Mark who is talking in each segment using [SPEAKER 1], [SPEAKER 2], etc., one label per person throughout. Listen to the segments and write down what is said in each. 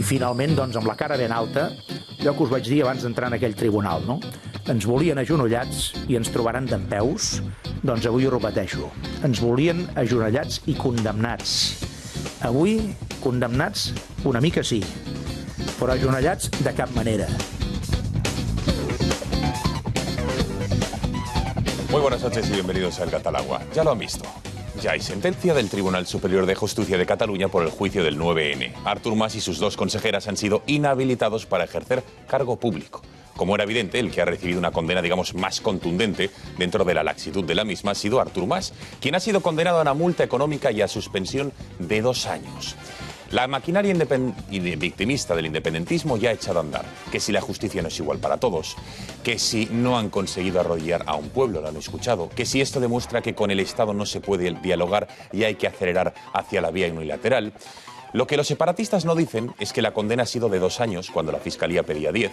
[SPEAKER 1] finalment, doncs, amb la cara ben alta, allò que us vaig dir abans d'entrar en aquell tribunal, no? Ens volien agenollats i ens trobaran dempeus. Doncs avui ho repeteixo. Ens volien agenollats i condemnats. Avui, condemnats, una mica sí, però agenollats de cap manera.
[SPEAKER 2] Muy buenas noches y bienvenidos al Gato al Agua. Ya lo han visto. Ya hay sentencia del Tribunal Superior de Justicia de Cataluña por el juicio del 9N. Artur Mas y sus dos consejeras han sido inhabilitados para ejercer cargo público. Como era evidente, el que ha recibido una condena, digamos, más contundente dentro de la laxitud de la misma ha sido Artur Mas, quien ha sido condenado a una multa económica y a suspensión de 2 años. La maquinaria victimista del independentismo ya ha echado a andar, que si la justicia no es igual para todos, que si no han conseguido arrodillar a un pueblo, lo han escuchado, que si esto demuestra que con el Estado no se puede dialogar y hay que acelerar hacia la vía unilateral. Lo que los separatistas no dicen es que la condena ha sido de 2 años, cuando la Fiscalía pedía 10.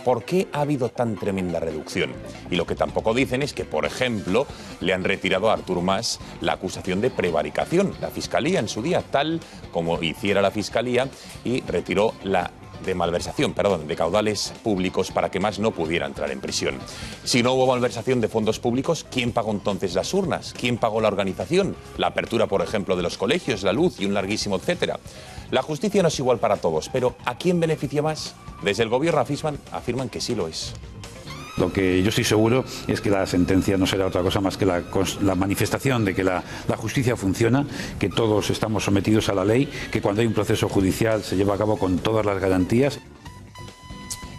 [SPEAKER 2] ¿Por qué ha habido tan tremenda reducción? Y lo que tampoco dicen es que, por ejemplo, le han retirado a Artur Mas la acusación de prevaricación. La Fiscalía en su día, tal como hiciera la Fiscalía, y retiró la de malversación, de caudales públicos para que Mas no pudiera entrar en prisión. Si no hubo malversación de fondos públicos, ¿quién pagó entonces las urnas? ¿Quién pagó la organización? La apertura, por ejemplo, de los colegios, la luz y un larguísimo etcétera. La justicia no es igual para todos, pero ¿a quién beneficia más? Desde el gobierno afirman que sí lo es.
[SPEAKER 3] Lo que yo estoy seguro es que la sentencia no será otra cosa más que la manifestación de que la justicia funciona, que todos estamos sometidos a la ley, que cuando hay un proceso judicial se lleva a cabo con todas las garantías.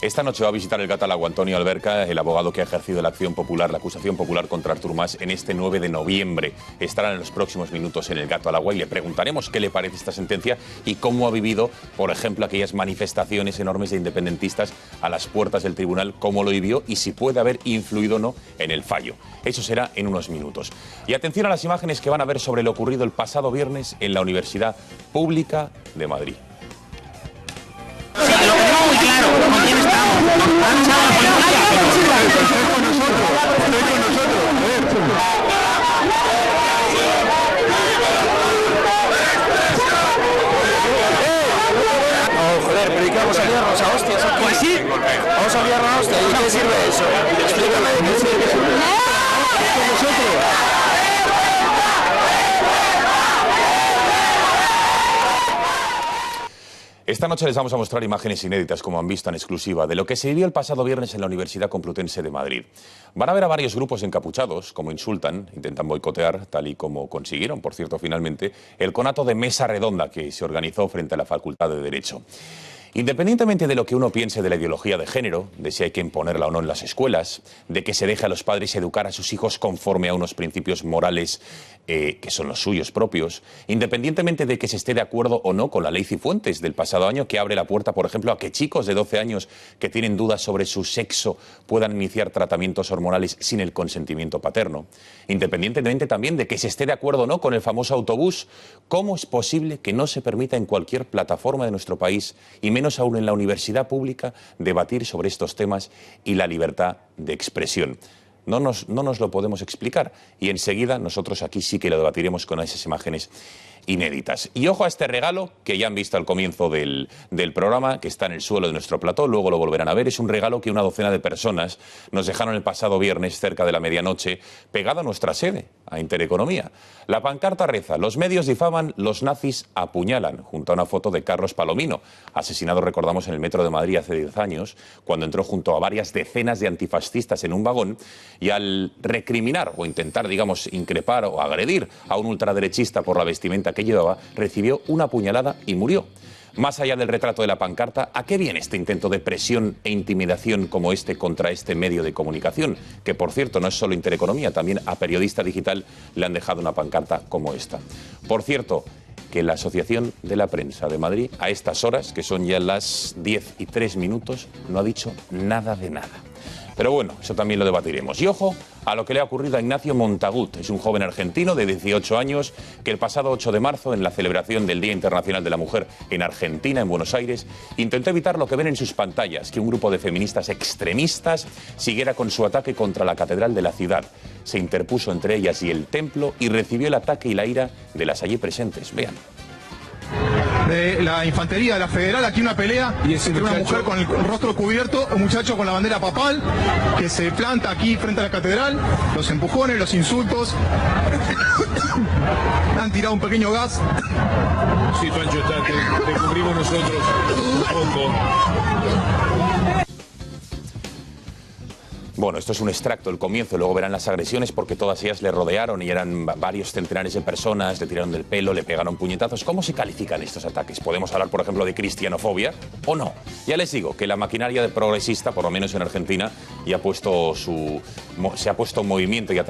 [SPEAKER 2] Esta noche va a visitar el Gato al Agua Antonio Alberca, el abogado que ha ejercido la acusación popular contra Artur Mas en este 9 de noviembre. Estará en los próximos minutos en el Gato al Agua y le preguntaremos qué le parece esta sentencia y cómo ha vivido, por ejemplo, aquellas manifestaciones enormes de independentistas a las puertas del tribunal, cómo lo vivió y si puede haber influido o no en el fallo. Eso será en unos minutos. Y atención a las imágenes que van a ver sobre lo ocurrido el pasado viernes en la Universidad Pública de Madrid.
[SPEAKER 4] Sí, lo tenemos muy claro, ¿con quién estamos?
[SPEAKER 5] No, joder, predicamos a liarnos a hostias aquí.
[SPEAKER 4] Pues sí.
[SPEAKER 5] Vamos a liarnos a hostias. ¿Y qué sirve eso? Explícame de qué sirve eso. ¿Con nosotros?
[SPEAKER 2] Esta noche les vamos a mostrar imágenes inéditas, como han visto en exclusiva, de lo que se vivió el pasado viernes en la Universidad Complutense de Madrid. Van a ver a varios grupos encapuchados, como insultan, intentan boicotear, tal y como consiguieron, por cierto, finalmente, el conato de mesa redonda que se organizó frente a la Facultad de Derecho. Independientemente de lo que uno piense de la ideología de género, de si hay que imponerla o no en las escuelas, de que se deje a los padres educar a sus hijos conforme a unos principios morales que son los suyos propios, independientemente de que se esté de acuerdo o no con la ley Cifuentes del pasado año, que abre la puerta, por ejemplo, a que chicos de 12 años que tienen dudas sobre su sexo puedan iniciar tratamientos hormonales sin el consentimiento paterno, independientemente también de que se esté de acuerdo o no con el famoso autobús, ¿cómo es posible que no se permita en cualquier plataforma de nuestro país, y menos aún en la universidad pública, debatir sobre estos temas y la libertad de expresión? No nos lo podemos explicar y enseguida nosotros aquí sí que lo debatiremos con esas imágenes inéditas. Y ojo a este regalo que ya han visto al comienzo del programa, que está en el suelo de nuestro plató, luego lo volverán a ver. Es un regalo que una docena de personas nos dejaron el pasado viernes cerca de la medianoche, pegado a nuestra sede, a Intereconomía. La pancarta reza: los medios difaman, los nazis apuñalan, junto a una foto de Carlos Palomino, asesinado, recordamos, en el metro de Madrid hace 10 años, cuando entró junto a varias decenas de antifascistas en un vagón y al recriminar o intentar, digamos, increpar o agredir a un ultraderechista por la vestimenta que llevaba, recibió una puñalada y murió. Más allá del retrato de la pancarta, ¿a qué viene este intento de presión e intimidación como este contra este medio de comunicación? Que, por cierto, no es solo Intereconomía, también a Periodista Digital le han dejado una pancarta como esta. Por cierto, que la Asociación de la Prensa de Madrid, a estas horas, que son ya las 10:03, no ha dicho nada de nada. Pero bueno, eso también lo debatiremos. Y ojo a lo que le ha ocurrido a Ignacio Montagut. Es un joven argentino de 18 años que el pasado 8 de marzo, en la celebración del Día Internacional de la Mujer en Argentina, en Buenos Aires, intentó evitar lo que ven en sus pantallas, que un grupo de feministas extremistas siguiera con su ataque contra la catedral de la ciudad. Se interpuso entre ellas y el templo y recibió el ataque y la ira de las allí presentes. Vean.
[SPEAKER 6] de la infantería de la Federal. Aquí una pelea entre una mujer con el rostro cubierto, un muchacho con la bandera papal que se planta aquí frente a la catedral, los empujones, los insultos. Han tirado un pequeño gas.
[SPEAKER 7] Sí, Pancho, te cubrimos nosotros un poco.
[SPEAKER 2] Bueno, esto es un extracto, el comienzo, luego verán las agresiones porque todas ellas le rodearon y eran varios centenares de personas, le tiraron del pelo, le pegaron puñetazos. ¿Cómo se califican estos ataques? ¿Podemos hablar, por ejemplo, de cristianofobia o no? Ya les digo que la maquinaria de progresista, por lo menos en Argentina, se ha puesto en movimiento y a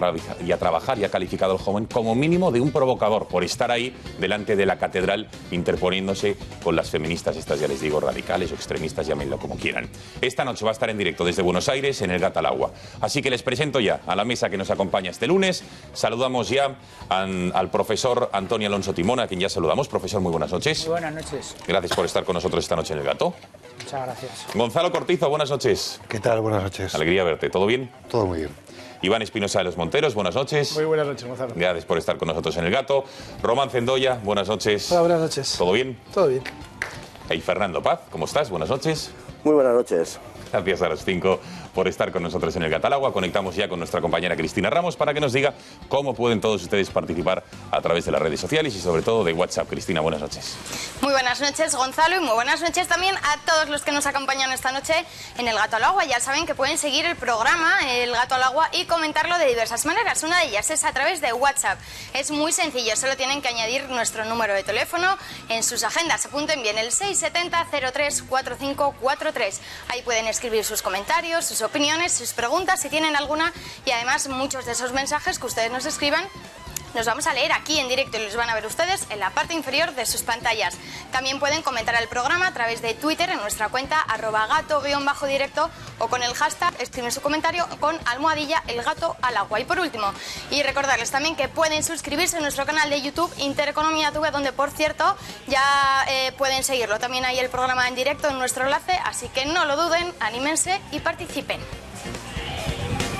[SPEAKER 2] trabajar y ha calificado al joven como mínimo de un provocador por estar ahí delante de la catedral interponiéndose con las feministas, estas ya les digo, radicales o extremistas, llámenlo como quieran. Esta noche va a estar en directo desde Buenos Aires en el Gato al Agua. Así que les presento ya a la mesa que nos acompaña este lunes. Saludamos ya al profesor Antonio Alonso Timón, a quien ya saludamos. Profesor, muy buenas noches.
[SPEAKER 8] Muy buenas noches.
[SPEAKER 2] Gracias por estar con nosotros esta noche en el Gato.
[SPEAKER 8] Muchas gracias.
[SPEAKER 2] Gonzalo Cortizo, buenas noches.
[SPEAKER 9] ¿Qué tal? Buenas noches.
[SPEAKER 2] Alegría verte. ¿Todo bien?
[SPEAKER 9] Todo muy bien.
[SPEAKER 2] Iván Espinosa de los Monteros, buenas noches.
[SPEAKER 10] Muy buenas noches, Gonzalo.
[SPEAKER 2] Gracias por estar con nosotros en el Gato. Román Cendoya, buenas noches.
[SPEAKER 10] Hola, buenas noches.
[SPEAKER 2] ¿Todo bien?
[SPEAKER 10] Todo bien.
[SPEAKER 2] Y Fernando Paz, ¿cómo estás? Buenas noches.
[SPEAKER 11] Muy buenas noches.
[SPEAKER 2] Gracias a los 5 por estar con nosotros en el Gato al Agua. Conectamos ya con nuestra compañera Cristina Ramos para que nos diga cómo pueden todos ustedes participar a través de las redes sociales y sobre todo de WhatsApp. Cristina, buenas noches.
[SPEAKER 12] Muy buenas noches, Gonzalo, y muy buenas noches también a todos los que nos acompañan esta noche en el Gato al Agua. Ya saben que pueden seguir el programa, el Gato al Agua, y comentarlo de diversas maneras. Una de ellas es a través de WhatsApp. Es muy sencillo, solo tienen que añadir nuestro número de teléfono en sus agendas. Apunten bien el 670 03 4543. Ahí pueden escribir sus comentarios, sus opiniones, sus preguntas, si tienen alguna, y además muchos de esos mensajes que ustedes nos escriban los vamos a leer aquí en directo y los van a ver ustedes en la parte inferior de sus pantallas. También pueden comentar el programa a través de Twitter en nuestra cuenta @gato_directo o con el hashtag escriben su comentario con almohadilla el gato al agua. Y por último, y recordarles también que pueden suscribirse a nuestro canal de YouTube Intereconomía TV, donde por cierto ya pueden seguirlo también ahí el programa en directo en nuestro enlace, así que no lo duden, anímense y participen.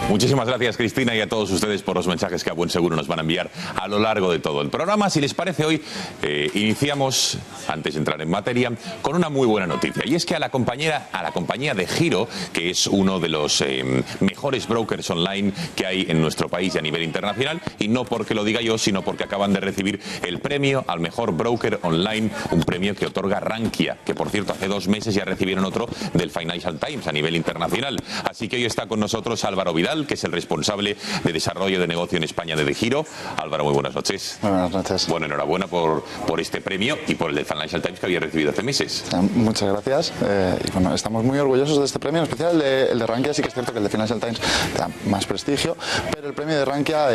[SPEAKER 2] Muchísimas gracias, Cristina, y a todos ustedes por los mensajes que a buen seguro nos van a enviar a lo largo de todo el programa. Si les parece, hoy iniciamos, antes de entrar en materia, con una muy buena noticia. Y es que a la compañía de Giro, que es uno de los mejores brokers online que hay en nuestro país y a nivel internacional, y no porque lo diga yo, sino porque acaban de recibir el premio al mejor broker online, un premio que otorga Rankia, que por cierto hace 2 meses ya recibieron otro del Financial Times a nivel internacional. Así que hoy está con nosotros Álvaro Vidal, que es el responsable de desarrollo de negocio en España de Giro. Álvaro, muy buenas noches.
[SPEAKER 9] Muy buenas noches.
[SPEAKER 2] Bueno, enhorabuena por este premio y por el del Financial Times que había recibido hace meses.
[SPEAKER 9] Muchas gracias. Y bueno, estamos muy orgullosos de este premio, en especial el de Rankia. Sí que es cierto que el de Financial Times da más prestigio, pero el premio de Rankia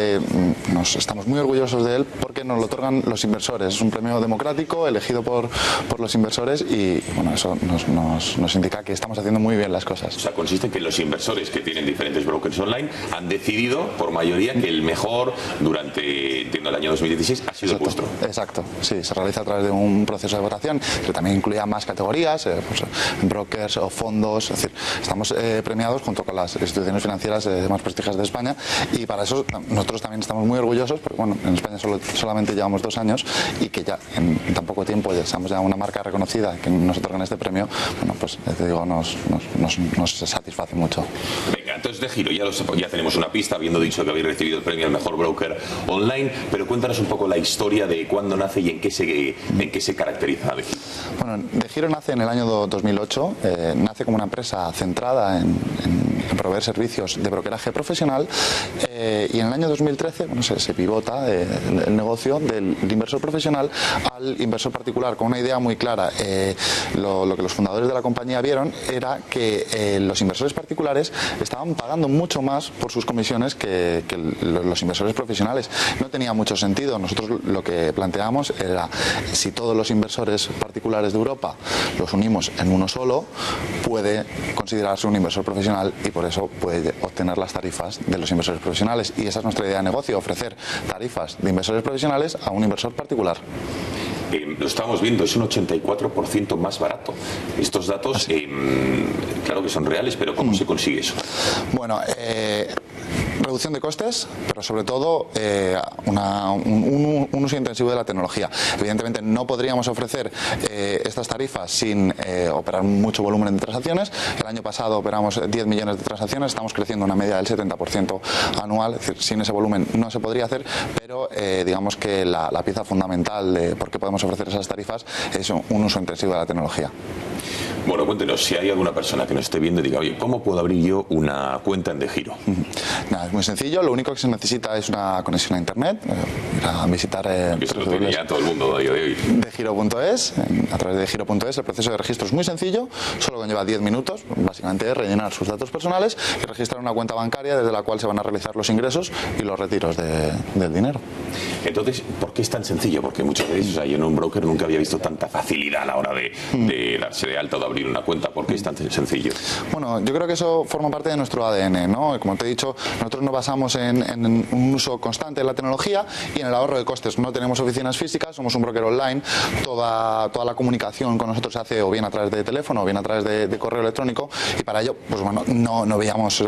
[SPEAKER 9] estamos muy orgullosos de él porque nos lo otorgan los inversores. Es un premio democrático elegido por los inversores y bueno, eso nos indica que estamos haciendo muy bien las cosas.
[SPEAKER 2] O sea, consiste en que los inversores que tienen diferentes brokers online han decidido por mayoría que el mejor durante, entiendo, el año 2016 ha sido el vuestro.
[SPEAKER 9] Exacto, sí, se realiza a través de un proceso de votación que también incluía más categorías, brokers o fondos, es decir, estamos premiados junto con las instituciones financieras más prestigiosas de España y para eso nosotros también estamos muy orgullosos porque bueno, en España solamente llevamos 2 años y que ya en tan poco tiempo ya somos ya una marca reconocida que nos otorgan este premio, bueno, pues te digo, nos satisface mucho.
[SPEAKER 2] Venga, entonces de Giro ya tenemos una pista, habiendo dicho que habéis recibido el premio al mejor broker online, pero cuéntanos un poco la historia de cuándo nace y en qué se caracteriza de Giro.
[SPEAKER 9] Bueno, de Giro nace en el año 2008, nace como una empresa centrada en proveer servicios de brokeraje profesional y en el año 2013 bueno, se pivota el negocio del inversor profesional al inversor particular con una idea muy clara. Lo que los fundadores de la compañía vieron era que los inversores particulares estaban pagando mucho más por sus comisiones que los inversores profesionales. No tenía mucho sentido. Nosotros lo que planteamos era si todos los inversores particulares de Europa los unimos en uno solo, puede considerarse un inversor profesional y por eso puede obtener las tarifas de los inversores profesionales. Y esa es nuestra idea de negocio, ofrecer tarifas de inversores profesionales a un inversor particular.
[SPEAKER 2] Lo estamos viendo, es un 84% más barato. Estos datos, claro que son reales, pero ¿cómo se consigue eso?
[SPEAKER 9] Bueno, reducción de costes, pero sobre todo un uso intensivo de la tecnología. Evidentemente no podríamos ofrecer estas tarifas sin operar mucho volumen de transacciones. El año pasado operamos 10 millones de transacciones, estamos creciendo una media del 70% anual, es decir, sin ese volumen no se podría hacer, pero digamos que la pieza fundamental de por qué podemos ofrecer esas tarifas es un uso intensivo de la tecnología.
[SPEAKER 2] Bueno, cuéntenos, si hay alguna persona que nos esté viendo y diga, oye, ¿cómo puedo abrir yo una cuenta en DEGIRO?
[SPEAKER 9] Nada, es muy sencillo, lo único que se necesita es una conexión a internet, ir a visitar
[SPEAKER 2] eso lo tiene ya todo el mundo a día de hoy.
[SPEAKER 9] DEGIRO.es, a través de DEGIRO.es el proceso de registro es muy sencillo, solo conlleva 10 minutos, básicamente es rellenar sus datos personales y registrar una cuenta bancaria desde la cual se van a realizar los ingresos y los retiros del dinero.
[SPEAKER 2] Entonces, ¿por qué es tan sencillo? Porque muchas veces, yo en un broker nunca había visto tanta facilidad a la hora de darse de alta o de abrir una cuenta. ¿Por qué es tan sencillo?
[SPEAKER 9] Bueno, yo creo que eso forma parte de nuestro ADN, ¿no? Como te he dicho, nosotros nos basamos en un uso constante de la tecnología y en el ahorro de costes. No tenemos oficinas físicas, somos un broker online, toda la comunicación con nosotros se hace o bien a través de teléfono o bien a través de correo electrónico y para ello, pues bueno, no veíamos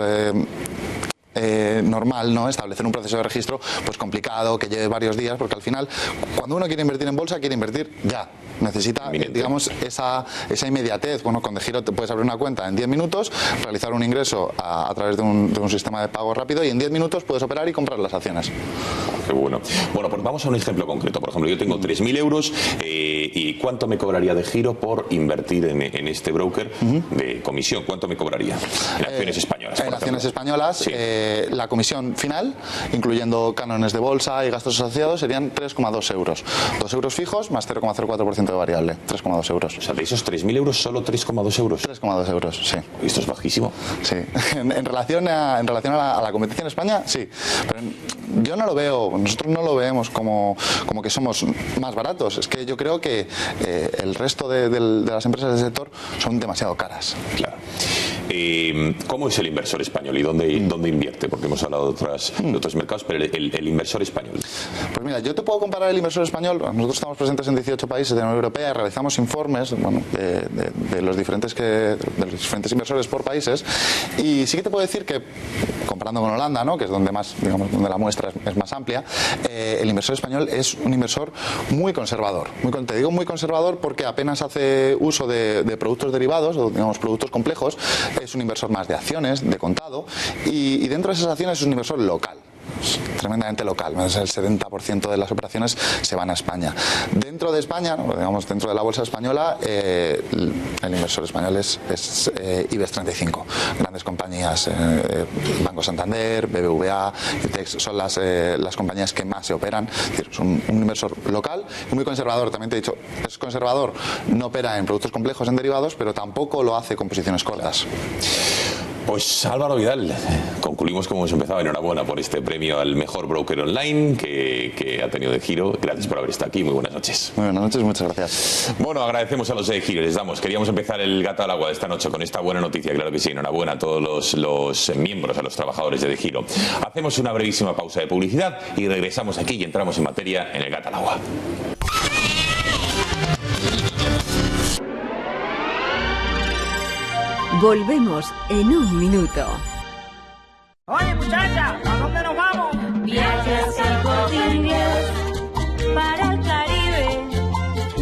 [SPEAKER 9] normal, ¿no? Establecer un proceso de registro pues complicado, que lleve varios días, porque al final cuando uno quiere invertir en bolsa quiere invertir ya, necesita digamos esa inmediatez. Bueno, con DEGIRO te puedes abrir una cuenta en 10 minutos, realizar un ingreso a través de un sistema de pago rápido y en 10 minutos puedes operar y comprar las acciones.
[SPEAKER 2] Qué bueno. Bueno, pues vamos a un ejemplo concreto. Por ejemplo, yo tengo 3.000 euros y ¿cuánto me cobraría DEGIRO por invertir en este broker de comisión? ¿Cuánto me cobraría? En acciones españolas.
[SPEAKER 9] En acciones españolas, sí. La comisión final, incluyendo cánones de bolsa y gastos asociados, serían 3,2 euros. 2 euros fijos más 0,04% de variable. 3,2 euros.
[SPEAKER 2] O sea, de esos 3.000 euros, solo 3,2 euros.
[SPEAKER 9] 3,2 euros, sí.
[SPEAKER 2] ¿Esto es bajísimo?
[SPEAKER 9] Sí. En relación a la competencia en España, sí. Pero yo no lo veo, nosotros no lo vemos como que somos más baratos. Es que yo creo que el resto de las empresas del sector son demasiado caras.
[SPEAKER 2] Claro. ¿Cómo es el inversor español y dónde invierte? Porque hemos hablado de otros mercados, pero el inversor español.
[SPEAKER 9] Pues mira, yo te puedo comparar el inversor español. Nosotros estamos presentes en 18 países de la Unión Europea, realizamos informes de los diferentes inversores por países y sí que te puedo decir que, comparando con Holanda, ¿no? Que es donde más, digamos, donde la muestra es más amplia, el inversor español es un inversor muy conservador. Te digo muy conservador porque apenas hace uso de productos derivados, o digamos productos complejos. Es un inversor más de acciones, de contado, y dentro de esas acciones es un inversor local. Tremendamente local, el 70% de las operaciones se van a España. Dentro de España, digamos dentro de la bolsa española, el inversor español es IBEX 35. Grandes compañías, Banco Santander, BBVA, Itex, son las compañías que más se operan. Es decir, es un inversor local y muy conservador. También te he dicho, es conservador, no opera en productos complejos, en derivados, pero tampoco lo hace con posiciones cortas.
[SPEAKER 2] Pues Álvaro Vidal, concluimos como hemos empezado. Enhorabuena por este premio al mejor broker online que ha tenido DEGIRO. Gracias por haber estado aquí. Muy buenas noches.
[SPEAKER 9] Muy buenas noches, muchas gracias.
[SPEAKER 2] Bueno, agradecemos a los de DEGIRO. Queríamos empezar el gato al agua de esta noche con esta buena noticia. Claro que sí. Enhorabuena a todos los miembros, a los trabajadores de DEGIRO. Hacemos una brevísima pausa de publicidad y regresamos aquí y entramos en materia en el gato al agua.
[SPEAKER 8] Volvemos en un minuto.
[SPEAKER 4] Oye, muchacha, ¿a dónde nos vamos?
[SPEAKER 10] Viajes al Corte Inglés para el Caribe.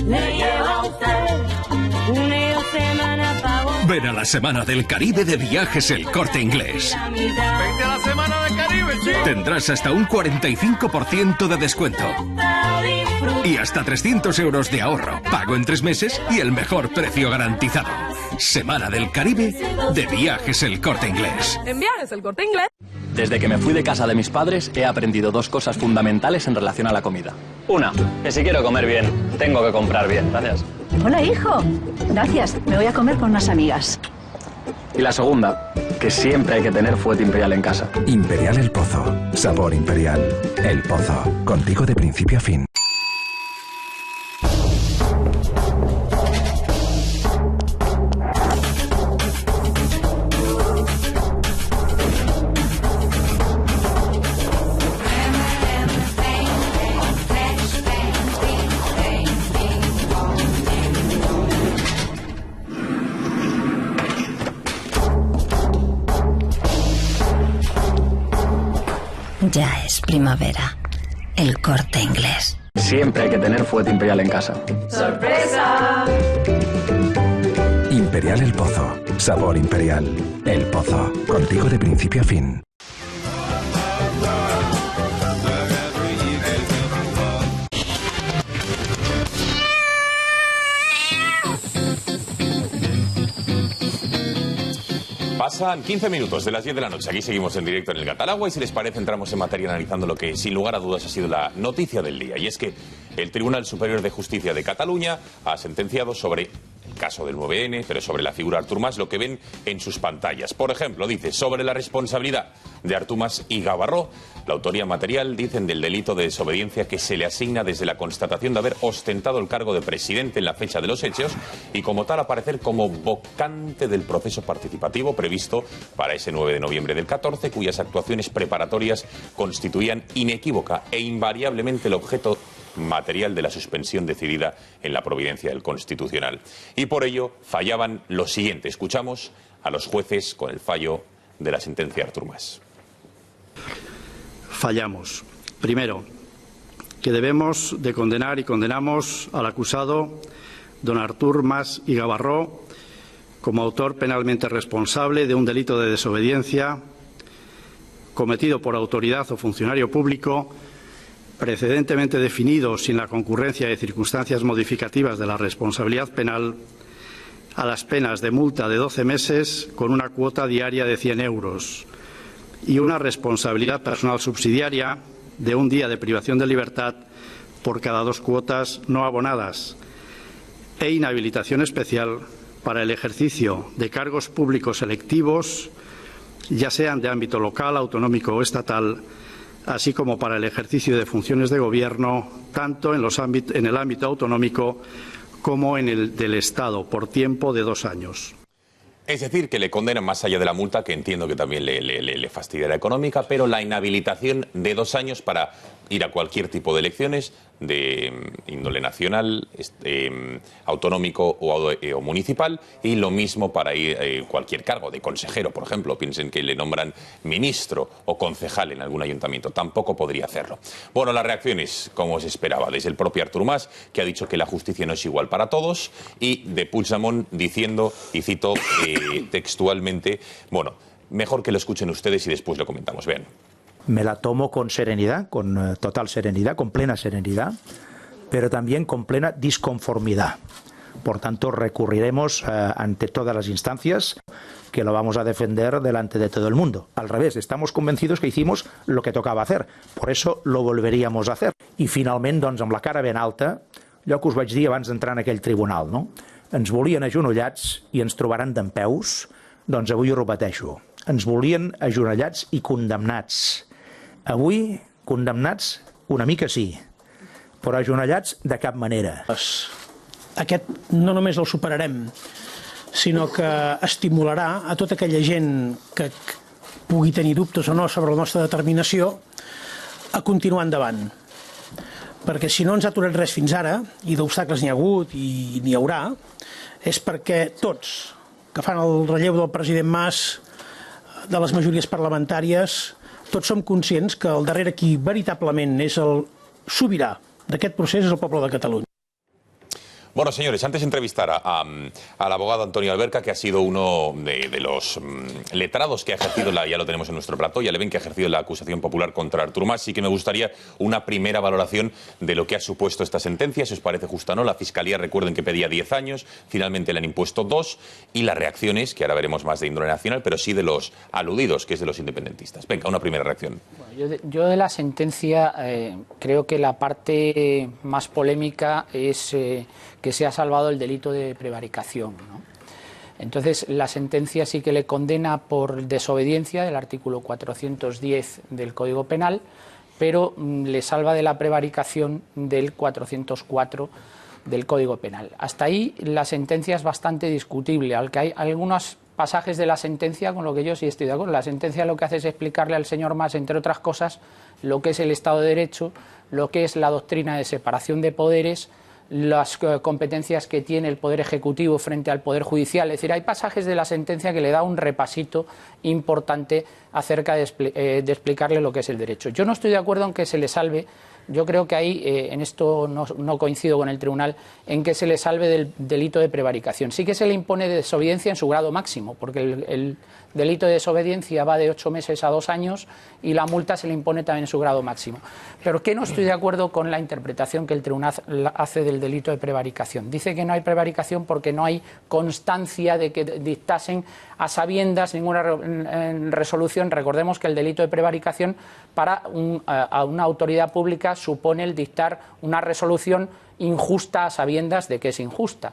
[SPEAKER 10] Le lleva a usted una semana para vos.
[SPEAKER 11] Ven a la Semana del Caribe de Viajes El Corte Inglés.
[SPEAKER 7] Vente a la Semana del Caribe, sí.
[SPEAKER 11] Tendrás hasta un 45% de descuento. Y hasta 300 euros de ahorro. Pago en 3 meses y el mejor precio garantizado. Semana del Caribe de Viajes El Corte Inglés.
[SPEAKER 13] En Viajes El Corte Inglés.
[SPEAKER 14] Desde que me fui de casa de mis padres he aprendido 2 cosas fundamentales en relación a la comida. Una, que si quiero comer bien, tengo que comprar bien. Gracias.
[SPEAKER 15] Hola, hijo. Gracias. Me voy a comer con unas amigas.
[SPEAKER 14] Y la segunda, que siempre hay que tener fuete imperial en casa.
[SPEAKER 16] Imperial El Pozo. Sabor imperial. El Pozo. Contigo de principio a fin.
[SPEAKER 13] Ya es primavera. El Corte Inglés.
[SPEAKER 14] Siempre hay que tener Fuete Imperial en casa.
[SPEAKER 10] ¡Sorpresa!
[SPEAKER 16] Imperial El Pozo. Sabor imperial. El Pozo. Contigo de principio a fin.
[SPEAKER 2] Pasan 15 minutos de las 10 de la noche. Aquí seguimos en directo en el Gatalagua y si les parece entramos en materia analizando lo que sin lugar a dudas ha sido la noticia del día. Y es que el Tribunal Superior de Justicia de Cataluña ha sentenciado sobre el caso del 9N, pero sobre la figura Artur Mas, lo que ven en sus pantallas. Por ejemplo, dice sobre la responsabilidad de Artur Mas y Gavarró, la autoría material, dicen, del delito de desobediencia que se le asigna desde la constatación de haber ostentado el cargo de presidente en la fecha de los hechos y como tal aparecer como vocante del proceso participativo previsto para ese 9 de noviembre del 14, cuyas actuaciones preparatorias constituían inequívoca e invariablemente el objeto material de la suspensión decidida en la providencia del Constitucional. Y por ello fallaban lo siguiente. Escuchamos a los jueces con el fallo de la sentencia de Artur Mas.
[SPEAKER 17] Fallamos. Primero, que debemos de condenar y condenamos al acusado don Artur Mas y Gavarró como autor penalmente responsable de un delito de desobediencia cometido por autoridad o funcionario público precedentemente definido sin la concurrencia de circunstancias modificativas de la responsabilidad penal a las penas de multa de 12 meses con una cuota diaria de 100 euros y una responsabilidad personal subsidiaria de un día de privación de libertad por cada 2 cuotas no abonadas e inhabilitación especial para el ejercicio de cargos públicos electivos, ya sean de ámbito local, autonómico o estatal, así como para el ejercicio de funciones de gobierno, tanto en el ámbito autonómico como en el del Estado, por tiempo de 2 años.
[SPEAKER 2] Es decir, que le condenan más allá de la multa, que entiendo que también le fastidiará económica, pero la inhabilitación de 2 años para ir a cualquier tipo de elecciones de índole nacional, autonómico o municipal, y lo mismo para ir cualquier cargo de consejero, por ejemplo. Piensen que le nombran ministro o concejal en algún ayuntamiento. Tampoco podría hacerlo. Bueno, las reacciones, como se esperaba, desde el propio Artur Mas, que ha dicho que la justicia no es igual para todos, y de Puigdemont diciendo, y cito textualmente, bueno, mejor que lo escuchen ustedes y después lo comentamos. Vean.
[SPEAKER 1] Me la tomo con serenidad, con total serenidad, con plena serenidad, pero también con plena disconformidad. Por tanto, recurriremos ante todas las instancias, que lo vamos a defender delante de todo el mundo. Al revés, estamos convencidos que hicimos lo que tocaba hacer. Por eso lo volveríamos a hacer. I finalment, doncs, amb la cara ben alta, allò que us vaig dir abans d'entrar en aquell tribunal, no? Ens volien agenollats i ens trobaran dempeus, doncs avui ho repeteixo. Ens volien agenolats i condemnats. Avui, condemnats, una mica sí, però agenolats de cap manera.
[SPEAKER 18] Aquest no només el superarem, sinó que estimularà a tota aquella gent que pugui tenir dubtes o no sobre la nostra determinació a continuar endavant. Perquè si no ens ha aturat res fins ara, i d'obstacles n'hi ha hagut i n'hi haurà, és perquè tots que fan el relleu del president Mas, de les majories parlamentàries, tots som conscients que al darrere qui veritablement és el sobirà d'aquest procés és el poble de Catalunya.
[SPEAKER 2] Bueno, señores, antes de entrevistar al abogado Antonio Alberca, que ha sido uno de los letrados que ha ejercido, ya lo tenemos en nuestro plató, ya le ven que ha ejercido la acusación popular contra Artur Mas, sí que me gustaría una primera valoración de lo que ha supuesto esta sentencia, si os parece justa o no. La Fiscalía, recuerden que pedía 10 años, finalmente le han impuesto 2, y las reacciones, que ahora veremos más de índole nacional, pero sí de los aludidos, que es de los independentistas. Venga, una primera reacción.
[SPEAKER 19] Bueno, yo de la sentencia creo que la parte más polémica es que se ha salvado el delito de prevaricación, ¿no? Entonces, la sentencia sí que le condena por desobediencia del artículo 410 del Código Penal, pero le salva de la prevaricación del 404 del Código Penal. Hasta ahí la sentencia es bastante discutible, aunque hay algunos pasajes de la sentencia con lo que yo sí estoy de acuerdo. La sentencia lo que hace es explicarle al señor Mas, entre otras cosas, lo que es el Estado de Derecho, lo que es la doctrina de separación de poderes, las competencias que tiene el Poder Ejecutivo frente al Poder Judicial. Es decir, hay pasajes de la sentencia que le da un repasito importante acerca de explicarle lo que es el derecho. Yo no estoy de acuerdo en que se le salve. Yo creo que ahí, en esto no coincido con el tribunal, en que se le salve del delito de prevaricación. Sí que se le impone desobediencia en su grado máximo, porque el delito de desobediencia va de 8 meses a 2 años y la multa se le impone también en su grado máximo. Pero que no estoy de acuerdo con la interpretación que el tribunal hace del delito de prevaricación. Dice que no hay prevaricación porque no hay constancia de que dictasen a sabiendas ninguna resolución. Recordemos que el delito de prevaricación para a una autoridad pública supone el dictar una resolución injusta a sabiendas de que es injusta.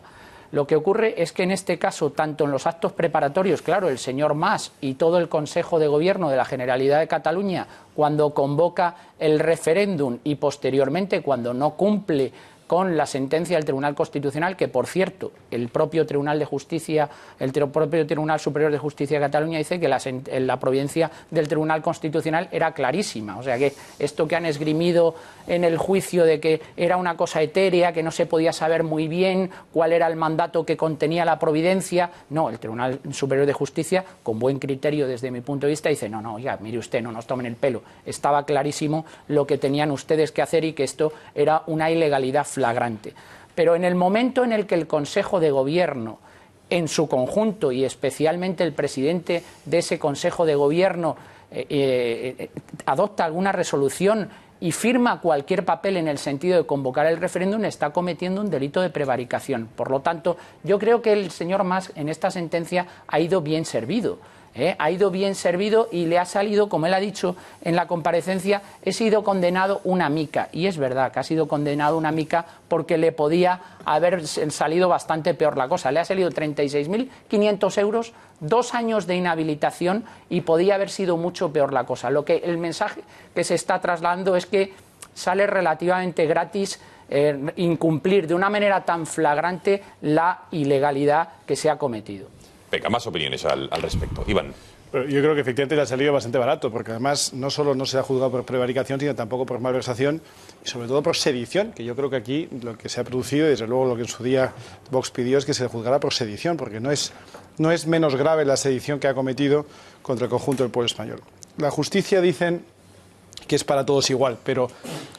[SPEAKER 19] Lo que ocurre es que en este caso, tanto en los actos preparatorios, claro, el señor Mas y todo el Consejo de Gobierno de la Generalidad de Cataluña, cuando convoca el referéndum y posteriormente cuando no cumple con la sentencia del Tribunal Constitucional, que por cierto, el propio Tribunal de Justicia, el propio Tribunal Superior de Justicia de Cataluña dice que la providencia del Tribunal Constitucional era clarísima. O sea que esto que han esgrimido en el juicio de que era una cosa etérea, que no se podía saber muy bien cuál era el mandato que contenía la providencia, no, el Tribunal Superior de Justicia, con buen criterio desde mi punto de vista, dice no, ya, mire usted, no nos tomen el pelo. Estaba clarísimo lo que tenían ustedes que hacer y que esto era una ilegalidad flagrante. Pero en el momento en el que el Consejo de Gobierno, en su conjunto y especialmente el presidente de ese Consejo de Gobierno, adopta alguna resolución y firma cualquier papel en el sentido de convocar el referéndum, está cometiendo un delito de prevaricación. Por lo tanto, yo creo que el señor Mas en esta sentencia ha ido bien servido. Ha ido bien servido y le ha salido, como él ha dicho en la comparecencia, he sido condenado una mica. Y es verdad que ha sido condenado una mica porque le podía haber salido bastante peor la cosa. Le ha salido 36.500 euros, 2 años de inhabilitación y podía haber sido mucho peor la cosa. El mensaje que se está trasladando es que sale relativamente gratis incumplir de una manera tan flagrante la ilegalidad que se ha cometido.
[SPEAKER 2] Venga, más opiniones al respecto. Iván.
[SPEAKER 20] Pero yo creo que efectivamente le ha salido bastante barato, porque además no solo no se ha juzgado por prevaricación, sino tampoco por malversación y sobre todo por sedición, que yo creo que aquí lo que se ha producido, y desde luego lo que en su día Vox pidió es que se le juzgara por sedición, porque no es menos grave la sedición que ha cometido contra el conjunto del pueblo español. La justicia dicen que es para todos igual, pero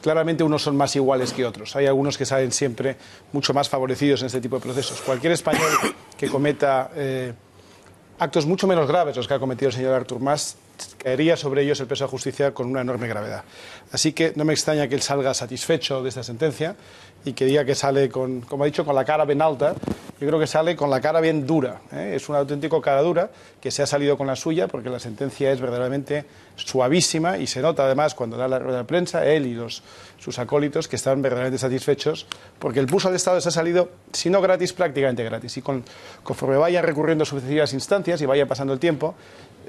[SPEAKER 20] claramente unos son más iguales que otros. Hay algunos que salen siempre mucho más favorecidos en este tipo de procesos. Cualquier español que cometa actos mucho menos graves los que ha cometido el señor Artur Mas, caería sobre ellos el peso de la justicia con una enorme gravedad. Así que no me extraña que él salga satisfecho de esta sentencia y que diga que sale con, como ha dicho, con la cara bien alta. Yo creo que sale con la cara bien dura. Es un auténtico cara dura que se ha salido con la suya porque la sentencia es verdaderamente suavísima y se nota además cuando da la rueda de prensa, él y sus acólitos, que están verdaderamente satisfechos porque el pulso del Estado les ha salido, si no gratis, prácticamente gratis. Y conforme vayan recurriendo a sucesivas instancias y vaya pasando el tiempo,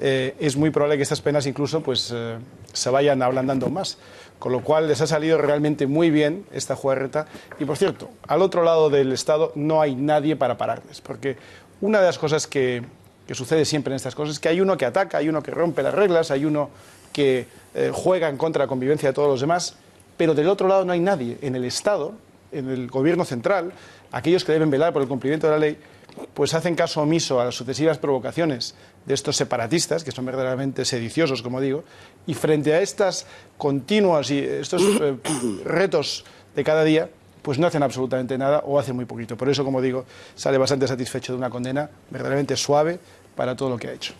[SPEAKER 20] es muy probable que estas penas incluso se vayan ablandando más. Con lo cual les ha salido realmente muy bien esta jugarreta. Y por cierto, al otro lado del Estado no hay nadie para pararles, porque una de las cosas que sucede siempre en estas cosas es que hay uno que ataca, hay uno que rompe las reglas, hay uno que juega en contra de la convivencia de todos los demás, pero del otro lado no hay nadie. En el Estado, en el Gobierno central, aquellos que deben velar por el cumplimiento de la ley, pues hacen caso omiso a las sucesivas provocaciones de estos separatistas, que son verdaderamente sediciosos, como digo, y frente a estas continuas y estos retos de cada día, pues no hacen absolutamente nada o hacen muy poquito. Por eso, como digo, sale bastante satisfecho de una condena verdaderamente suave para todo lo que ha hecho.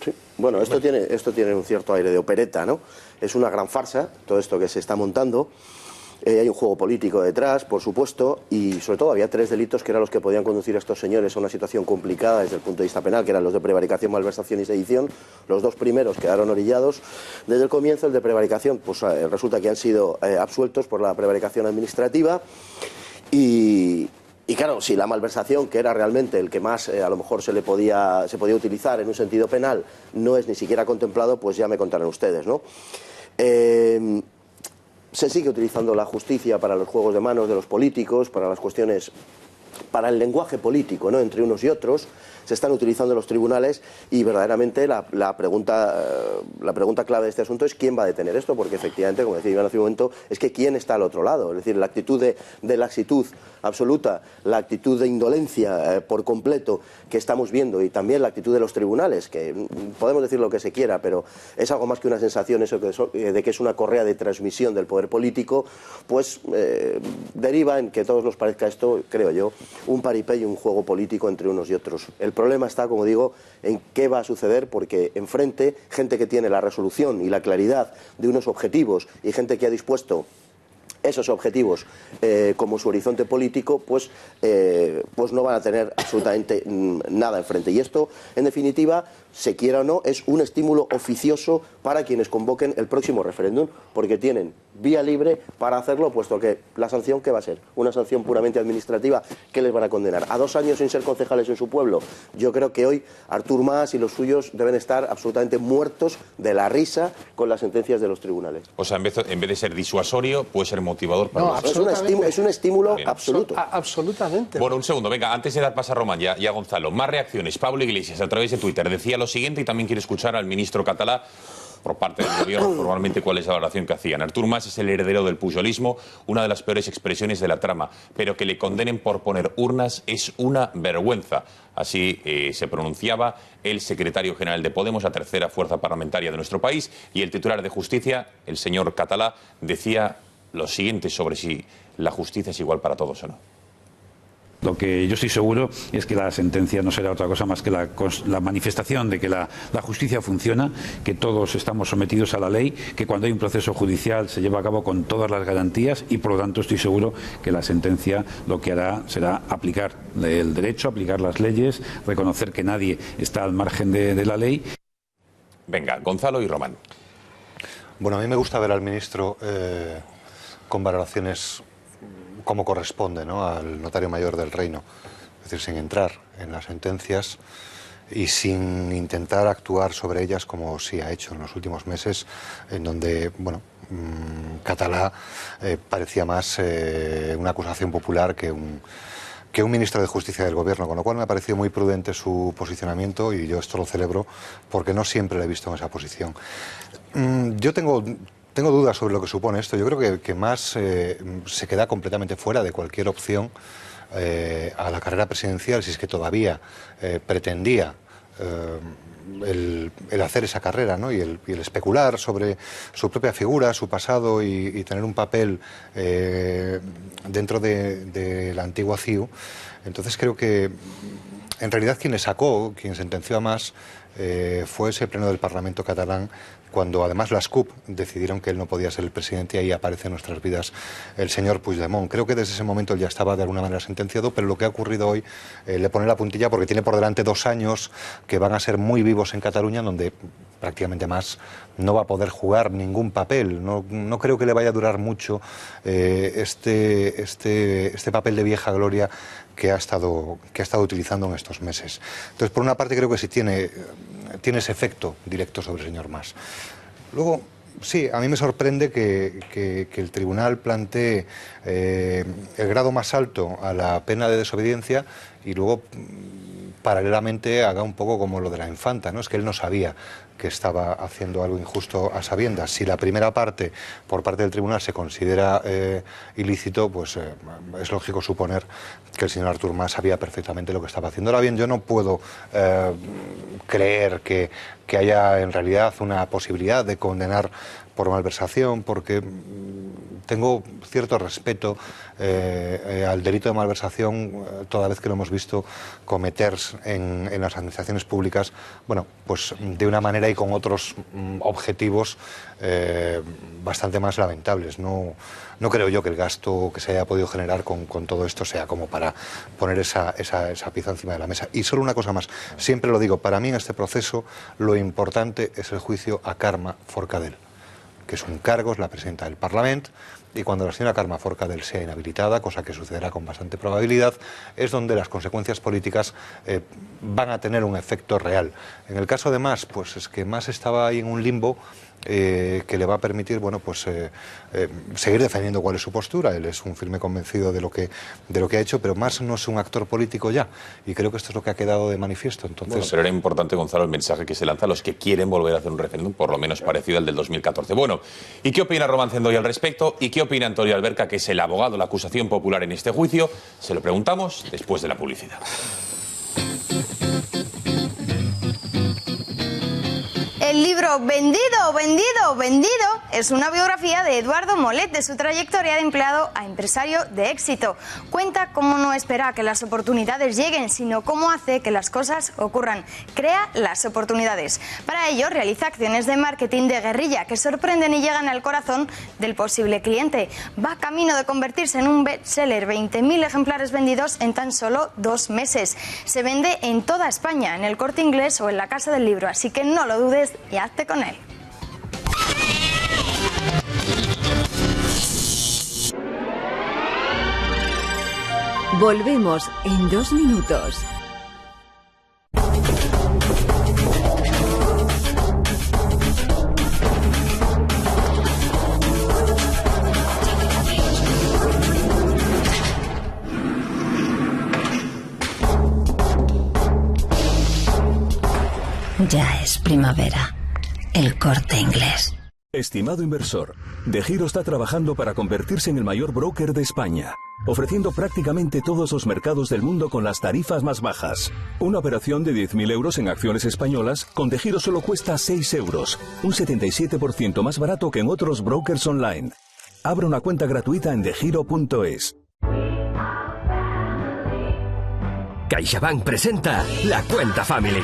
[SPEAKER 21] Sí. Bueno, esto tiene un cierto aire de opereta, ¿no? Es una gran farsa, todo esto que se está montando. Hay un juego político detrás, por supuesto, y sobre todo había 3 delitos que eran los que podían conducir a estos señores a una situación complicada desde el punto de vista penal, que eran los de prevaricación, malversación y sedición. Los 2 primeros quedaron orillados. Desde el comienzo, el de prevaricación, pues resulta que han sido absueltos por la prevaricación administrativa. Y claro, si la malversación, que era realmente el que más a lo mejor se podía utilizar en un sentido penal, no es ni siquiera contemplado, pues ya me contarán ustedes, ¿no? Se sigue utilizando la justicia para los juegos de manos de los políticos, para las cuestiones para el lenguaje político, ¿no?, entre unos y otros, se están utilizando los tribunales y verdaderamente la pregunta clave de este asunto es quién va a detener esto, porque efectivamente, como decía Iván hace un momento, es que quién está al otro lado, es decir, la actitud de laxitud absoluta, la actitud de indolencia por completo que estamos viendo y también la actitud de los tribunales, que podemos decir lo que se quiera, pero es algo más que una sensación eso de que es una correa de transmisión del poder político, pues deriva en que a todos nos parezca esto, creo yo, un paripé y un juego político entre unos y otros. El problema está, como digo, en qué va a suceder, porque enfrente, gente que tiene la resolución y la claridad de unos objetivos y gente que ha dispuesto esos objetivos como su horizonte político, pues no van a tener absolutamente nada enfrente. Y esto, en definitiva, se quiera o no, es un estímulo oficioso para quienes convoquen el próximo referéndum, porque tienen vía libre para hacerlo, puesto que la sanción, ¿qué va a ser? Una sanción puramente administrativa, ¿qué les van a condenar? ¿A 2 años sin ser concejales en su pueblo? Yo creo que hoy Artur Mas y los suyos deben estar absolutamente muertos de la risa con las sentencias de los tribunales.
[SPEAKER 2] O sea, en vez de ser disuasorio, puede ser motivador para los...
[SPEAKER 21] Es un estímulo
[SPEAKER 2] Bien.
[SPEAKER 21] absoluto.
[SPEAKER 5] Absolutamente.
[SPEAKER 2] Bueno, un segundo, venga, antes de dar paso a Román y a Gonzalo, más reacciones. Pablo Iglesias, a través de Twitter, decía lo siguiente y también quiere escuchar al ministro catalá por parte del gobierno, formalmente cuál es la valoración que hacían. Artur Mas es el heredero del pujolismo, una de las peores expresiones de la trama, pero que le condenen por poner urnas es una vergüenza. Así se pronunciaba el secretario general de Podemos, la tercera fuerza parlamentaria de nuestro país, y el titular de Justicia, el señor Català, decía lo siguiente sobre si la justicia es igual para todos o no.
[SPEAKER 3] Lo que yo estoy seguro es que la sentencia no será otra cosa más que la manifestación de que la justicia funciona, que todos estamos sometidos a la ley, que cuando hay un proceso judicial se lleva a cabo con todas las garantías y, por lo tanto, estoy seguro que la sentencia lo que hará será aplicar el derecho, aplicar las leyes, reconocer que nadie está al margen de la ley.
[SPEAKER 2] Venga, Gonzalo y Román.
[SPEAKER 22] Bueno, a mí me gusta ver al ministro con valoraciones como corresponde, ¿no?, al notario mayor del reino, es decir, sin entrar en las sentencias y sin intentar actuar sobre ellas como sí ha hecho en los últimos meses, en donde, bueno, Català parecía más una acusación popular que un ministro de Justicia del Gobierno, con lo cual me ha parecido muy prudente su posicionamiento y yo esto lo celebro porque no siempre le he visto en esa posición. Yo tengo dudas sobre lo que supone esto. Yo creo que Mas se queda completamente fuera de cualquier opción a la carrera presidencial, si es que todavía pretendía el hacer esa carrera, ¿no?, y el especular sobre su propia figura, su pasado y tener un papel dentro de la antigua CIU. Entonces creo que en realidad quien sentenció a Mas fue ese pleno del Parlamento catalán, cuando además las CUP decidieron que él no podía ser el presidente, y ahí aparece en nuestras vidas el señor Puigdemont. Creo que desde ese momento él ya estaba de alguna manera sentenciado, pero lo que ha ocurrido hoy le pone la puntilla, porque tiene por delante 2 años que van a ser muy vivos en Cataluña, donde prácticamente Mas no va a poder jugar ningún papel. No creo que le vaya a durar mucho este papel de vieja gloria que ha estado utilizando en estos meses. Entonces, por una parte, creo que sí tiene ese efecto directo sobre el señor Mas. Luego, sí, a mí me sorprende que el tribunal plantee el grado más alto a la pena de desobediencia y luego, paralelamente, haga un poco como lo de la infanta, ¿no? Es que él no sabía que estaba haciendo algo injusto a sabiendas. Si la primera parte, por parte del tribunal, se considera ilícito, pues es lógico suponer que el señor Artur Mas sabía perfectamente lo que estaba haciendo. Ahora bien, yo no puedo creer que haya en realidad una posibilidad de condenar por malversación, porque tengo cierto respeto al delito de malversación toda vez que lo hemos visto cometerse en las administraciones públicas, bueno, pues de una manera y con otros objetivos bastante más lamentables. No creo yo que el gasto que se haya podido generar con todo esto sea como para poner esa pieza encima de la mesa. Y solo una cosa más, siempre lo digo, para mí en este proceso lo importante es el juicio a Carme Forcadell, que es un cargo, es la presidenta del Parlamento, y cuando la señora Carme Forcadell sea inhabilitada, cosa que sucederá con bastante probabilidad, es donde las consecuencias políticas van a tener un efecto real. En el caso de Mas, pues es que Mas estaba ahí en un limbo que le va a permitir, bueno, pues seguir defendiendo cuál es su postura. Él es un firme convencido de lo que ha hecho, pero Mas no es un actor político ya, y creo que esto es lo que ha quedado de manifiesto. Entonces,
[SPEAKER 2] bueno, pero era importante, Gonzalo, el mensaje que se lanza a los que quieren volver a hacer un referéndum, por lo menos parecido al del 2014. Bueno, ¿y qué opina Román Cendoy al respecto? ¿Y qué opina Antonio Alberca, que es el abogado de la acusación popular en este juicio? Se lo preguntamos después de la publicidad.
[SPEAKER 6] El libro Vendido, Vendido, Vendido es una biografía de Eduardo Molet, de su trayectoria de empleado a empresario de éxito. Cuenta cómo no espera que las oportunidades lleguen, sino cómo hace que las cosas ocurran. Crea las oportunidades. Para ello realiza acciones de marketing de guerrilla que sorprenden y llegan al corazón del posible cliente. Va camino de convertirse en un bestseller, 20.000 ejemplares vendidos en tan solo 2 meses. Se vende en toda España, en el Corte Inglés o en la Casa del Libro, así que no lo dudes y hazte con él.
[SPEAKER 8] Volvemos en 2 minutos.
[SPEAKER 13] Ya es primavera. El Corte Inglés.
[SPEAKER 11] Estimado inversor, DEGIRO está trabajando para convertirse en el mayor broker de España, ofreciendo prácticamente todos los mercados del mundo con las tarifas más bajas. Una operación de 10.000 euros en acciones españolas con DEGIRO solo cuesta 6 euros, un 77% más barato que en otros brokers online. Abra una cuenta gratuita en degiro.es.
[SPEAKER 12] CaixaBank presenta La Cuenta Family.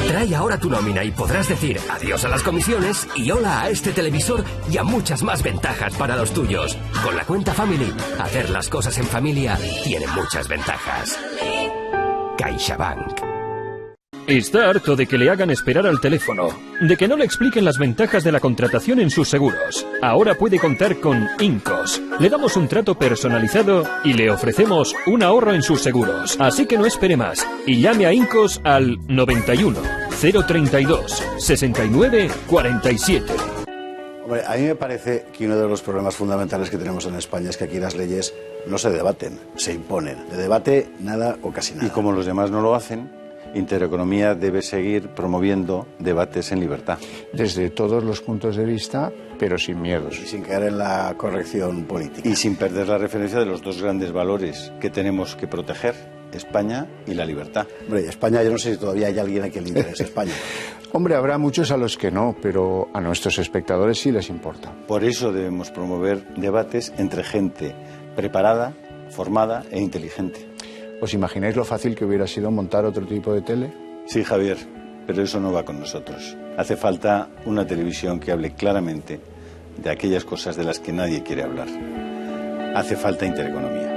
[SPEAKER 12] Trae ahora tu nómina y podrás decir adiós a las comisiones y hola a este televisor y a muchas más ventajas para los tuyos. Con La Cuenta Family, hacer las cosas en familia tiene muchas ventajas. CaixaBank.
[SPEAKER 23] Está harto de que le hagan esperar al teléfono, de que no le expliquen las ventajas de la contratación en sus seguros. Ahora puede contar con Incos. Le damos un trato personalizado y le ofrecemos un ahorro en sus seguros. Así que no espere más y llame a Incos al 91 032 69 47.
[SPEAKER 24] Hombre, a mí me parece que uno de los problemas fundamentales que tenemos en España es que aquí las leyes no se debaten, se imponen. De debate nada o casi nada.
[SPEAKER 25] Y como los demás no lo hacen, Intereconomía debe seguir promoviendo debates en libertad.
[SPEAKER 26] Desde todos los puntos de vista, pero sin miedos.
[SPEAKER 24] Y sin caer en la corrección política.
[SPEAKER 25] Y sin perder la referencia de los dos grandes valores que tenemos que proteger, España y la libertad.
[SPEAKER 24] Hombre, España, yo no sé si todavía hay alguien a quien le interese España.
[SPEAKER 26] Hombre, habrá muchos a los que no, pero a nuestros espectadores sí les importa.
[SPEAKER 25] Por eso debemos promover debates entre gente preparada, formada e inteligente.
[SPEAKER 26] ¿Os imagináis lo fácil que hubiera sido montar otro tipo de tele?
[SPEAKER 25] Sí, Javier, pero eso no va con nosotros. Hace falta una televisión que hable claramente de aquellas cosas de las que nadie quiere hablar. Hace falta Intereconomía.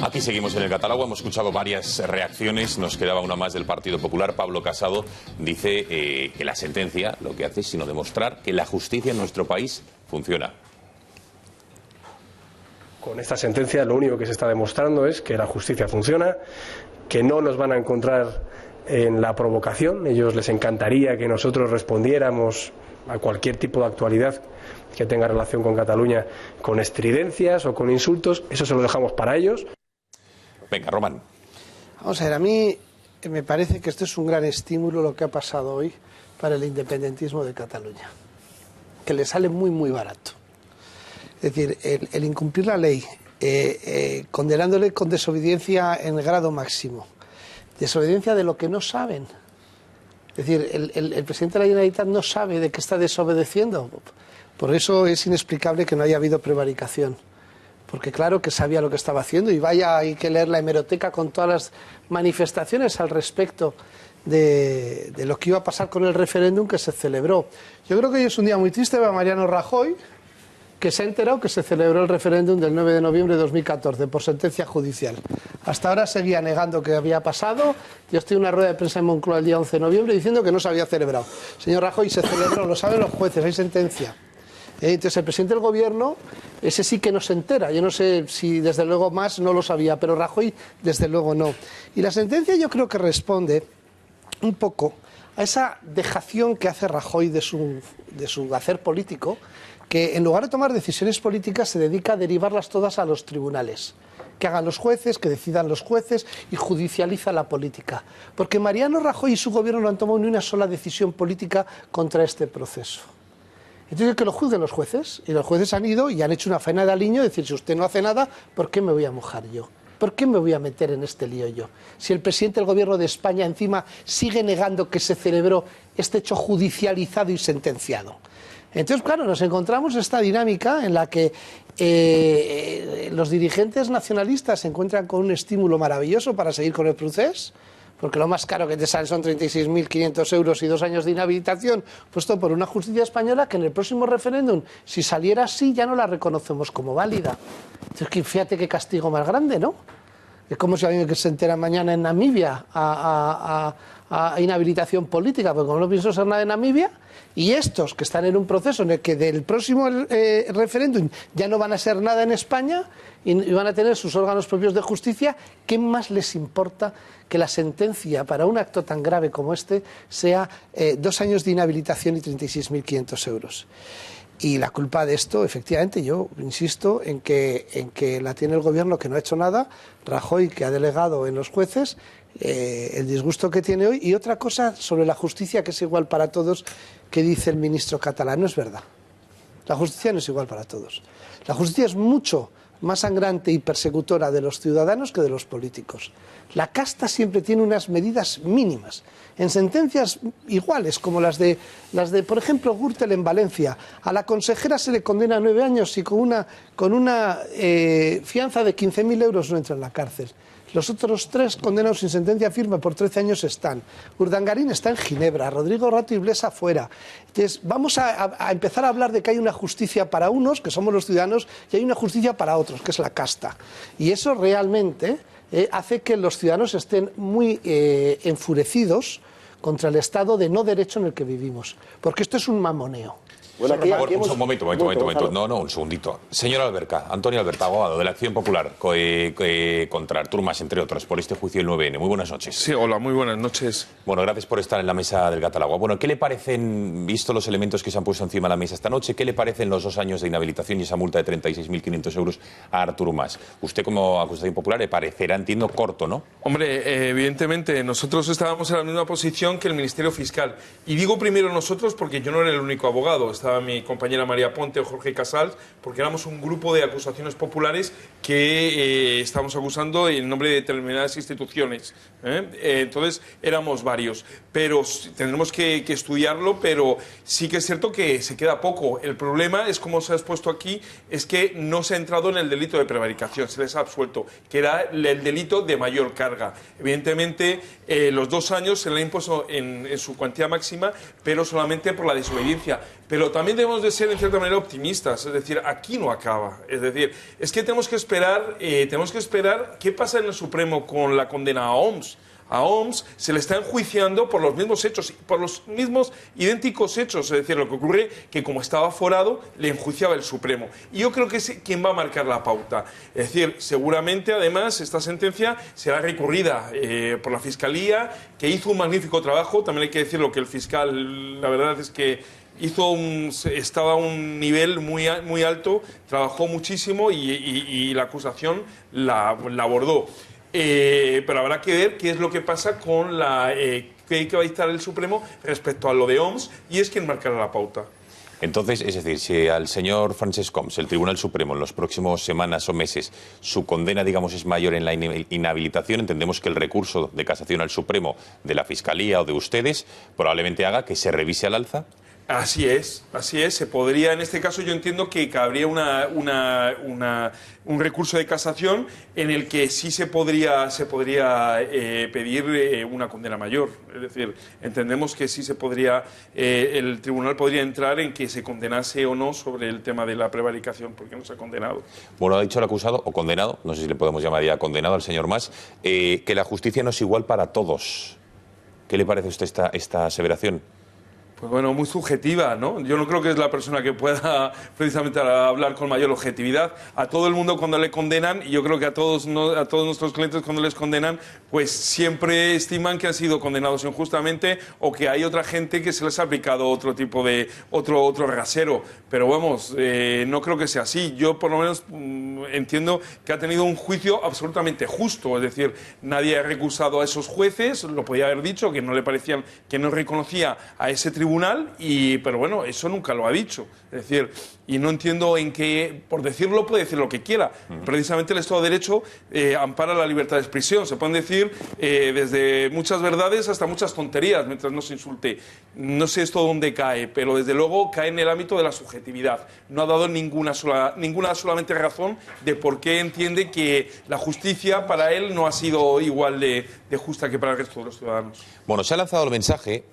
[SPEAKER 2] Aquí seguimos en el catálogo, hemos escuchado varias reacciones, nos quedaba una más del Partido Popular. Pablo Casado dice que la sentencia lo que hace es sino demostrar que la justicia en nuestro país funciona.
[SPEAKER 27] Con esta sentencia lo único que se está demostrando es que la justicia funciona, que no nos van a encontrar en la provocación. Ellos les encantaría que nosotros respondiéramos a cualquier tipo de actualidad que tenga relación con Cataluña con estridencias o con insultos. Eso se lo dejamos para ellos.
[SPEAKER 2] Venga, Román.
[SPEAKER 28] Vamos a ver, a mí me parece que esto es un gran estímulo lo que ha pasado hoy para el independentismo de Cataluña, que le sale muy, muy barato. Es decir, el incumplir la ley, condenándole con desobediencia en grado máximo, desobediencia de lo que no saben. Es decir, el presidente de la Generalitat no sabe de qué está desobedeciendo. Por eso es inexplicable que no haya habido prevaricación. Porque claro que sabía lo que estaba haciendo y vaya, hay que leer la hemeroteca con todas las manifestaciones al respecto de lo que iba a pasar con el referéndum que se celebró. Yo creo que hoy es un día muy triste para Mariano Rajoy, que se ha enterado que se celebró el referéndum del 9 de noviembre de 2014 por sentencia judicial. Hasta ahora seguía negando que había pasado. Yo estoy en una rueda de prensa en Moncloa el día 11 de noviembre diciendo que no se había celebrado. Señor Rajoy, se celebró, lo saben los jueces, hay sentencia. Entonces el presidente del gobierno, ese sí que no se entera. Yo no sé si desde luego más no lo sabía, pero Rajoy desde luego no. Y la sentencia yo creo que responde un poco a esa dejación que hace Rajoy de su hacer político, que en lugar de tomar decisiones políticas se dedica a derivarlas todas a los tribunales. Que hagan los jueces, que decidan los jueces y judicializa la política. Porque Mariano Rajoy y su gobierno no han tomado ni una sola decisión política contra este proceso. Entonces que lo juzguen los jueces, y los jueces han ido y han hecho una faena de aliño, decir, si usted no hace nada, ¿por qué me voy a mojar yo? ¿Por qué me voy a meter en este lío yo? Si el presidente del gobierno de España encima sigue negando que se celebró este hecho judicializado y sentenciado. Entonces, claro, nos encontramos esta dinámica en la que los dirigentes nacionalistas se encuentran con un estímulo maravilloso para seguir con el procés, porque lo más caro que te sale son 36.500 euros y 2 años de inhabilitación, puesto por una justicia española que en el próximo referéndum, si saliera así, ya no la reconocemos como válida. Entonces, fíjate qué castigo más grande, ¿no? Es como si alguien que se entera mañana en Namibia a inhabilitación política, porque como no pienso ser nada de Namibia, y estos que están en un proceso en el que del próximo referéndum ya no van a ser nada en España y van a tener sus órganos propios de justicia, ¿qué más les importa que la sentencia para un acto tan grave como este sea 2 años de inhabilitación y 36.500 euros? Y la culpa de esto, efectivamente, yo insisto en que la tiene el gobierno, que no ha hecho nada, Rajoy, que ha delegado en los jueces, el disgusto que tiene hoy. Y otra cosa sobre la justicia, que es igual para todos, que dice el ministro catalán. No es verdad. La justicia no es igual para todos. La justicia es mucho más sangrante y persecutora de los ciudadanos que de los políticos. La casta siempre tiene unas medidas mínimas. En sentencias iguales, como las de por ejemplo, Gürtel en Valencia, a la consejera se le condena a 9 años y con una fianza de 15.000 euros no entra en la cárcel. Los otros 3 condenados sin sentencia firme por 13 años están. Urdangarín está en Ginebra, Rodrigo Rato y Blesa fuera. Entonces, vamos a empezar a hablar de que hay una justicia para unos, que somos los ciudadanos, y hay una justicia para otros, que es la casta. Y eso realmente hace que los ciudadanos estén muy enfurecidos contra el estado de no derecho en el que vivimos. Porque esto es un mamoneo.
[SPEAKER 2] Bueno, un momento. No, un segundito. Señor Alberca, Antonio Alberca, abogado de la Acción Popular contra Artur Mas, entre otros, por este juicio del 9N. Muy buenas noches.
[SPEAKER 4] Sí, hola, muy buenas noches.
[SPEAKER 2] Bueno, gracias por estar en la mesa del Gatalagua. Bueno, ¿qué le parecen, visto los elementos que se han puesto encima de la mesa esta noche, qué le parecen los 2 años de inhabilitación y esa multa de 36.500 euros a Artur Mas? Usted, como acusación popular, le parecerá, entiendo, corto, ¿no?
[SPEAKER 4] Hombre, evidentemente, nosotros estábamos en la misma posición que el Ministerio Fiscal. Y digo primero nosotros porque yo no era el único abogado. Estaba mi compañera María Ponte o Jorge Casals, porque éramos un grupo de acusaciones populares que estamos acusando en nombre de determinadas instituciones. Entonces, éramos varios. Pero tendremos que estudiarlo, pero sí que es cierto que se queda poco. El problema es, como se ha expuesto aquí, es que no se ha entrado en el delito de prevaricación, se les ha absuelto, que era el delito de mayor carga. Evidentemente, los 2 años se le ha impuesto en su cuantía máxima, pero solamente por la desobediencia. Pero también debemos de ser, en cierta manera, optimistas. Es decir, aquí no acaba. Es decir, es que tenemos que esperar qué pasa en el Supremo con la condena a Homs. A Homs se le está enjuiciando por los mismos hechos, por los mismos idénticos hechos. Es decir, lo que ocurre que, como estaba aforado, le enjuiciaba el Supremo. Y yo creo que es quien va a marcar la pauta. Es decir, seguramente, además, esta sentencia será recurrida por la Fiscalía, que hizo un magnífico trabajo. También hay que decirlo, que el fiscal, la verdad es que estaba a un nivel muy alto, trabajó muchísimo y la acusación la abordó. Pero habrá que ver qué es lo que pasa con qué va a dictar el Supremo respecto a lo de Homs, y es quien marcará la pauta.
[SPEAKER 2] Entonces, es decir, si al señor Francesc Homs, el Tribunal Supremo, en las próximas semanas o meses, su condena, digamos, es mayor en la inhabilitación, entendemos que el recurso de casación al Supremo de la Fiscalía o de ustedes probablemente haga que se revise al alza.
[SPEAKER 4] Así es, se podría, en este caso yo entiendo que cabría un recurso de casación en el que sí se podría pedir una condena mayor, es decir, entendemos que sí se podría, el tribunal podría entrar en que se condenase o no sobre el tema de la prevaricación, porque no se ha condenado.
[SPEAKER 2] Bueno, ha dicho el acusado, o condenado, no sé si le podemos llamar ya condenado al señor Mas, que la justicia no es igual para todos. ¿Qué le parece a usted esta aseveración?
[SPEAKER 4] Pues bueno, muy subjetiva, ¿no? Yo no creo que es la persona que pueda precisamente hablar con mayor objetividad. A todo el mundo cuando le condenan, y yo creo que a todos nuestros clientes cuando les condenan, pues siempre estiman que han sido condenados injustamente o que hay otra gente que se les ha aplicado otro tipo de, otro rasero. Pero vamos, no creo que sea así. Yo por lo menos entiendo que ha tenido un juicio absolutamente justo. Es decir, nadie ha recusado a esos jueces, lo podía haber dicho, que no le parecían, que no reconocía a ese tribunal, pero bueno, eso nunca lo ha dicho. Es decir, y no entiendo en qué, por decirlo, puede decir lo que quiera. Precisamente el Estado de Derecho ampara la libertad de expresión. Se pueden decir desde muchas verdades hasta muchas tonterías, mientras no se insulte. No sé esto dónde cae, pero desde luego cae en el ámbito de la subjetividad. No ha dado ninguna solamente razón de por qué entiende que la justicia para él no ha sido igual de justa que para el resto de los ciudadanos.
[SPEAKER 2] Bueno, se ha lanzado el mensaje.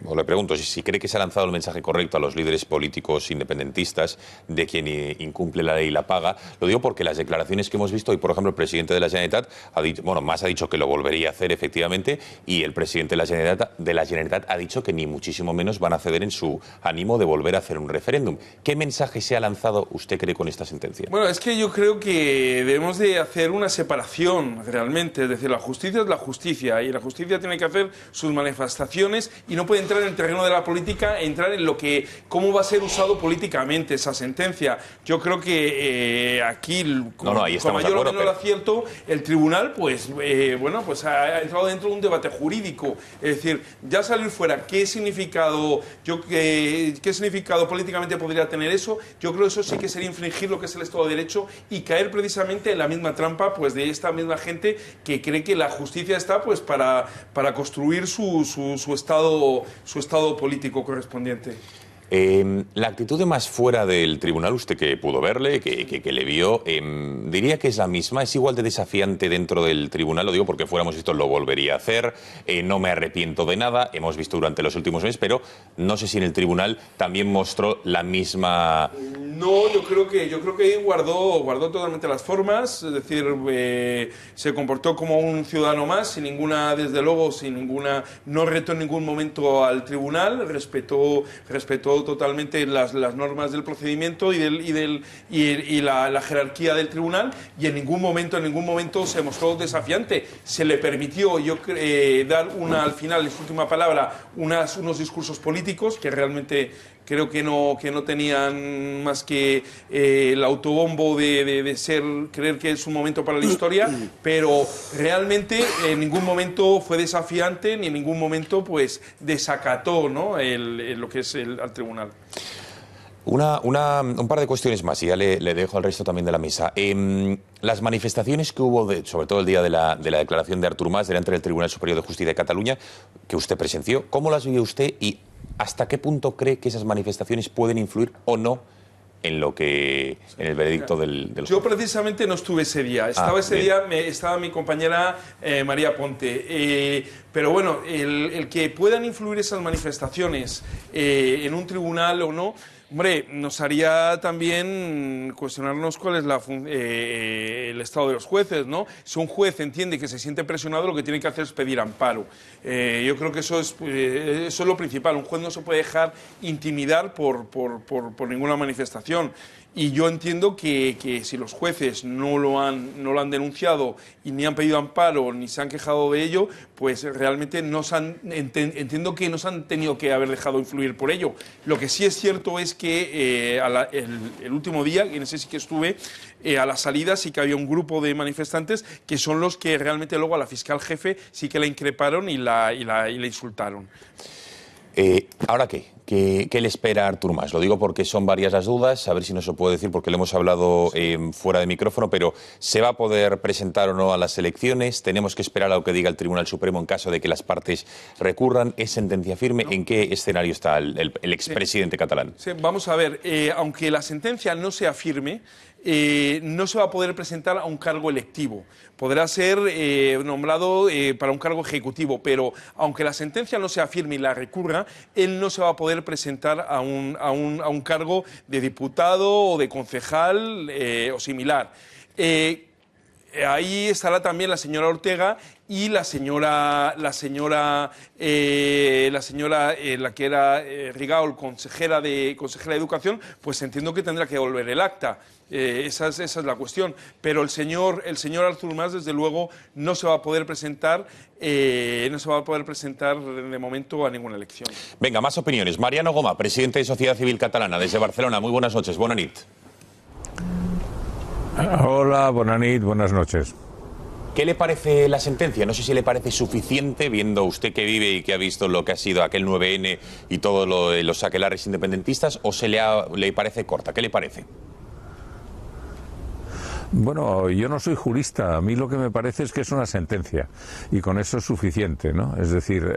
[SPEAKER 2] O le pregunto si cree que se ha lanzado el mensaje correcto a los líderes políticos independentistas de quien incumple la ley y la paga. Lo digo porque las declaraciones que hemos visto hoy, por ejemplo, el presidente de la Generalitat ha dicho, bueno, Mas ha dicho que lo volvería a hacer efectivamente, y el presidente de la Generalitat ha dicho que ni muchísimo menos van a ceder en su ánimo de volver a hacer un referéndum. ¿Qué mensaje se ha lanzado, usted cree, con esta sentencia?
[SPEAKER 4] Bueno, es que yo creo que debemos de hacer una separación realmente. Es decir, la justicia es la justicia y la justicia tiene que hacer sus manifestaciones y no puede entrar en el terreno de la política, entrar en cómo va a ser usado políticamente esa sentencia. Yo creo que aquí, con mayor o menor acierto, el tribunal, pues ha entrado dentro de un debate jurídico. Es decir, ya salir fuera, ¿qué significado políticamente podría tener eso? Yo creo que eso sí que sería infringir lo que es el Estado de Derecho y caer precisamente en la misma trampa, pues, de esta misma gente que cree que la justicia está, pues, para construir su estado político correspondiente.
[SPEAKER 2] La actitud de Mas fuera del tribunal, usted que pudo verle, que le vio, diría que es la misma, es igual de desafiante dentro del tribunal. Lo digo porque fuéramos visto, lo volvería a hacer, no me arrepiento de nada, hemos visto durante los últimos meses, pero no sé si en el tribunal también mostró la misma...
[SPEAKER 4] No, yo creo que guardó totalmente las formas, es decir, se comportó como un ciudadano más, no retó en ningún momento al tribunal, respetó totalmente las normas del procedimiento y la jerarquía del tribunal, y en ningún momento se mostró desafiante. Se le permitió dar al final, en su última palabra, unos discursos políticos que realmente creo que no tenían más que el autobombo de creer que es un momento para la historia, pero realmente en ningún momento fue desafiante ni en ningún momento, pues, desacató, ¿no?, lo que es al tribunal.
[SPEAKER 2] Un par de cuestiones más, y ya le dejo al resto también de la mesa. Las manifestaciones que hubo, sobre todo el día de la declaración de Artur Mas delante del Tribunal Superior de Justicia de Cataluña, que usted presenció, ¿cómo las vio usted y hasta qué punto cree que esas manifestaciones pueden influir o no en el veredicto del juez?
[SPEAKER 4] Yo precisamente no estuve ese día. Estaba mi compañera María Ponte. Pero bueno, el que puedan influir esas manifestaciones en un tribunal o no, hombre, nos haría también cuestionarnos cuál es el estado de los jueces, ¿no? Si un juez entiende que se siente presionado, lo que tiene que hacer es pedir amparo. Yo creo que eso es lo principal. Un juez no se puede dejar intimidar por ninguna manifestación. Y yo entiendo que si los jueces no lo han denunciado y ni han pedido amparo ni se han quejado de ello, pues realmente entiendo que no se han tenido que haber dejado influir por ello. Lo que sí es cierto es que el último día, y en ese sí que estuve, a la salida sí que había un grupo de manifestantes que son los que realmente luego a la fiscal jefe sí que la increparon y la insultaron.
[SPEAKER 2] ¿Ahora qué? ¿Qué le espera a Artur Mas? Lo digo porque son varias las dudas, a ver si nos lo puede decir, porque le hemos hablado fuera de micrófono, pero ¿se va a poder presentar o no a las elecciones? ¿Tenemos que esperar a lo que diga el Tribunal Supremo en caso de que las partes recurran? ¿Es sentencia firme? ¿En qué escenario está el expresidente catalán?
[SPEAKER 4] Sí, vamos a ver, aunque la sentencia no sea firme, no se va a poder presentar a un cargo electivo. Podrá ser nombrado para un cargo ejecutivo, pero aunque la sentencia no sea firme y la recurra, él no se va a poder presentar a un cargo de diputado o de concejal o similar. Ahí estará también la señora Ortega y la que era Rigaud, consejera de Educación, pues entiendo que tendrá que devolver el acta. Esa es la cuestión. Pero el señor Artur Mas, desde luego, no se va a poder presentar de momento a ninguna elección.
[SPEAKER 2] Venga, más opiniones. Mariano Goma, presidente de Sociedad Civil Catalana, desde Barcelona. Muy buenas noches. Bona nit.
[SPEAKER 1] Hola, bona nit, buenas noches.
[SPEAKER 2] ¿Qué le parece la sentencia? No sé si le parece suficiente, viendo usted que vive y que ha visto lo que ha sido aquel 9N y todos los aquelarres independentistas, o le parece corta. ¿Qué le parece?
[SPEAKER 1] Bueno, yo no soy jurista, a mí lo que me parece es que es una sentencia y con eso es suficiente, ¿no? Es decir,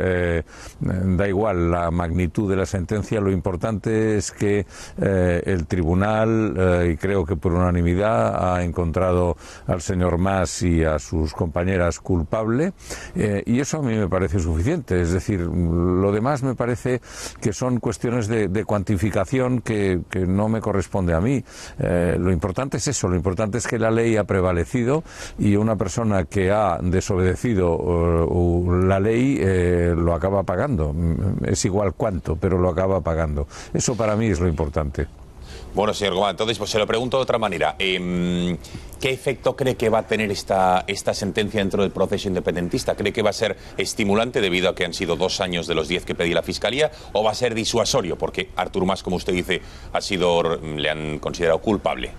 [SPEAKER 1] da igual la magnitud de la sentencia, lo importante es que el tribunal, y creo que por unanimidad, ha encontrado al señor Mas y a sus compañeras culpable, y eso a mí me parece suficiente. Es decir, lo demás me parece que son cuestiones de cuantificación que no me corresponde a mí. Lo importante es eso, lo importante es que la ley ha prevalecido y una persona que ha desobedecido la ley lo acaba pagando. Es igual cuánto, pero lo acaba pagando. Eso para mí es lo importante.
[SPEAKER 2] Bueno, señor Goma, entonces pues se lo pregunto de otra manera. ¿Qué efecto cree que va a tener esta sentencia dentro del proceso independentista? ¿Cree que va a ser estimulante debido a que han sido 2 años de los 10 que pedía la Fiscalía, o va a ser disuasorio porque Artur Mas, como usted dice, le han considerado culpable?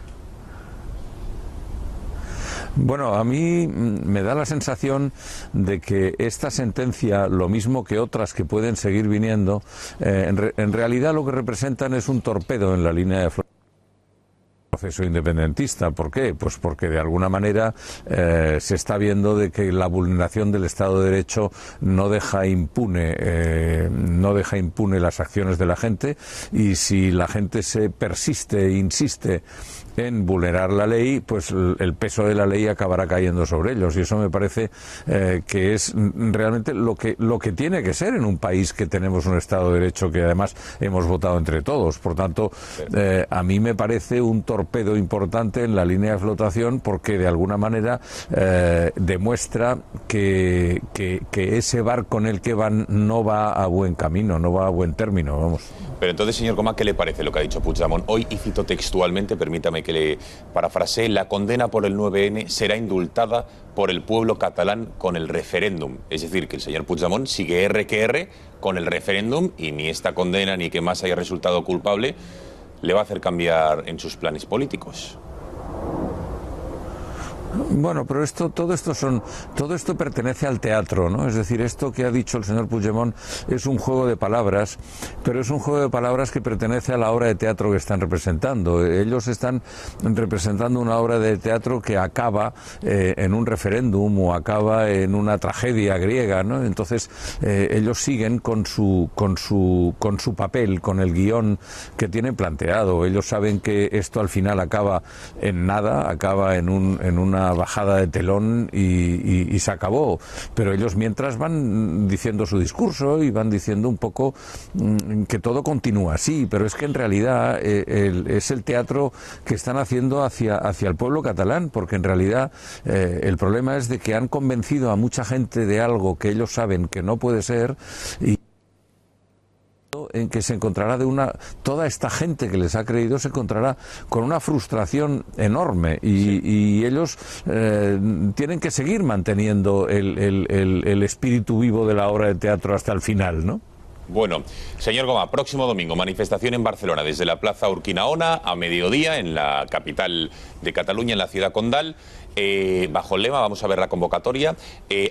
[SPEAKER 1] Bueno, a mí me da la sensación de que esta sentencia, lo mismo que otras que pueden seguir viniendo, en realidad lo que representan es un torpedo en la línea de proceso independentista. ¿Por qué? Pues porque de alguna manera se está viendo de que la vulneración del Estado de Derecho no deja impune las acciones de la gente, y si la gente se persiste e insiste en vulnerar la ley, pues el peso de la ley acabará cayendo sobre ellos, y eso me parece que es realmente lo que tiene que ser en un país que tenemos un Estado de Derecho que además hemos votado entre todos. Por tanto, a mí me parece un torpedo importante en la línea de flotación, porque de alguna manera demuestra que ese barco en el que van no va a buen camino, no va a buen término, vamos.
[SPEAKER 2] Pero entonces, señor Goma, ¿qué le parece lo que ha dicho Puigdemont hoy? Y cito textualmente, permítame que le parafrasee: la condena por el 9N será indultada por el pueblo catalán con el referéndum. Es decir, que el señor Puigdemont sigue R que R con el referéndum, y ni esta condena ni que Mas haya resultado culpable le va a hacer cambiar en sus planes políticos.
[SPEAKER 1] Bueno, pero todo esto pertenece al teatro, ¿no? Es decir, esto que ha dicho el señor Puigdemont es un juego de palabras, pero es un juego de palabras que pertenece a la obra de teatro que están representando. Ellos están representando una obra de teatro que acaba en un referéndum o acaba en una tragedia griega, ¿no? Entonces ellos siguen con su papel, con el guión que tienen planteado. Ellos saben que esto al final acaba en nada, acaba en una bajada de telón y se acabó, pero ellos mientras van diciendo su discurso y van diciendo un poco que todo continúa así, pero es que en realidad es el teatro que están haciendo hacia el pueblo catalán, porque en realidad el problema es de que han convencido a mucha gente de algo que ellos saben que no puede ser, y en que se encontrará toda esta gente que les ha creído se encontrará con una frustración enorme, y ellos tienen que seguir manteniendo el espíritu vivo de la obra de teatro hasta el final, ¿no?
[SPEAKER 2] Bueno, señor Gomá, próximo domingo, manifestación en Barcelona, desde la Plaza Urquinaona a mediodía, en la capital de Cataluña, en la ciudad condal. Bajo el lema, vamos a ver la convocatoria,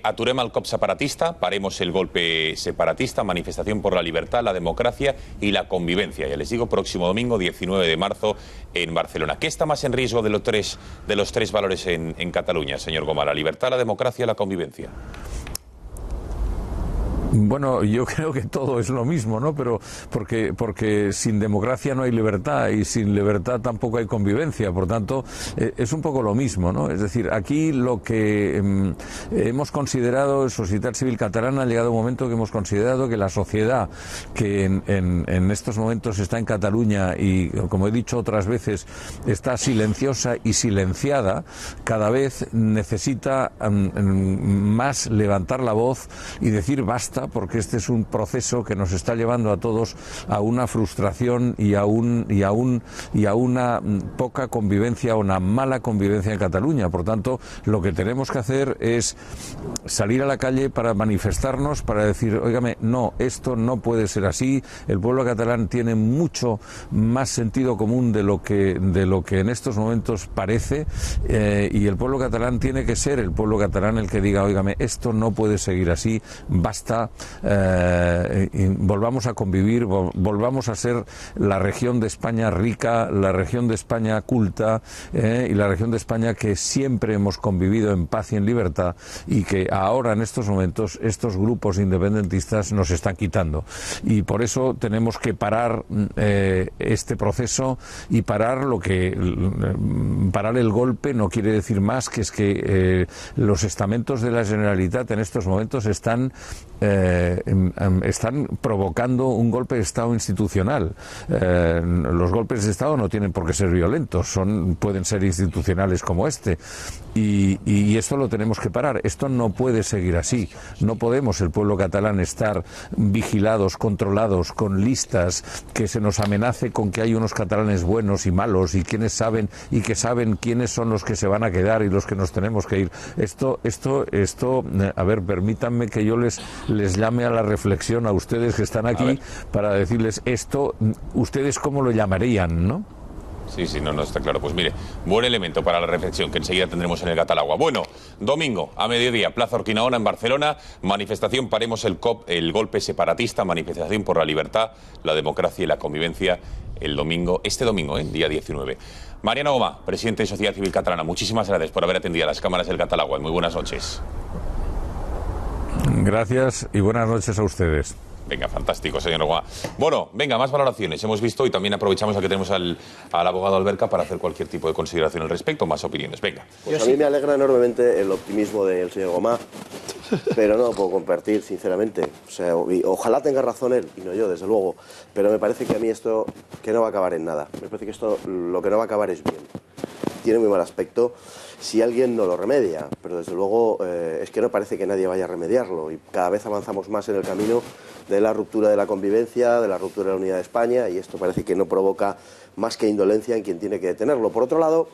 [SPEAKER 2] aturem el cop separatista, paremos el golpe separatista, manifestación por la libertad, la democracia y la convivencia. Ya les digo, próximo domingo, 19 de marzo, en Barcelona. ¿Qué está más en riesgo de los tres valores en Cataluña, señor Gomá? ¿La libertad, la democracia y la convivencia?
[SPEAKER 1] Bueno, yo creo que todo es lo mismo, ¿no? Pero porque sin democracia no hay libertad y sin libertad tampoco hay convivencia. Por tanto, es un poco lo mismo, ¿no? Es decir, aquí lo que hemos considerado, Societat Civil Catalana, ha llegado un momento que hemos considerado que la sociedad que en estos momentos está en Cataluña y, como he dicho otras veces, está silenciosa y silenciada, cada vez necesita más levantar la voz y decir basta, porque este es un proceso que nos está llevando a todos a una frustración y a una poca convivencia, una mala convivencia en Cataluña. Por tanto, lo que tenemos que hacer es salir a la calle para manifestarnos, para decir, óigame, no, esto no puede ser así. El pueblo catalán tiene mucho más sentido común de lo que en estos momentos parece, y el pueblo catalán tiene que ser el pueblo catalán el que diga, óigame, esto no puede seguir así, basta. Volvamos a convivir, volvamos a ser la región de España rica, la región de España culta, y la región de España que siempre hemos convivido en paz y en libertad, y que ahora en estos momentos estos grupos independentistas nos están quitando. Y por eso tenemos que parar este proceso y parar parar el golpe. No quiere decir más que es que los estamentos de la Generalitat en estos momentos están provocando un golpe de Estado institucional. Los golpes de Estado no tienen por qué ser violentos, pueden ser institucionales como este. Y esto lo tenemos que parar. Esto no puede seguir así. No podemos, el pueblo catalán, estar vigilados, controlados, con listas que se nos amenace con que hay unos catalanes buenos y malos y que saben quiénes son los que se van a quedar y los que nos tenemos que ir. Esto, a ver, permítanme que yo les llame a la reflexión a ustedes que están aquí para decirles esto, ¿ustedes cómo lo llamarían, no?
[SPEAKER 2] Sí, no está claro. Pues mire, buen elemento para la reflexión que enseguida tendremos en el Catalagua. Bueno, domingo a mediodía, Plaza Urquinaona en Barcelona, manifestación paremos el golpe separatista, manifestación por la libertad, la democracia y la convivencia este domingo, día 19. Mariano Gomá, presidente de Sociedad Civil Catalana, muchísimas gracias por haber atendido a las cámaras del Catalagua. Muy buenas noches.
[SPEAKER 1] Gracias y buenas noches a ustedes.
[SPEAKER 2] Venga, fantástico, señor Gomá. Bueno, venga, más valoraciones. Hemos visto y también aprovechamos a que tenemos al abogado Alberca para hacer cualquier tipo de consideración al respecto, más opiniones. Venga.
[SPEAKER 21] Pues a mí me alegra enormemente el optimismo del señor Gomá, pero no lo puedo compartir, sinceramente. O sea, ojalá tenga razón él, y no yo, desde luego, pero me parece que a mí esto que no va a acabar en nada. Me parece que esto lo que no va a acabar es bien. Tiene muy mal aspecto si alguien no lo remedia, pero desde luego es que no parece que nadie vaya a remediarlo y cada vez avanzamos más en el camino de la ruptura de la convivencia, de la ruptura de la unidad de España, y esto parece que no provoca más que indolencia en quien tiene que detenerlo. Por otro lado,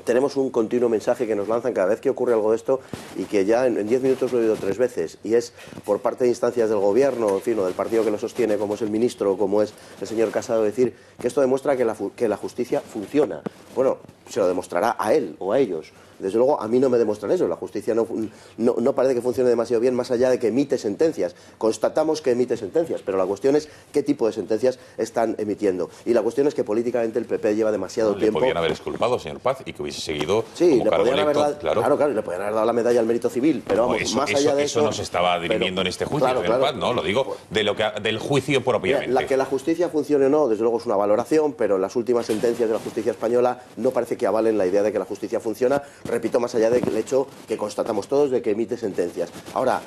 [SPEAKER 21] tenemos un continuo mensaje que nos lanzan cada vez que ocurre algo de esto y que ya en 10 minutos lo he oído 3 veces, y es por parte de instancias del gobierno, en fin, o del partido que lo sostiene, como es el ministro o como es el señor Casado, decir que esto demuestra que la justicia funciona. Bueno, se lo demostrará a él o a ellos. Desde luego, a mí no me demuestran eso. La justicia no parece que funcione demasiado bien, más allá de que emite sentencias. Constatamos que emite sentencias, pero la cuestión es qué tipo de sentencias están emitiendo. Y la cuestión es que políticamente el PP lleva demasiado tiempo...
[SPEAKER 2] Le podían haber exculpado, señor Paz, y que hubiese seguido
[SPEAKER 21] como
[SPEAKER 2] cargo electo.
[SPEAKER 21] Claro, le podían haber dado la medalla al mérito civil, pero vamos, más allá de eso...
[SPEAKER 2] Eso no se estaba dirimiendo en este juicio, señor Paz, no, lo digo del juicio propiamente.
[SPEAKER 21] Que la justicia funcione o no, desde luego es una valoración, pero las últimas sentencias de la justicia española no parece que avalen la idea de que la justicia funciona, repito, más allá de el hecho que constatamos todos de que emite sentencias. Ahora,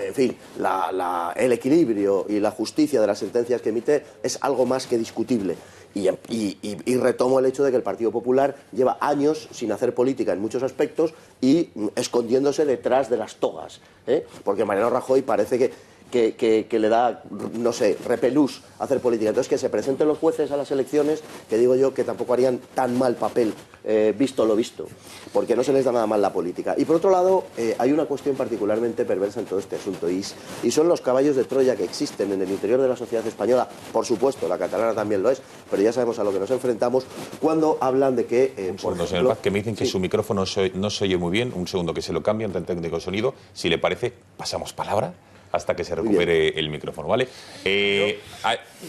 [SPEAKER 21] en fin, el equilibrio y la justicia de las sentencias que emite es algo más que discutible. Y retomo el hecho de que el Partido Popular lleva años sin hacer política en muchos aspectos y escondiéndose detrás de las togas, porque Mariano Rajoy parece que le da, no sé, repelús hacer política. Entonces, que se presenten los jueces a las elecciones, que digo yo que tampoco harían tan mal papel visto lo visto, porque no se les da nada mal la política. Y por otro lado, hay una cuestión particularmente perversa en todo este asunto, y son los caballos de Troya que existen en el interior de la sociedad española. Por supuesto, la catalana también lo es, pero ya sabemos a lo que nos enfrentamos cuando hablan de que...
[SPEAKER 2] Un segundo, señor Paz, que me dicen que su micrófono no se oye muy bien. Un segundo, que se lo cambian, tan técnico de sonido. Si le parece, pasamos palabra hasta que se recupere el micrófono, ¿vale?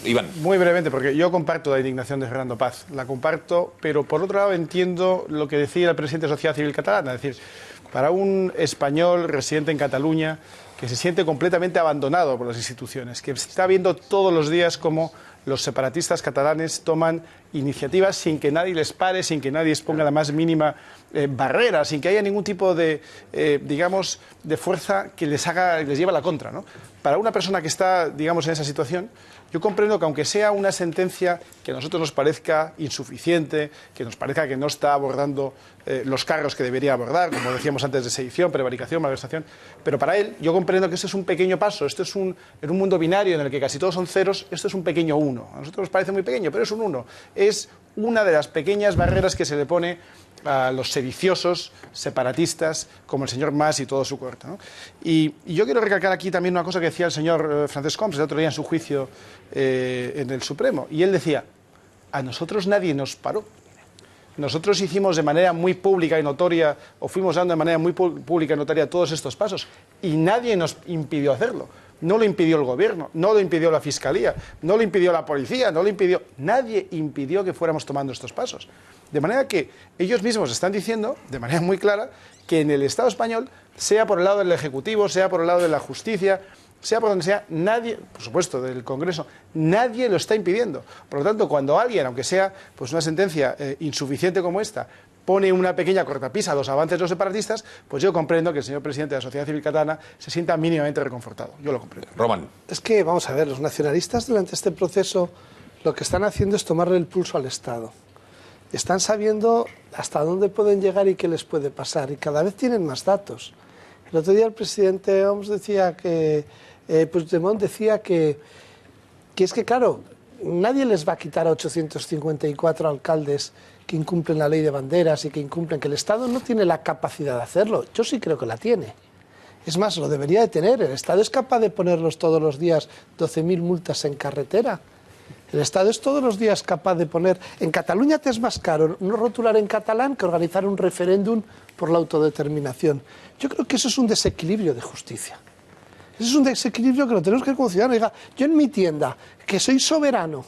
[SPEAKER 2] Iván.
[SPEAKER 20] Muy brevemente, porque yo comparto la indignación de Fernando Paz, la comparto, pero por otro lado entiendo lo que decía el presidente de la Sociedad Civil Catalana, es decir, para un español residente en Cataluña que se siente completamente abandonado por las instituciones, que está viendo todos los días cómo los separatistas catalanes toman iniciativas sin que nadie les pare, sin que nadie exponga la más mínima barrera, sin que haya ningún tipo de, digamos, de fuerza que les lleve a la contra, ¿no? Para una persona que está, digamos, en esa situación, yo comprendo que aunque sea una sentencia que a nosotros nos parezca insuficiente, que nos parezca que no está abordando los cargos que debería abordar, como decíamos antes, de sedición, prevaricación, malversación, pero para él yo comprendo que esto es un pequeño paso, esto es en un mundo binario en el que casi todos son ceros, esto es un pequeño 1. A nosotros nos parece muy pequeño, pero es un 1. Es una de las pequeñas barreras que se le pone a los sediciosos, separatistas, como el señor Mas y todo su corte, ¿no? Y yo quiero recalcar aquí también una cosa que decía el señor Francesc Homs el otro día en su juicio en el Supremo, y él decía, a nosotros nadie nos paró. Nosotros hicimos de manera muy pública y notoria, o fuimos dando de manera muy pública y notoria todos estos pasos, y nadie nos impidió hacerlo. No lo impidió el gobierno, no lo impidió la Fiscalía, no lo impidió la policía, nadie impidió que fuéramos tomando estos pasos. De manera que ellos mismos están diciendo, de manera muy clara, que en el Estado español, sea por el lado del Ejecutivo, sea por el lado de la Justicia, sea por donde sea, nadie, por supuesto, del Congreso, nadie lo está impidiendo. Por lo tanto, cuando alguien, aunque sea pues una sentencia insuficiente como esta, pone una pequeña cortapisa a los avances de los separatistas, pues yo comprendo que el señor presidente de la Sociedad Civil Catalana se sienta mínimamente reconfortado. Yo lo comprendo.
[SPEAKER 2] Román.
[SPEAKER 28] Es que, vamos a ver, los nacionalistas durante este proceso lo que están haciendo es tomarle el pulso al Estado. Están sabiendo hasta dónde pueden llegar y qué les puede pasar, y cada vez tienen más datos. El otro día el presidente Homs decía que, Puigdemont decía que es que, claro, nadie les va a quitar a 854 alcaldes que incumplen la ley de banderas y que el Estado no tiene la capacidad de hacerlo. Yo sí creo que la tiene. Es más, lo debería de tener. El Estado es capaz de ponerlos todos los días 12.000 multas en carretera. El Estado es todos los días capaz de poner... En Cataluña te es más caro no rotular en catalán que organizar un referéndum por la autodeterminación. Yo creo que eso es un desequilibrio de justicia. Eso es un desequilibrio que lo tenemos que ver como ciudadanos. Diga, yo en mi tienda, que soy soberano,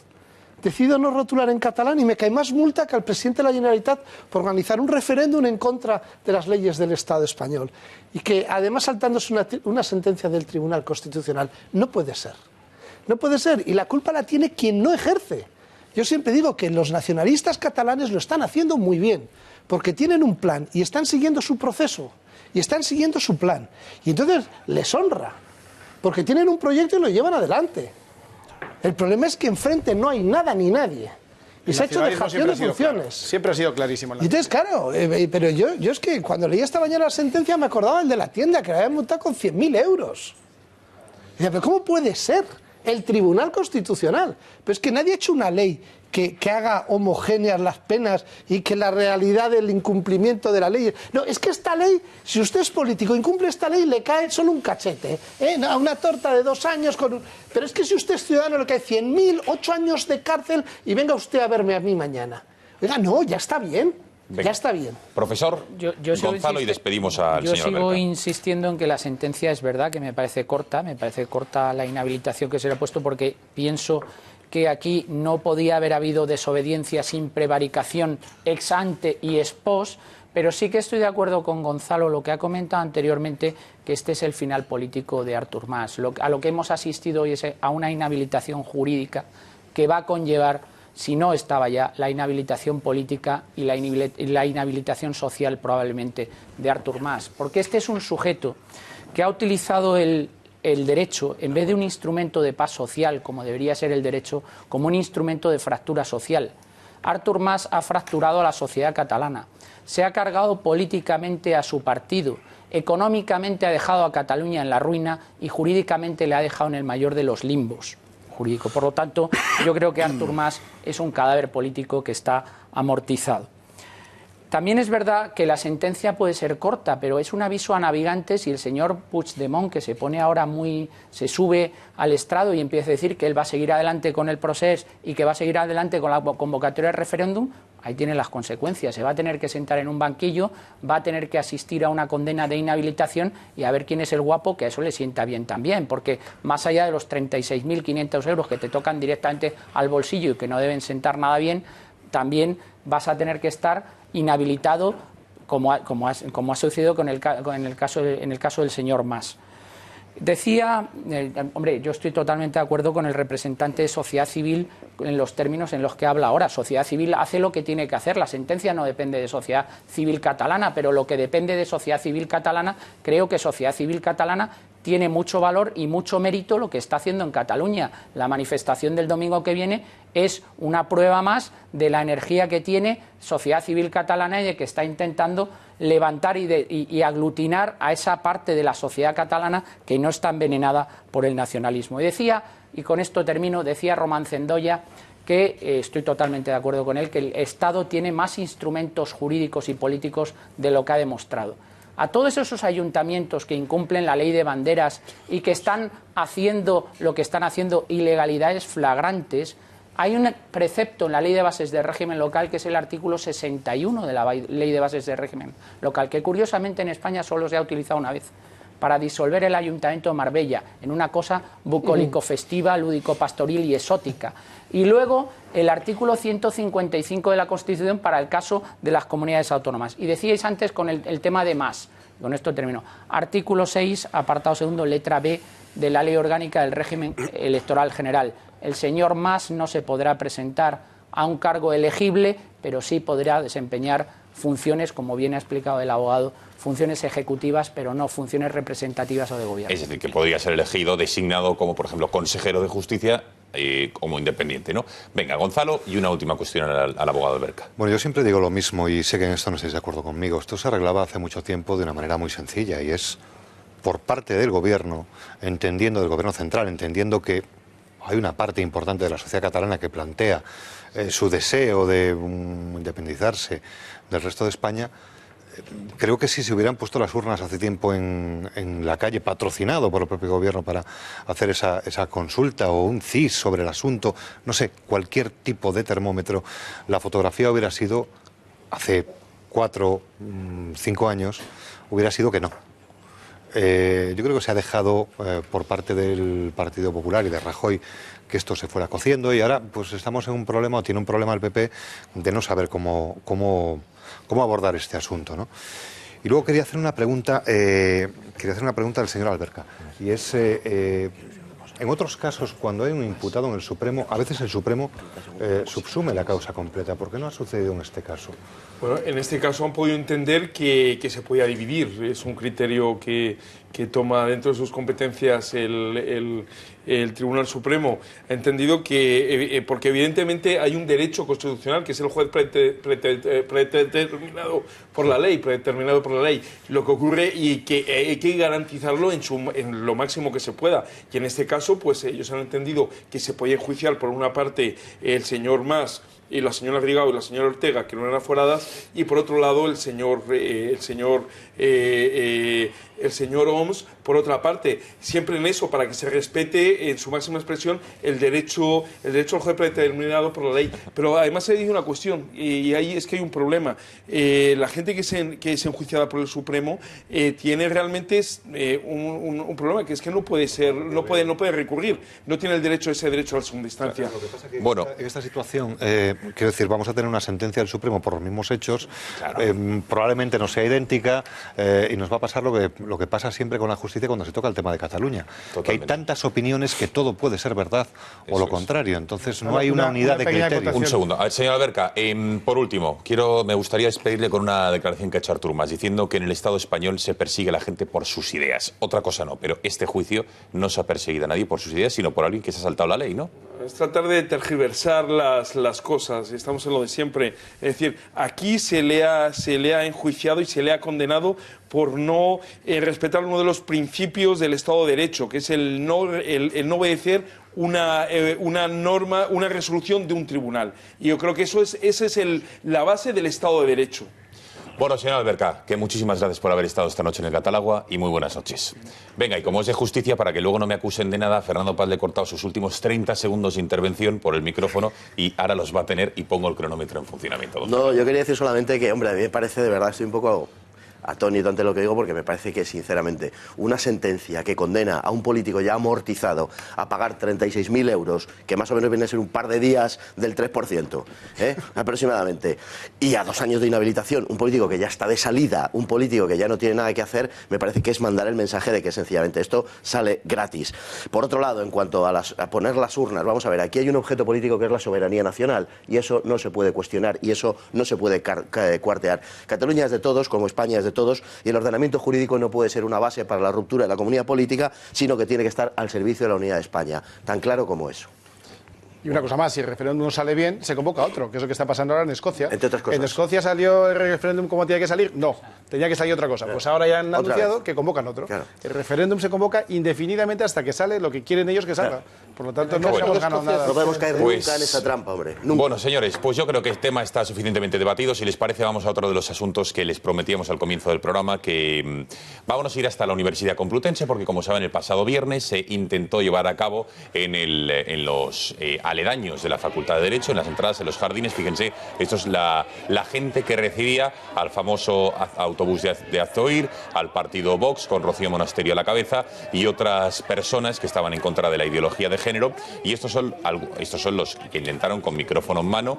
[SPEAKER 28] decido no rotular en catalán y me cae más multa que al presidente de la Generalitat por organizar un referéndum en contra de las leyes del Estado español. Y que además saltándose una sentencia del Tribunal Constitucional. No puede ser. No puede ser. Y la culpa la tiene quien no ejerce. Yo siempre digo que los nacionalistas catalanes lo están haciendo muy bien, porque tienen un plan y están siguiendo su proceso. Y están siguiendo su plan. Y entonces les honra, porque tienen un proyecto y lo llevan adelante. El problema es que enfrente no hay nada ni nadie. Y se ha hecho dejación de funciones.
[SPEAKER 20] Claro. Siempre ha sido clarísimo.
[SPEAKER 28] Y entonces, claro, pero yo es que cuando leí esta mañana la sentencia me acordaba del de la tienda, que la habían multado con 100.000 euros. Y decía, pero ¿cómo puede ser? El Tribunal Constitucional. Pero es que nadie ha hecho una ley que haga homogéneas las penas y que la realidad del incumplimiento de la ley... No, es que esta ley, si usted es político, incumple esta ley, le cae solo un cachete, una torta de 2 años con un... Pero es que si usted es ciudadano le cae 100.000, 8 años de cárcel y venga usted a verme a mí mañana. Oiga, no, ya está bien. Venga. Ya está bien.
[SPEAKER 2] Profesor Gonzalo, y despedimos al señor Alberca.
[SPEAKER 19] Yo sigo insistiendo en que la sentencia es verdad, que me parece corta la inhabilitación que se le ha puesto, porque pienso que aquí no podía haber habido desobediencia sin prevaricación ex ante y ex post, pero sí que estoy de acuerdo con Gonzalo, lo que ha comentado anteriormente, que este es el final político de Artur Mas. A lo que hemos asistido hoy es a una inhabilitación jurídica que va a conllevar, si no estaba ya, la inhabilitación política y la inhabilitación social probablemente de Artur Mas. Porque este es un sujeto que ha utilizado el derecho, en vez de un instrumento de paz social, como debería ser el derecho, como un instrumento de fractura social. Artur Mas ha fracturado a la sociedad catalana, se ha cargado políticamente a su partido, económicamente ha dejado a Cataluña en la ruina y jurídicamente le ha dejado en el mayor de los limbos jurídicos. Por lo tanto, yo creo que Artur Mas es un cadáver político que está amortizado. También es verdad que la sentencia puede ser corta, pero es un aviso a navegantes, y el señor Puigdemont, que se pone ahora se sube al estrado y empieza a decir que él va a seguir adelante con el proceso y que va a seguir adelante con la convocatoria de referéndum, ahí tiene las consecuencias. Se va a tener que sentar en un banquillo, va a tener que asistir a una condena de inhabilitación y a ver quién es el guapo, que a eso le sienta bien también, porque más allá de los 36.500 euros que te tocan directamente al bolsillo y que no deben sentar nada bien, también vas a tener que estar inhabilitado, como ha sucedido en el caso del señor Mas. Decía, hombre, yo estoy totalmente de acuerdo con el representante de Sociedad Civil en los términos en los que habla ahora. Sociedad Civil hace lo que tiene que hacer. La sentencia no depende de Sociedad Civil Catalana, pero lo que depende de Sociedad Civil Catalana, creo que Sociedad Civil Catalana tiene mucho valor y mucho mérito lo que está haciendo en Cataluña. La manifestación del domingo que viene es una prueba más de la energía que tiene Sociedad Civil Catalana y de que está intentando levantar y aglutinar a esa parte de la sociedad catalana que no está envenenada por el nacionalismo. Y decía, y con esto termino, decía Román Cendoya, que estoy totalmente de acuerdo con él, que el Estado tiene más instrumentos jurídicos y políticos de lo que ha demostrado. A todos esos ayuntamientos que incumplen la ley de banderas y que están haciendo lo que están haciendo, ilegalidades flagrantes, hay un precepto en la Ley de Bases de Régimen Local, que es el artículo 61 de la Ley de Bases de Régimen Local, que curiosamente en España solo se ha utilizado una vez, para disolver el Ayuntamiento de Marbella en una cosa bucólico-festiva, lúdico-pastoril y exótica. Y luego el artículo 155 de la Constitución para el caso de las comunidades autónomas. Y decíais antes con el tema de Mas, con esto termino, artículo 6, apartado segundo, letra B de la Ley Orgánica del Régimen Electoral General. El señor Mas no se podrá presentar a un cargo elegible, pero sí podrá desempeñar funciones, como bien ha explicado el abogado, funciones ejecutivas, pero no funciones representativas o de gobierno.
[SPEAKER 2] Es decir, que podría ser elegido, designado como, por ejemplo, consejero de justicia, como independiente, ¿no? Venga, Gonzalo, y una última cuestión al abogado Alberca.
[SPEAKER 22] Bueno, yo siempre digo lo mismo y sé que en esto no estáis de acuerdo conmigo. Esto se arreglaba hace mucho tiempo de una manera muy sencilla, y es por parte del gobierno, del gobierno central, entendiendo que hay una parte importante de la sociedad catalana que plantea su deseo de independizarse del resto de España. Creo que si se hubieran puesto las urnas hace tiempo en la calle, patrocinado por el propio gobierno para hacer esa consulta, o un CIS sobre el asunto, no sé, cualquier tipo de termómetro, la fotografía hubiera sido, hace 4 o 5 años, hubiera sido que no. Yo creo que se ha dejado por parte del Partido Popular y de Rajoy que esto se fuera cociendo, y ahora pues estamos en un problema, o tiene un problema el PP, de no saber cómo abordar este asunto, ¿no? Y luego quería hacer una pregunta al señor Alberca, y es, en otros casos, cuando hay un imputado en el Supremo, a veces el Supremo subsume la causa completa. ¿Por qué no ha sucedido en este caso?
[SPEAKER 4] Bueno, en este caso han podido entender que se podía dividir. Es un criterio que toma dentro de sus competencias el Tribunal Supremo. Ha entendido que, porque evidentemente hay un derecho constitucional, que es el juez predeterminado por la ley, lo que ocurre, y que hay que garantizarlo en lo máximo que se pueda. Y en este caso, pues ellos han entendido que se podía enjuiciar por una parte el señor Mas y la señora Rigau y la señora Ortega, que no eran aforadas, y por otro lado el señor Homs, por otra parte, siempre en eso, para que se respete en su máxima expresión el derecho al juez predeterminado por la ley. Pero además se dice una cuestión, y ahí es que hay un problema. La gente que es enjuiciada por el Supremo tiene realmente un problema, que es que no puede recurrir, no tiene el derecho a ese derecho a la segunda instancia.
[SPEAKER 22] Lo que pasa es que en esta situación, quiero decir, vamos a tener una sentencia del Supremo por los mismos hechos, probablemente no sea idéntica, y nos va a pasar lo que pasa siempre con la justicia cuando se toca el tema de Cataluña. Totalmente. Que hay tantas opiniones que todo puede ser verdad o lo contrario. Entonces no hay una unidad de criterios.
[SPEAKER 2] Un segundo. A ver, señor Alberca, por último, me gustaría despedirle con una declaración que ha hecho Artur Mas, diciendo que en el Estado español se persigue a la gente por sus ideas. Otra cosa no, pero este juicio no se ha perseguido a nadie por sus ideas, sino por alguien que se ha saltado la ley, ¿no?
[SPEAKER 4] Es tratar de tergiversar las cosas. Estamos en lo de siempre. Es decir, aquí se le ha enjuiciado y se le ha condenado por no respetar uno de los principios del Estado de Derecho, que es el no obedecer una norma, una resolución de un tribunal. Y yo creo que esa es la base del Estado de Derecho.
[SPEAKER 2] Bueno, señor Alberca, que muchísimas gracias por haber estado esta noche en el Catalagua y muy buenas noches. Venga, y como es de justicia, para que luego no me acusen de nada, Fernando Paz le he cortado sus últimos 30 segundos de intervención por el micrófono y ahora los va a tener y pongo el cronómetro en funcionamiento.
[SPEAKER 21] No, yo quería decir solamente que, hombre, a mí me parece, de verdad, estoy un poco atónito ante lo que digo, porque me parece que, sinceramente, una sentencia que condena a un político ya amortizado a pagar 36.000 euros, que más o menos viene a ser un par de días del 3%, aproximadamente, y a 2 años de inhabilitación, un político que ya está de salida, un político que ya no tiene nada que hacer, me parece que es mandar el mensaje de que sencillamente esto sale gratis. Por otro lado, en cuanto a poner las urnas, vamos a ver, aquí hay un objeto político que es la soberanía nacional, y eso no se puede cuestionar, y eso no se puede cuartear. Cataluña es de todos, como España es de todos, y el ordenamiento jurídico no puede ser una base para la ruptura de la comunidad política, sino que tiene que estar al servicio de la unidad de España, tan claro como eso.
[SPEAKER 20] Y una cosa más, si el referéndum no sale bien, se convoca otro, que es lo que está pasando ahora en Escocia.
[SPEAKER 21] Entre otras cosas.
[SPEAKER 20] ¿En Escocia salió el referéndum como tenía que salir? No, tenía que salir otra cosa. Pues ahora ya han anunciado que convocan otro. Claro. El referéndum se convoca indefinidamente hasta que sale lo que quieren ellos que salga. Por lo tanto, no hemos ganado nada.
[SPEAKER 21] No podemos caer nunca en esa trampa, hombre. Nunca.
[SPEAKER 2] Bueno, señores, pues yo creo que el tema está suficientemente debatido. Si les parece, vamos a otro de los asuntos que les prometíamos al comienzo del programa, que vámonos a ir hasta la Universidad Complutense, porque como saben, el pasado viernes se intentó llevar a cabo en los aledaños de la Facultad de Derecho, en las entradas, en los jardines. Fíjense, esto es la gente que recibía al famoso autobús de Hazte-Oír, al partido Vox, con Rocío Monasterio a la cabeza, y otras personas que estaban en contra de la ideología de género. Y estos son los que intentaron, con micrófono en mano,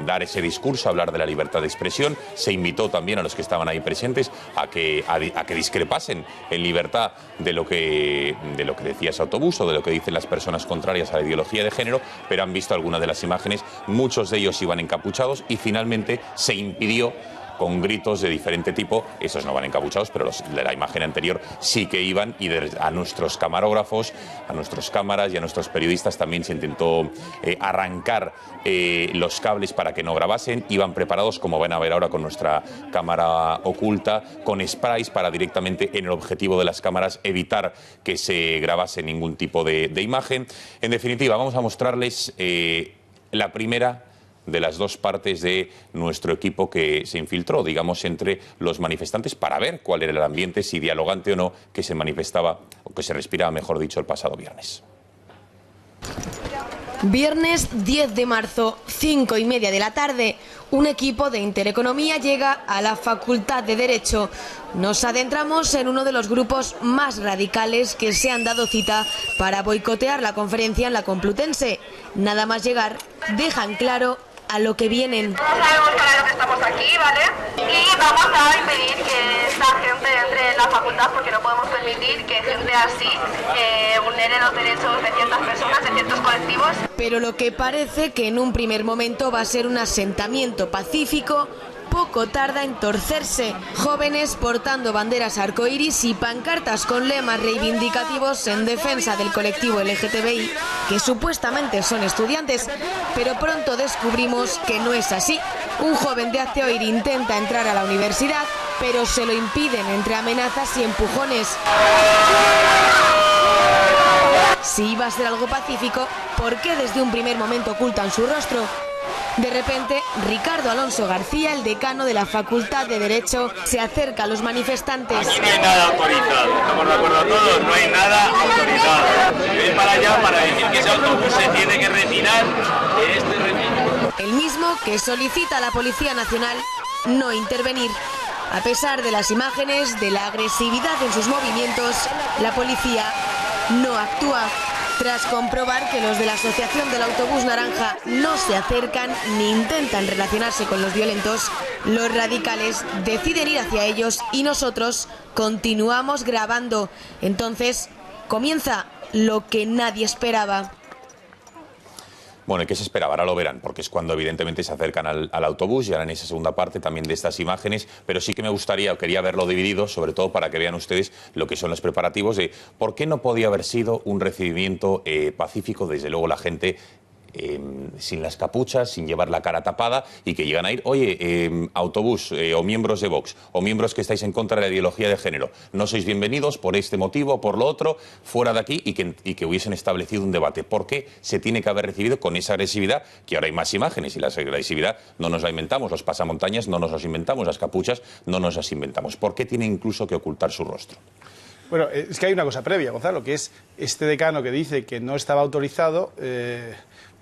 [SPEAKER 2] dar ese discurso, hablar de la libertad de expresión. Se invitó también a los que estaban ahí presentes a que discrepasen en libertad de lo que decía ese autobús o de lo que dicen las personas contrarias a la ideología de género, pero han visto algunas de las imágenes. Muchos de ellos iban encapuchados y finalmente se impidió, con gritos de diferente tipo. Esos no van encapuchados, pero los de la imagen anterior sí que iban, y a nuestros camarógrafos, a nuestras cámaras y a nuestros periodistas también se intentó arrancar los cables para que no grabasen. Iban preparados, como van a ver ahora con nuestra cámara oculta, con sprays para directamente, en el objetivo de las cámaras, evitar que se grabase ningún tipo de imagen. En definitiva, vamos a mostrarles la primera de las dos partes de nuestro equipo que se infiltró, digamos, entre los manifestantes para ver cuál era el ambiente, si dialogante o no, que se manifestaba, o que se respiraba, mejor dicho, el pasado viernes.
[SPEAKER 7] Viernes 10 de marzo, 5:30 de la tarde, un equipo de Intereconomía llega a la Facultad de Derecho. Nos adentramos en uno de los grupos más radicales que se han dado cita para boicotear la conferencia en la Complutense. Nada más llegar, dejan claro a lo que vienen.
[SPEAKER 9] No sabemos para lo que estamos aquí, ¿vale? Y vamos a impedir que esta gente entre en la facultad, porque no podemos permitir que gente así vulnere los derechos de ciertas personas, de ciertos colectivos.
[SPEAKER 7] Pero lo que parece que en un primer momento va a ser un asentamiento pacífico, poco tarda en torcerse. Jóvenes portando banderas arcoíris y pancartas con lemas reivindicativos en defensa del colectivo LGTBI, que supuestamente son estudiantes, pero pronto descubrimos que no es así. Un joven de Hazte-Oír intenta entrar a la universidad, pero se lo impiden entre amenazas y empujones. Si iba a ser algo pacífico, ¿por qué desde un primer momento ocultan su rostro? De repente, Ricardo Alonso García, el decano de la Facultad de Derecho, se acerca a los manifestantes.
[SPEAKER 10] Aquí no hay nada autorizado, estamos de acuerdo todos, no hay nada autorizado. Ven para allá para decir que ese autobús se tiene que retirar de este recinto.
[SPEAKER 7] El mismo que solicita a la Policía Nacional no intervenir. A pesar de las imágenes, de la agresividad en sus movimientos, la policía no actúa. Tras comprobar que los de la Asociación del Autobús Naranja no se acercan ni intentan relacionarse con los violentos, los radicales deciden ir hacia ellos y nosotros continuamos grabando. Entonces comienza lo que nadie esperaba.
[SPEAKER 2] Bueno, ¿y qué se esperaba? Ahora lo verán, porque es cuando evidentemente se acercan al autobús, y ahora en esa segunda parte también de estas imágenes, pero sí que me gustaría, o quería verlo dividido, sobre todo para que vean ustedes lo que son los preparativos de por qué no podía haber sido un recibimiento pacífico. Desde luego la gente sin las capuchas, sin llevar la cara tapada, y que llegan a ir, oye, autobús o miembros de Vox o miembros que estáis en contra de la ideología de género, no sois bienvenidos por este motivo, por lo otro, fuera de aquí, y que hubiesen establecido un debate. ¿Por qué se tiene que haber recibido con esa agresividad? Que ahora hay más imágenes, y la agresividad no nos la inventamos, los pasamontañas no nos los inventamos, las capuchas no nos las inventamos. ¿Por qué tiene incluso que ocultar su rostro?
[SPEAKER 20] Bueno, es que hay una cosa previa, Gonzalo, que es este decano que dice que no estaba autorizado.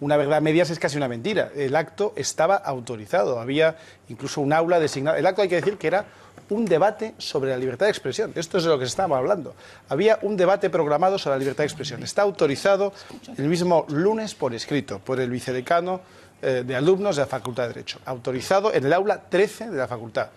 [SPEAKER 20] Una verdad a medias es casi una mentira. El acto estaba autorizado. Había incluso un aula designada. El acto, hay que decir, que era un debate sobre la libertad de expresión. Esto es de lo que se estaba hablando. Había un debate programado sobre la libertad de expresión. Está autorizado el mismo lunes por escrito por el vicedecano de alumnos de la Facultad de Derecho. Autorizado en el aula 13 de la facultad.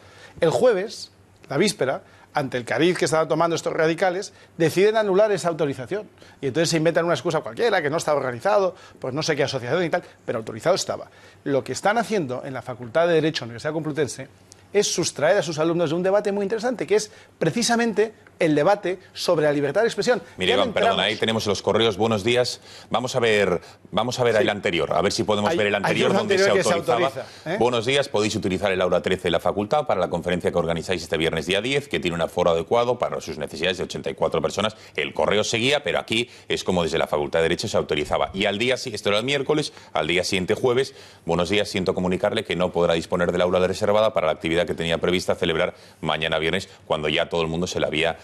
[SPEAKER 20] El jueves, la víspera, ante el cariz que estaban tomando estos radicales, deciden anular esa autorización. Y entonces se inventan una excusa cualquiera, que no estaba organizado, pues no sé qué asociación y tal, pero autorizado estaba. Lo que están haciendo en la Facultad de Derecho de la Universidad Complutense es sustraer a sus alumnos de un debate muy interesante, que es precisamente el debate sobre la libertad de expresión.
[SPEAKER 2] Mire, Iván, perdona, ahí tenemos los correos. Buenos días. Vamos a ver sí, el anterior, a ver si podemos ver el anterior donde se autorizaba. Buenos días, podéis utilizar el aula 13 de la facultad para la conferencia que organizáis este viernes día 10, que tiene un aforo adecuado para sus necesidades de 84 personas. El correo seguía, pero aquí es como desde la Facultad de Derecho se autorizaba. Y al día siguiente, esto era el miércoles, al día siguiente, jueves, buenos días, siento comunicarle que no podrá disponer del aula reservada para la actividad que tenía prevista celebrar mañana viernes, cuando ya todo el mundo se la había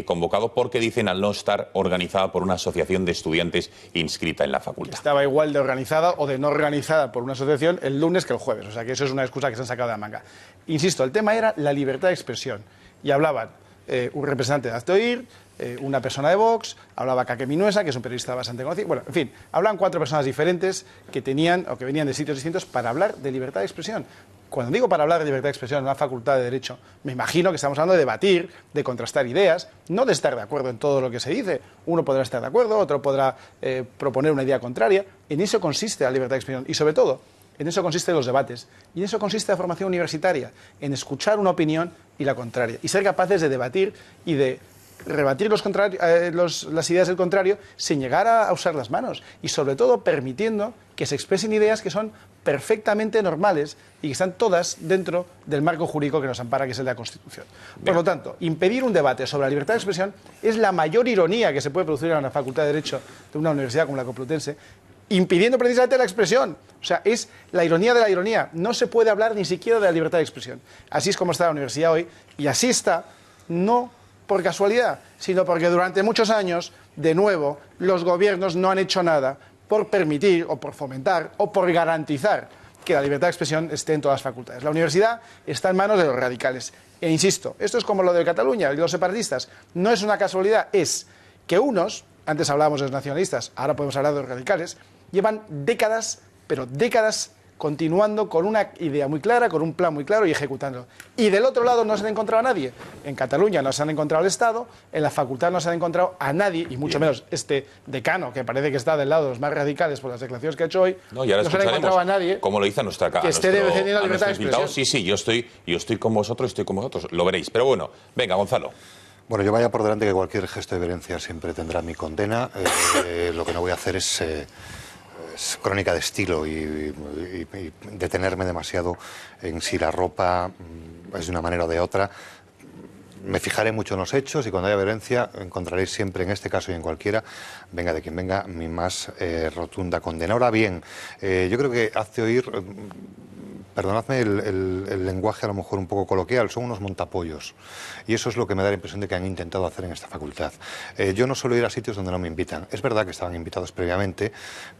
[SPEAKER 2] convocado, porque dicen al no estar organizada por una asociación de estudiantes inscrita en la facultad.
[SPEAKER 20] Estaba igual de organizada o de no organizada por una asociación el lunes que el jueves, o sea que eso es una excusa que se han sacado de la manga. Insisto, el tema era la libertad de expresión, y hablaban un representante de Hazte Oír, una persona de Vox, hablaba Kake Minuesa, que es un periodista bastante conocido, bueno, en fin, hablan 4 personas diferentes que tenían o que venían de sitios distintos para hablar de libertad de expresión. Cuando digo para hablar de libertad de expresión en una facultad de Derecho, me imagino que estamos hablando de debatir, de contrastar ideas, no de estar de acuerdo en todo lo que se dice. Uno podrá estar de acuerdo, otro podrá proponer una idea contraria. En eso consiste la libertad de expresión y, sobre todo, en eso consisten los debates. Y en eso consiste la formación universitaria, en escuchar una opinión y la contraria. Y ser capaces de debatir y de rebatir las ideas del contrario sin llegar a usar las manos. Y, sobre todo, permitiendo que se expresen ideas que son perfectamente normales y que están todas dentro del marco jurídico que nos ampara, que es el de la Constitución. Por lo tanto, impedir un debate sobre la libertad de expresión es la mayor ironía que se puede producir en una facultad de Derecho de una universidad como la Complutense, impidiendo precisamente la expresión. O sea, es la ironía de la ironía. No se puede hablar ni siquiera de la libertad de expresión. Así es como está la universidad hoy, y así está, no por casualidad, sino porque durante muchos años, de nuevo, los gobiernos no han hecho nada por permitir o por fomentar o por garantizar que la libertad de expresión esté en todas las facultades. La universidad está en manos de los radicales. E insisto, esto es como lo de Cataluña y los separatistas. No es una casualidad, es que unos, antes hablábamos de los nacionalistas, ahora podemos hablar de los radicales, llevan décadas, pero décadas, continuando con una idea muy clara, con un plan muy claro y ejecutándolo. Y del otro lado no se han encontrado a nadie. En Cataluña no se han encontrado al Estado, en la facultad no se han encontrado a nadie, y mucho menos este decano, que parece que está del lado de los más radicales por las declaraciones que ha hecho hoy,
[SPEAKER 2] no se han encontrado a nadie
[SPEAKER 20] como
[SPEAKER 2] lo dice
[SPEAKER 20] que esté defendiendo la libertad de expresión.
[SPEAKER 2] Sí, yo estoy con vosotros, lo veréis. Pero bueno, venga, Gonzalo.
[SPEAKER 22] Bueno, yo vaya por delante que cualquier gesto de violencia siempre tendrá mi condena. Lo que no voy a hacer es crónica de estilo y detenerme demasiado en si la ropa es de una manera o de otra. Me fijaré mucho en los hechos, y cuando haya violencia encontraréis siempre, en este caso y en cualquiera, venga de quien venga, mi más rotunda condena. Ahora bien, yo creo que Hazte Oír, perdonadme el lenguaje a lo mejor un poco coloquial, son unos montapollos, y eso es lo que me da la impresión de que han intentado hacer en esta facultad. Yo no suelo ir a sitios donde no me invitan. Es verdad que estaban invitados previamente,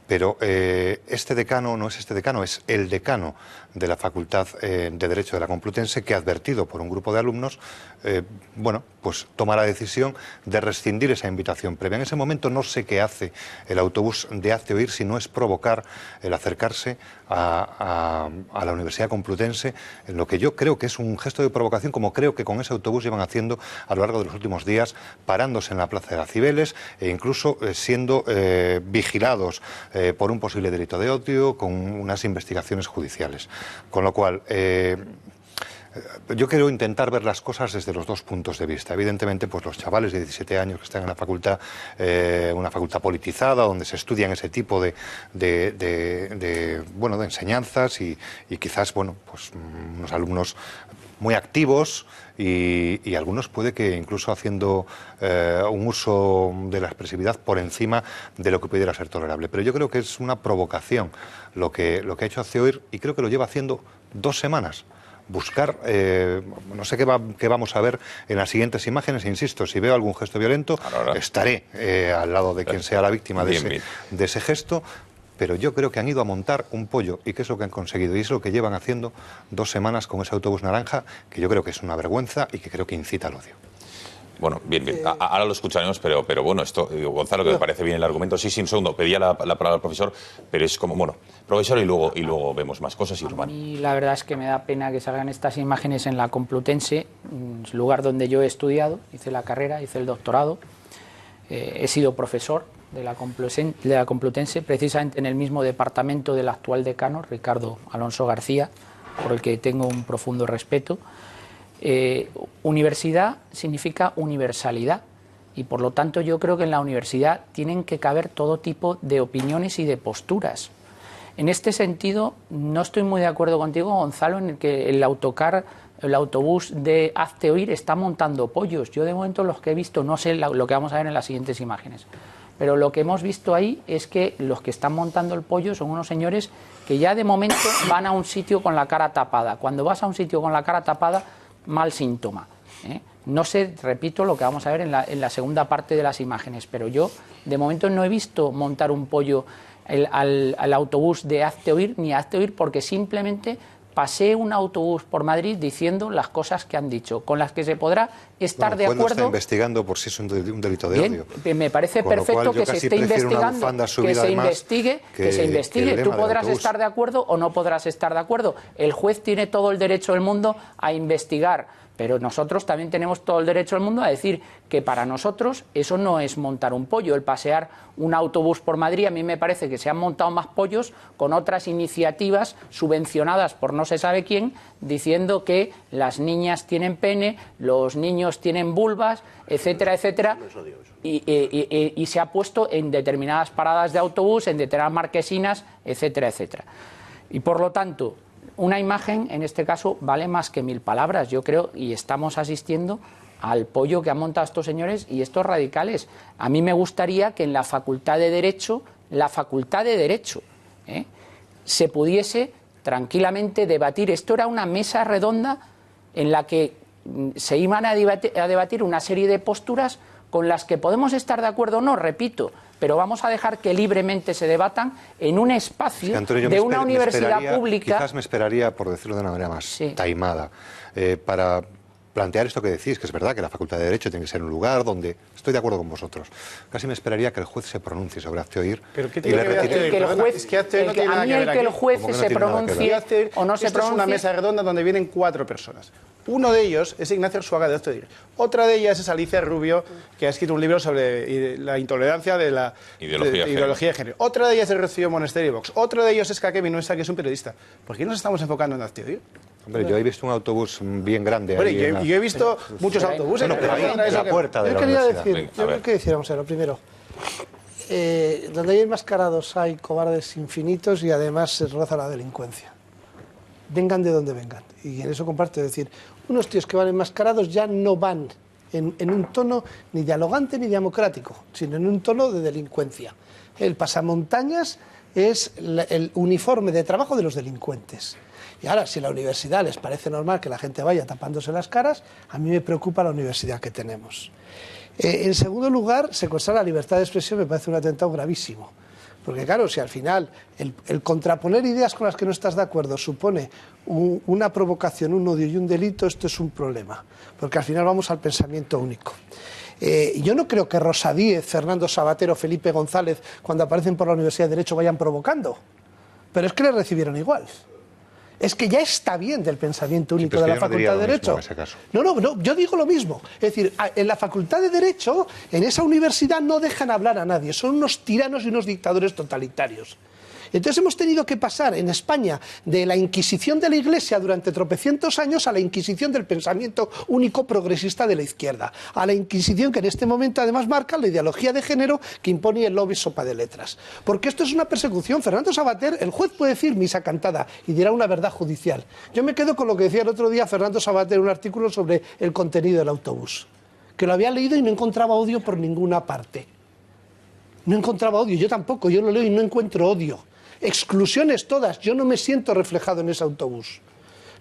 [SPEAKER 22] pero este decano no es este decano, es el decano de la Facultad de Derecho de la Complutense, que, advertido por un grupo de alumnos, bueno, pues toma la decisión de rescindir esa invitación previa. En ese momento no sé qué hace el autobús de Hazte Oír, si no es provocar el acercarse a la Universidad Complutense, en lo que yo creo que es un gesto de provocación, como creo que con ese autobús llevan haciendo a lo largo de los últimos días, parándose en la Plaza de las Cibeles e incluso siendo vigilados por un posible delito de odio, con unas investigaciones judiciales. Con lo cual, Yo quiero intentar ver las cosas desde los dos puntos de vista. Evidentemente, pues los chavales de 17 años que están en la facultad, una facultad politizada, donde se estudian ese tipo de enseñanzas y quizás, bueno, pues unos alumnos muy activos y algunos puede que incluso haciendo un uso de la expresividad por encima de lo que pudiera ser tolerable. Pero yo creo que es una provocación lo que ha hecho Acceoír, y creo que lo lleva haciendo 2 semanas. Buscar, no sé qué vamos a ver en las siguientes imágenes. Insisto, si veo algún gesto violento, estaré al lado de quien sea la víctima de ese gesto. Pero yo creo que han ido a montar un pollo, y que es lo que han conseguido, y es lo que llevan haciendo 2 semanas con ese autobús naranja, que yo creo que es una vergüenza y que creo que incita al odio.
[SPEAKER 2] Bueno, bien. Ahora lo escucharemos, pero bueno, esto, Gonzalo, que me parece bien el argumento. Sí, un segundo, pedía la palabra al profesor, pero es como, bueno, profesor, y luego vemos más cosas, y Urbán.
[SPEAKER 19] A mí la verdad es que me da pena que salgan estas imágenes en la Complutense, lugar donde yo he estudiado, hice la carrera, hice el doctorado, he sido profesor de la Complutense, precisamente en el mismo departamento del actual decano, Ricardo Alonso García, por el que tengo un profundo respeto. Universidad significa universalidad, y por lo tanto yo creo que en la universidad tienen que caber todo tipo de opiniones y de posturas. En este sentido, no estoy muy de acuerdo contigo, Gonzalo, en el que el autobús de Hazte Oír está montando pollos. Yo de momento los que he visto, no sé lo que vamos a ver en las siguientes imágenes, pero lo que hemos visto ahí es que los que están montando el pollo son unos señores que ya de momento van a un sitio con la cara tapada. Cuando vas a un sitio con la cara tapada, mal síntoma, ¿eh? No sé, repito, lo que vamos a ver en la segunda parte de las imágenes, pero yo de momento no he visto montar un pollo al autobús de Hazte Oír, ni Hazte Oír, porque simplemente pasé un autobús por Madrid diciendo las cosas que han dicho, con las que se podrá estar de acuerdo.
[SPEAKER 22] Está investigando por si es un delito de odio.
[SPEAKER 19] Me parece perfecto que se esté investigando, que se investigue. Tú podrás estar de acuerdo o no podrás estar de acuerdo. El juez tiene todo el derecho del mundo a investigar, pero nosotros también tenemos todo el derecho del mundo a decir que para nosotros eso no es montar un pollo. El pasear un autobús por Madrid, a mí me parece que se han montado más pollos con otras iniciativas subvencionadas por no se sabe quién, diciendo que las niñas tienen pene, los niños tienen vulvas, etcétera, etcétera. Y se ha puesto en determinadas paradas de autobús, en determinadas marquesinas, etcétera, etcétera. Y por lo tanto, una imagen, en este caso, vale más que 1000 palabras, yo creo, y estamos asistiendo al pollo que han montado estos señores y estos radicales. A mí me gustaría que en la Facultad de Derecho, se pudiese tranquilamente debatir. Esto era una mesa redonda en la que se iban a debatir una serie de posturas con las que podemos estar de acuerdo o no, repito, pero vamos a dejar que libremente se debatan en un espacio, sí, Antonio, de una universidad pública.
[SPEAKER 22] Quizás me esperaría, por decirlo de una manera más taimada, para plantear esto que decís, que es verdad que la Facultad de Derecho tiene que ser un lugar donde estoy de acuerdo con vosotros. Casi me esperaría que el juez se pronuncie sobre Hazte Oír.
[SPEAKER 20] ¿Pero qué tiene que ver que el juez,
[SPEAKER 19] que el juez se pronuncie o no se pronuncie?
[SPEAKER 20] Esto es una mesa redonda donde vienen 4 personas. Uno de ellos es Ignacio Arzuaga de Hazte Oír. Otra de ellas es Alicia Rubio, que ha escrito un libro sobre la intolerancia de la ideología de género. Otra de ellas es Rocío Monasterio Vox. Otro de ellos es Kake Minuesa, que es un periodista. ¿Por qué nos estamos enfocando en Hazte Oír?
[SPEAKER 22] Hombre, yo he visto un autobús bien grande.
[SPEAKER 20] Bueno, yo he visto muchos autobuses.
[SPEAKER 22] Pero ahí en la puerta de la universidad.
[SPEAKER 28] Yo creo que decíamos, lo primero, donde hay enmascarados hay cobardes infinitos y además se roza la delincuencia. Vengan de donde vengan. Y en eso comparto, es decir, unos tíos que van enmascarados ya no van en un tono ni dialogante ni democrático, sino en un tono de delincuencia. El pasamontañas es el uniforme de trabajo de los delincuentes. Y ahora, si a la universidad les parece normal que la gente vaya tapándose las caras, a mí me preocupa la universidad que tenemos. En segundo lugar, secuestrar la libertad de expresión me parece un atentado gravísimo. Porque claro, si al final el contraponer ideas con las que no estás de acuerdo supone una provocación, un odio y un delito, esto es un problema. Porque al final vamos al pensamiento único. Yo no creo que Rosa Díez, Fernando Sabater, Felipe González, cuando aparecen por la Universidad de Derecho, vayan provocando. Pero es que les recibieron igual. Es que ya está bien del pensamiento único de la Facultad de Derecho. No, yo digo lo mismo. Es decir, en la Facultad de Derecho, en esa universidad no dejan hablar a nadie. Son unos tiranos y unos dictadores totalitarios. Entonces hemos tenido que pasar en España de la Inquisición de la Iglesia durante tropecientos años a la Inquisición del pensamiento único progresista de la izquierda, a la Inquisición que en este momento además marca la ideología de género que impone el lobby sopa de letras. Porque esto es una persecución. Fernando Savater, el juez puede decir misa cantada y dirá una verdad judicial. Yo me quedo con lo que decía el otro día Fernando Savater en un artículo sobre el contenido del autobús, que lo había leído y no encontraba odio por ninguna parte. No encontraba odio, yo tampoco, yo lo leo y no encuentro odio. Exclusiones todas, yo no me siento reflejado en ese autobús.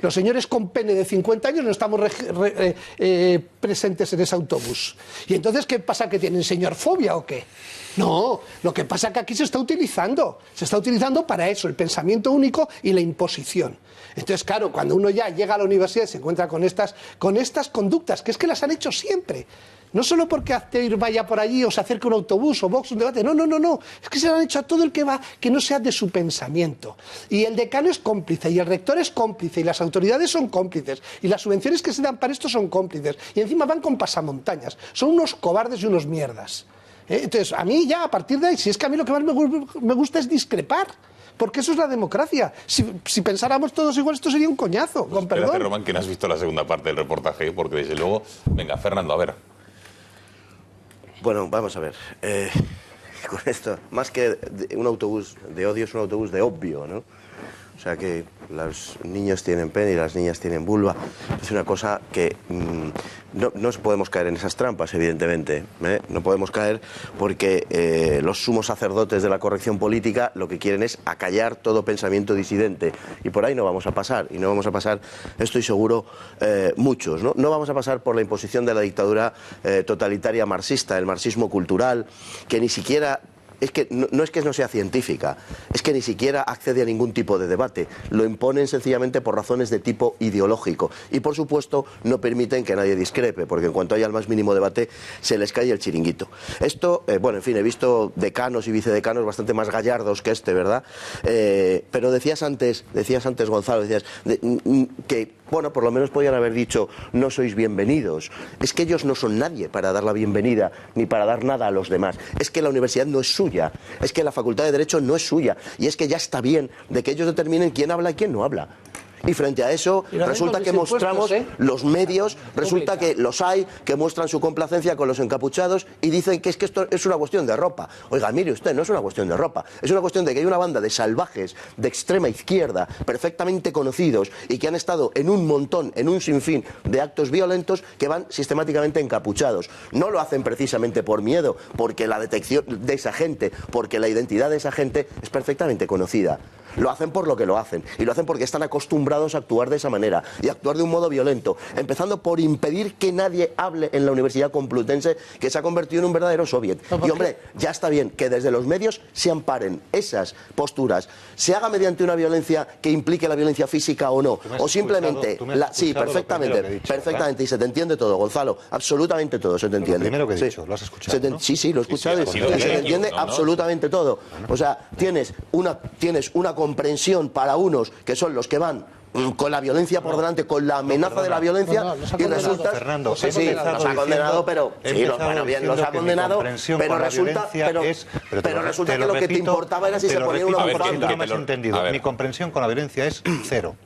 [SPEAKER 28] Los señores con pene de 50 años no estamos presentes en ese autobús. ¿Y entonces qué pasa? ¿Que tienen señorfobia o qué? No, lo que pasa es que aquí se está utilizando para eso, el pensamiento único y la imposición. Entonces, claro, cuando uno ya llega a la universidad y se encuentra con estas conductas, que es que las han hecho siempre. No solo porque Azteir vaya por allí o se acerque un autobús o Vox un debate, no, es que se lo han hecho a todo el que va, que no sea de su pensamiento. Y el decano es cómplice, y el rector es cómplice, y las autoridades son cómplices, y las subvenciones que se dan para esto son cómplices, y encima van con pasamontañas, son unos cobardes y unos mierdas. Entonces, a mí ya, a partir de ahí, si es que a mí lo que más me gusta es discrepar, porque eso es la democracia. Si pensáramos todos igual, esto sería un coñazo, con perdón.
[SPEAKER 2] Espérate, Román, que no has visto la segunda parte del reportaje, porque desde luego... Venga, Fernando, a ver...
[SPEAKER 21] Bueno, vamos a ver. Con esto, más que un autobús de odio, es un autobús de obvio, ¿no? O sea que los niños tienen pene y las niñas tienen vulva. Es una cosa que no podemos caer en esas trampas, evidentemente. No podemos caer porque los sumos sacerdotes de la corrección política lo que quieren es acallar todo pensamiento disidente. Y por ahí no vamos a pasar. Y no vamos a pasar, estoy seguro, muchos, ¿no? No vamos a pasar por la imposición de la dictadura totalitaria marxista, el marxismo cultural, que ni siquiera... Es que no es que no sea científica, es que ni siquiera accede a ningún tipo de debate. Lo imponen sencillamente por razones de tipo ideológico. Y por supuesto no permiten que nadie discrepe, porque en cuanto haya el más mínimo debate se les cae el chiringuito. Esto, bueno, en fin, he visto decanos y vicedecanos bastante más gallardos que este, ¿verdad? Pero decías antes, Gonzalo, decías que, bueno, por lo menos podían haber dicho no sois bienvenidos. Es que ellos no son nadie para dar la bienvenida ni para dar nada a los demás. Es que la universidad no es suya, es que la Facultad de Derecho no es suya, y es que ya está bien de que ellos determinen quién habla y quién no habla. Y frente a eso, resulta que mostramos los medios, resulta que los hay que muestran su complacencia con los encapuchados y dicen que es que esto es una cuestión de ropa. Oiga, mire usted, no es una cuestión de ropa, es una cuestión de que hay una banda de salvajes de extrema izquierda, perfectamente conocidos y que han estado en un montón, en un sinfín de actos violentos que van sistemáticamente encapuchados. No lo hacen precisamente por miedo, porque la detección de esa gente, porque la identidad de esa gente es perfectamente conocida. Lo hacen por lo que lo hacen, y lo hacen porque están acostumbrados a actuar de esa manera y actuar de un modo violento, empezando por impedir que nadie hable en la Universidad Complutense, que se ha convertido en un verdadero soviet. Y hombre, ya está bien que desde los medios se amparen esas posturas, se haga mediante una violencia que implique la violencia física o no, o simplemente... Sí, perfectamente, y se te entiende todo, Gonzalo, absolutamente todo se te entiende.
[SPEAKER 22] Lo primero que he dicho, lo has escuchado, ¿no?
[SPEAKER 21] Sí, lo he escuchado, y se te entiende absolutamente todo. O sea, tienes una comprensión para unos que son los que van con la violencia por delante, con la amenaza de la violencia, y resulta...
[SPEAKER 22] Fernando,
[SPEAKER 21] nos ha condenado, pero... Sí, bueno, bien, nos ha condenado, pero resulta que lo que te importaba era si se ponía una bufanda.
[SPEAKER 22] No me has entendido. Mi comprensión con la violencia es cero.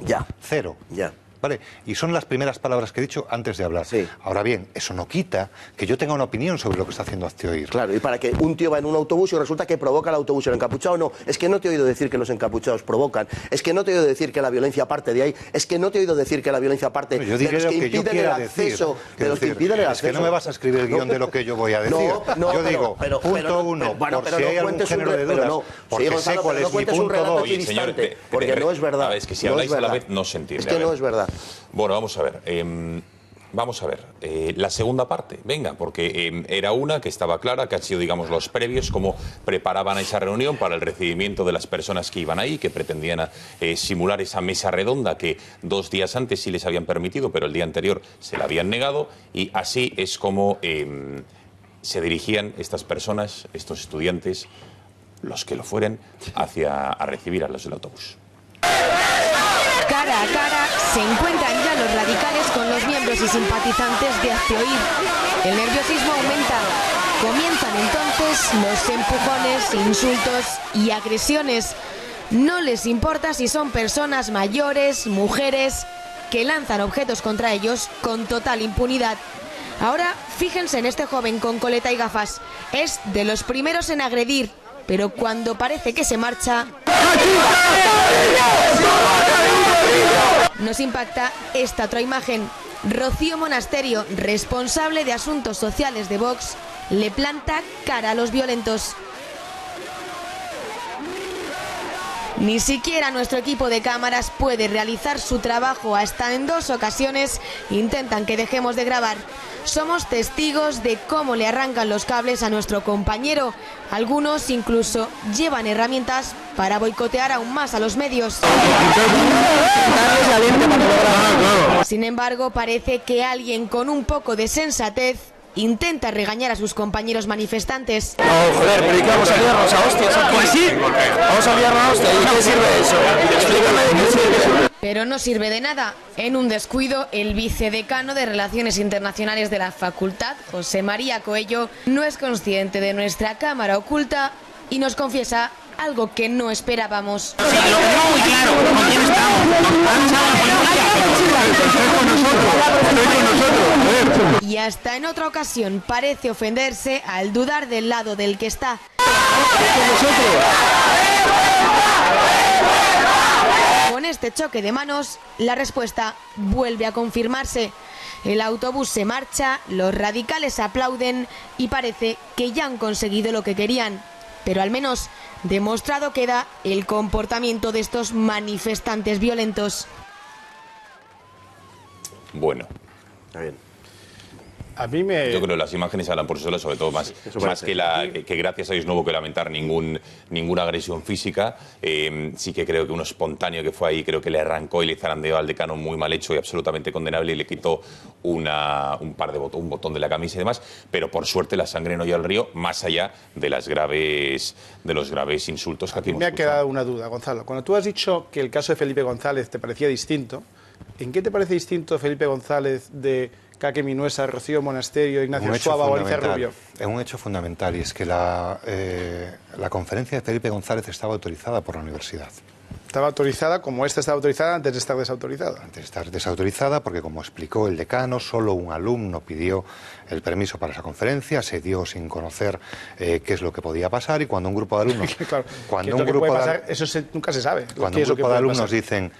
[SPEAKER 21] Ya.
[SPEAKER 22] Cero.
[SPEAKER 21] Ya.
[SPEAKER 22] ¿Vale? Y son las primeras palabras que he dicho antes de hablar. Sí. Ahora bien, eso no quita que yo tenga una opinión sobre lo que está haciendo Azteoir.
[SPEAKER 21] Claro, y para que un tío va en un autobús y resulta que provoca el autobús, el encapuchado no. Es que no te he oído decir que los encapuchados provocan. Es que no te he oído decir que la violencia parte de ahí. Es que no te he oído decir que la violencia parte de los que impiden el acceso. De los que impiden el acceso.
[SPEAKER 22] Es que no me vas a escribir el guión de lo que yo voy a decir. Yo digo, punto uno, por si hay algún género de dudas, porque sé cuál es mi punto dos.
[SPEAKER 21] Porque no es verdad.
[SPEAKER 2] Es que si habláis a la vez no se entiende.
[SPEAKER 21] Es que no es verdad.
[SPEAKER 2] Bueno, vamos a ver, la segunda parte, venga, porque era una que estaba clara, que han sido, digamos, los previos, cómo preparaban esa reunión para el recibimiento de las personas que iban ahí, que pretendían simular esa mesa redonda que 2 días antes sí les habían permitido, pero el día anterior se la habían negado, y así es como se dirigían estas personas, estos estudiantes, los que lo fueren, a recibir a los del autobús.
[SPEAKER 7] Cara a cara se encuentran ya los radicales con los miembros y simpatizantes de Azteoir. El nerviosismo aumenta. Comienzan entonces los empujones, insultos y agresiones. No les importa si son personas mayores, mujeres, que lanzan objetos contra ellos con total impunidad. Ahora, fíjense en este joven con coleta y gafas. Es de los primeros en agredir, pero cuando parece que se marcha, nos impacta esta otra imagen. Rocío Monasterio, responsable de Asuntos Sociales de Vox, le planta cara a los violentos. Ni siquiera nuestro equipo de cámaras puede realizar su trabajo. Hasta en 2 ocasiones intentan que dejemos de grabar. Somos testigos de cómo le arrancan los cables a nuestro compañero. Algunos incluso llevan herramientas para boicotear aún más a los medios. Sin embargo, parece que alguien con un poco de sensatez intenta regañar a sus compañeros manifestantes.
[SPEAKER 10] No, joder, pero ¿y qué vamos a liarnos a hostias aquí? Pues sí, vamos a liarnos a hostias. ¿Y qué sirve eso? Explícame de qué sirve eso.
[SPEAKER 7] Pero no sirve de nada. En un descuido, el vicedecano de Relaciones Internacionales de la facultad, José María Coello, no es consciente de nuestra cámara oculta y nos confiesa algo que no esperábamos.
[SPEAKER 10] Lo tengo muy claro, ¿con quién estamos?
[SPEAKER 7] Y hasta en otra ocasión parece ofenderse al dudar del lado del que está. Con este choque de manos, la respuesta vuelve a confirmarse. El autobús se marcha, los radicales aplauden y parece que ya han conseguido lo que querían. Pero al menos demostrado queda el comportamiento de estos manifestantes violentos.
[SPEAKER 2] Bueno.
[SPEAKER 20] Está bien. A mí me...
[SPEAKER 2] Yo creo que las imágenes hablan por sí solas, sobre todo más que gracias a Dios no hubo que lamentar ninguna agresión física. Sí que creo que uno espontáneo que fue ahí, creo que le arrancó y le zarandeó al decano muy mal hecho y absolutamente condenable y le quitó un botón de la camisa y demás. Pero por suerte la sangre no llegó al río, más allá de los graves insultos que aquí hemos
[SPEAKER 20] Me ha
[SPEAKER 2] escuchado.
[SPEAKER 20] quedado una duda, Gonzalo. Cuando tú has dicho que el caso de Felipe González te parecía distinto, ¿en qué te parece distinto Felipe González de Kake Minuesa, Rocío Monasterio, Ignacio Suaba o Alicia Rubio?
[SPEAKER 22] Es un hecho fundamental y es que la conferencia de Felipe González estaba autorizada por la universidad.
[SPEAKER 20] Estaba autorizada como esta estaba autorizada antes de estar desautorizada.
[SPEAKER 22] Antes de estar desautorizada porque, como explicó el decano, solo un alumno pidió el permiso para esa conferencia, se dio sin conocer qué es lo que podía pasar y cuando un grupo de alumnos...
[SPEAKER 20] Claro,
[SPEAKER 22] cuando
[SPEAKER 20] un grupo
[SPEAKER 22] pasar,
[SPEAKER 20] eso nunca se sabe.
[SPEAKER 22] Cuando un grupo de alumnos dicen...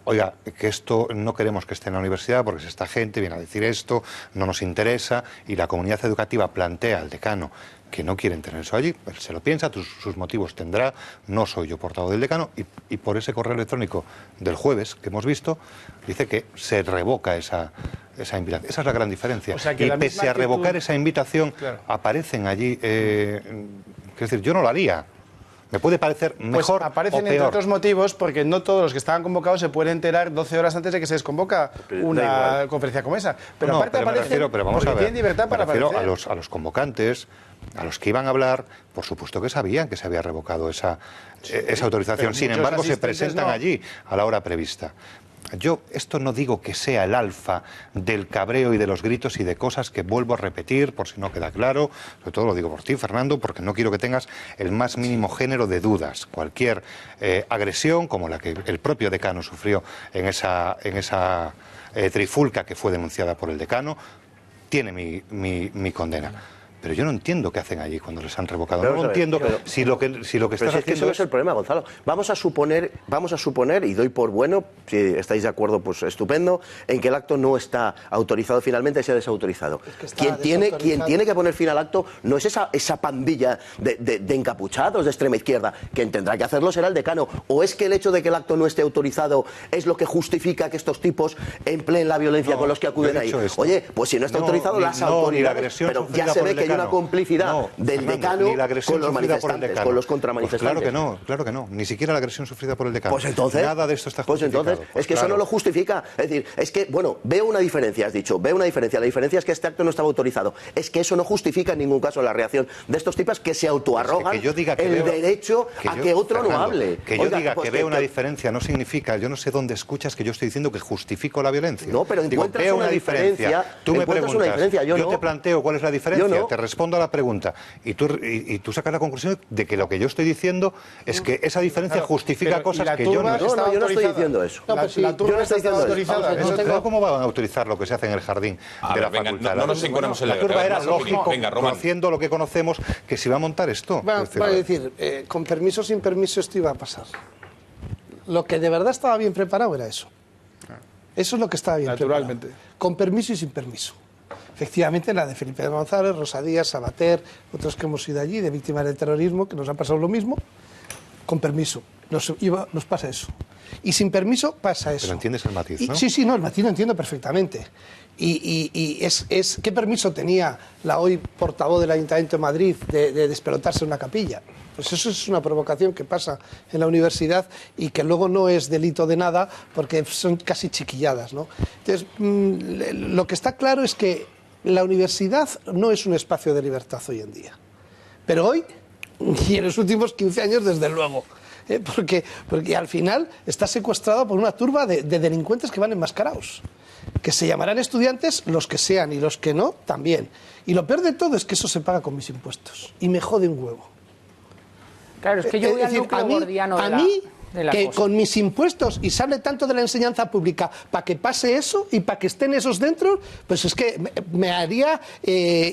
[SPEAKER 22] Oiga, que esto no queremos que esté en la universidad porque si esta gente viene a decir esto, no nos interesa, y la comunidad educativa plantea al decano que no quieren tener eso allí, él se lo piensa, sus motivos tendrá, no soy yo portavoz del decano, y por ese correo electrónico del jueves que hemos visto, dice que se revoca esa invitación. Esa es la gran diferencia.
[SPEAKER 20] O sea, que
[SPEAKER 22] y pese a revocar esa invitación, aparecen allí, es decir, yo no lo haría. Me puede parecer mejor
[SPEAKER 20] pues aparecen
[SPEAKER 22] o peor.
[SPEAKER 20] Entre otros motivos porque no todos los que estaban convocados se pueden enterar 12 horas antes de que se desconvoca una conferencia como esa. Pero aparte aparecen
[SPEAKER 22] pero vamos a ver,
[SPEAKER 20] tienen libertad para aparecer.
[SPEAKER 22] A los convocantes, a los que iban a hablar, por supuesto que sabían que se había revocado esa autorización. Sin embargo, se presentan allí a la hora prevista. Yo esto no digo que sea el alfa del cabreo y de los gritos y de cosas que vuelvo a repetir, por si no queda claro, sobre todo lo digo por ti, Fernando, porque no quiero que tengas el más mínimo género de dudas. Cualquier agresión, como la que el propio decano sufrió en esa trifulca que fue denunciada por el decano, tiene mi condena. Pero yo no entiendo qué hacen allí cuando les han revocado. No entiendo si lo que estás haciendo
[SPEAKER 21] eso no es el problema, Gonzalo. Vamos a suponer, y doy por bueno, si estáis de acuerdo, pues estupendo, en que el acto no está autorizado finalmente, se ha desautorizado. Quien tiene que poner fin al acto no es esa pandilla de encapuchados de extrema izquierda. Quien tendrá que hacerlo será el decano. ¿O es que el hecho de que el acto no esté autorizado es lo que justifica que estos tipos empleen la violencia con los que acuden ahí? Oye, pues si no está autorizado, las autoridades. Pero ya se ve que hay una complicidad del decano con los manifestantes, con los contramanifestantes.
[SPEAKER 22] Pues claro que no. Ni siquiera la agresión sufrida por el decano.
[SPEAKER 21] Pues entonces,
[SPEAKER 22] nada de esto está justificado.
[SPEAKER 21] Pues entonces, es que eso no lo justifica. Es decir, es que, bueno, veo una diferencia, has dicho, veo una diferencia. La diferencia es que este acto no estaba autorizado. Es que eso no justifica en ningún caso la reacción de estos tipos que se autoarrogan el derecho a que otro no hable.
[SPEAKER 22] Que yo diga que veo una diferencia no significa, yo no sé dónde escuchas que yo estoy diciendo que justifico la violencia.
[SPEAKER 21] No, pero encuentras una diferencia.
[SPEAKER 22] Tú me preguntas,
[SPEAKER 21] yo
[SPEAKER 22] te planteo cuál es la diferencia, te respondo a la pregunta y tú sacas la conclusión de que lo que yo estoy diciendo es que esa diferencia justifica cosas que yo no...
[SPEAKER 21] No, yo no estoy diciendo eso.
[SPEAKER 22] La
[SPEAKER 21] turba no estoy diciendo
[SPEAKER 22] eso. ¿Cómo van a autorizar lo que se hace en el jardín de la facultad?
[SPEAKER 2] No nos encontramos en
[SPEAKER 22] la turba era lógico, conociendo lo que conocemos, que se iba a montar esto.
[SPEAKER 28] Va a decir, con permiso o sin permiso esto iba a pasar. Lo que de verdad estaba bien preparado era eso. Eso es lo que estaba bien preparado. Con permiso y sin permiso. Efectivamente, la de Felipe González, Rosa Díaz, Sabater, otros que hemos ido allí, de víctimas del terrorismo, que nos ha pasado lo mismo, con permiso. Nos pasa eso. Y sin permiso pasa eso.
[SPEAKER 22] Pero entiendes el matiz, ¿no?
[SPEAKER 28] Sí, no, el matiz lo entiendo perfectamente. ¿Qué permiso tenía la hoy portavoz del Ayuntamiento de Madrid de despelotarse en una capilla? Pues eso es una provocación que pasa en la universidad y que luego no es delito de nada porque son casi chiquilladas, ¿no? Entonces, lo que está claro es que la universidad no es un espacio de libertad hoy en día. Pero hoy, y en los últimos 15 años, desde luego. Porque al final está secuestrado por una turba de delincuentes que van enmascarados. Que se llamarán estudiantes los que sean y los que no, también. Y lo peor de todo es que eso se paga con mis impuestos. Y me jode un huevo.
[SPEAKER 19] Claro, es que yo voy al núcleo gordiano de la
[SPEAKER 28] que
[SPEAKER 19] cosa.
[SPEAKER 28] Con mis impuestos, y se hable tanto de la enseñanza pública, para que pase eso y para que estén esos dentro, pues es que me haría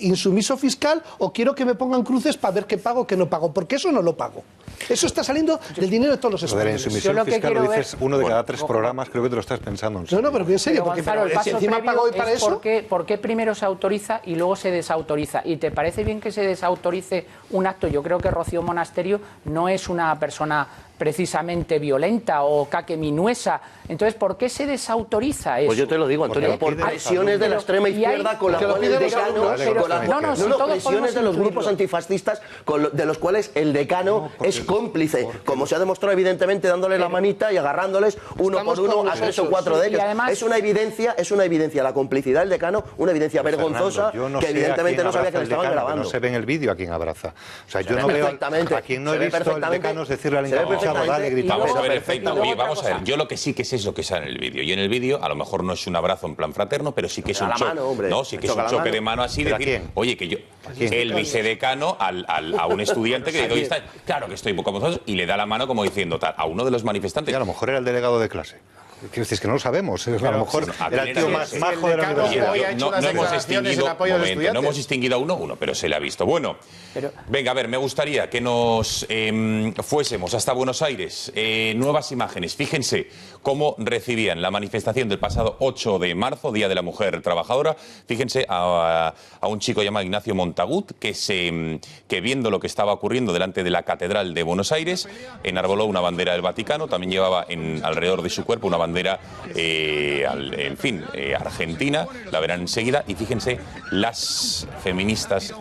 [SPEAKER 28] insumiso fiscal o quiero que me pongan cruces para ver qué pago o qué no pago, porque eso no lo pago. Eso está saliendo del dinero de todos los españoles.
[SPEAKER 22] De la insumisión fiscal lo dices uno de cada 3 programas, creo que te lo estás pensando.
[SPEAKER 28] No, pero en serio, porque
[SPEAKER 19] Gonzalo, el paso
[SPEAKER 28] encima pago hoy para eso.
[SPEAKER 19] ¿Por qué primero se autoriza y luego se desautoriza? ¿Y te parece bien que se desautorice un acto? Yo creo que Rocío Monasterio no es una persona precisamente violenta o caqueminuesa. Entonces, ¿por qué se desautoriza eso?
[SPEAKER 21] Pues yo te lo digo, Antonio, por presiones de la extrema izquierda con las cuales el decano... presiones de los grupos antifascistas de los cuales el decano es cómplice, como se ha demostrado evidentemente dándole la manita y agarrándoles uno por uno a 3 o 4 de ellos.
[SPEAKER 19] Además,
[SPEAKER 21] es una evidencia la complicidad del decano, una evidencia vergonzosa que evidentemente no sabía que le estaban grabando.
[SPEAKER 22] No se ve en el vídeo a quien abraza. O sea, yo no veo a quien no he visto el decano decirle al encapuchado, dale, gritando.
[SPEAKER 2] Vamos a ver, vamos a ver. Yo lo que sí que sé es lo que sale en el vídeo. Y en el vídeo a lo mejor no es un abrazo en plan fraterno, pero sí que es un choque. No, sí que es un choque de mano así de decir, oye, que yo, el vicedecano a un estudiante que dice, claro que estoy con vosotros, y le da la mano como diciendo tal, a uno de los manifestantes.
[SPEAKER 22] Y a lo mejor era el delegado de clase. Quiero decir, es que no lo sabemos. A lo mejor era el tío más majo de la universidad.
[SPEAKER 2] No hemos distinguido a uno, pero se le ha visto. Bueno, venga, a ver, me gustaría que nos fuésemos hasta Buenos Aires. Nuevas imágenes. Fíjense cómo recibían la manifestación del pasado 8 de marzo, Día de la Mujer Trabajadora. Fíjense a un chico llamado Ignacio Montagut, que viendo lo que estaba ocurriendo delante de la Catedral de Buenos Aires, enarboló una bandera del Vaticano, también llevaba alrededor de su cuerpo una bandera argentina, la verán enseguida, y fíjense las feministas...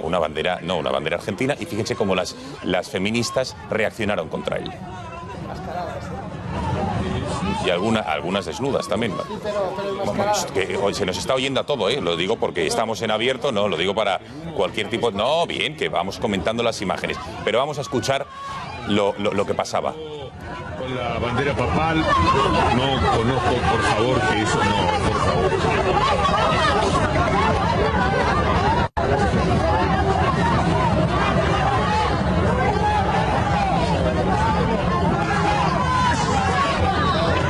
[SPEAKER 2] una bandera argentina, y fíjense cómo las feministas reaccionaron contra él. Y algunas desnudas también. Vamos, que hoy se nos está oyendo a todo, lo digo porque estamos en abierto, no, lo digo para cualquier tipo... No, bien, que vamos comentando las imágenes, pero vamos a escuchar lo que pasaba.
[SPEAKER 3] Con la bandera papal, no conozco, por favor, que eso no, por favor.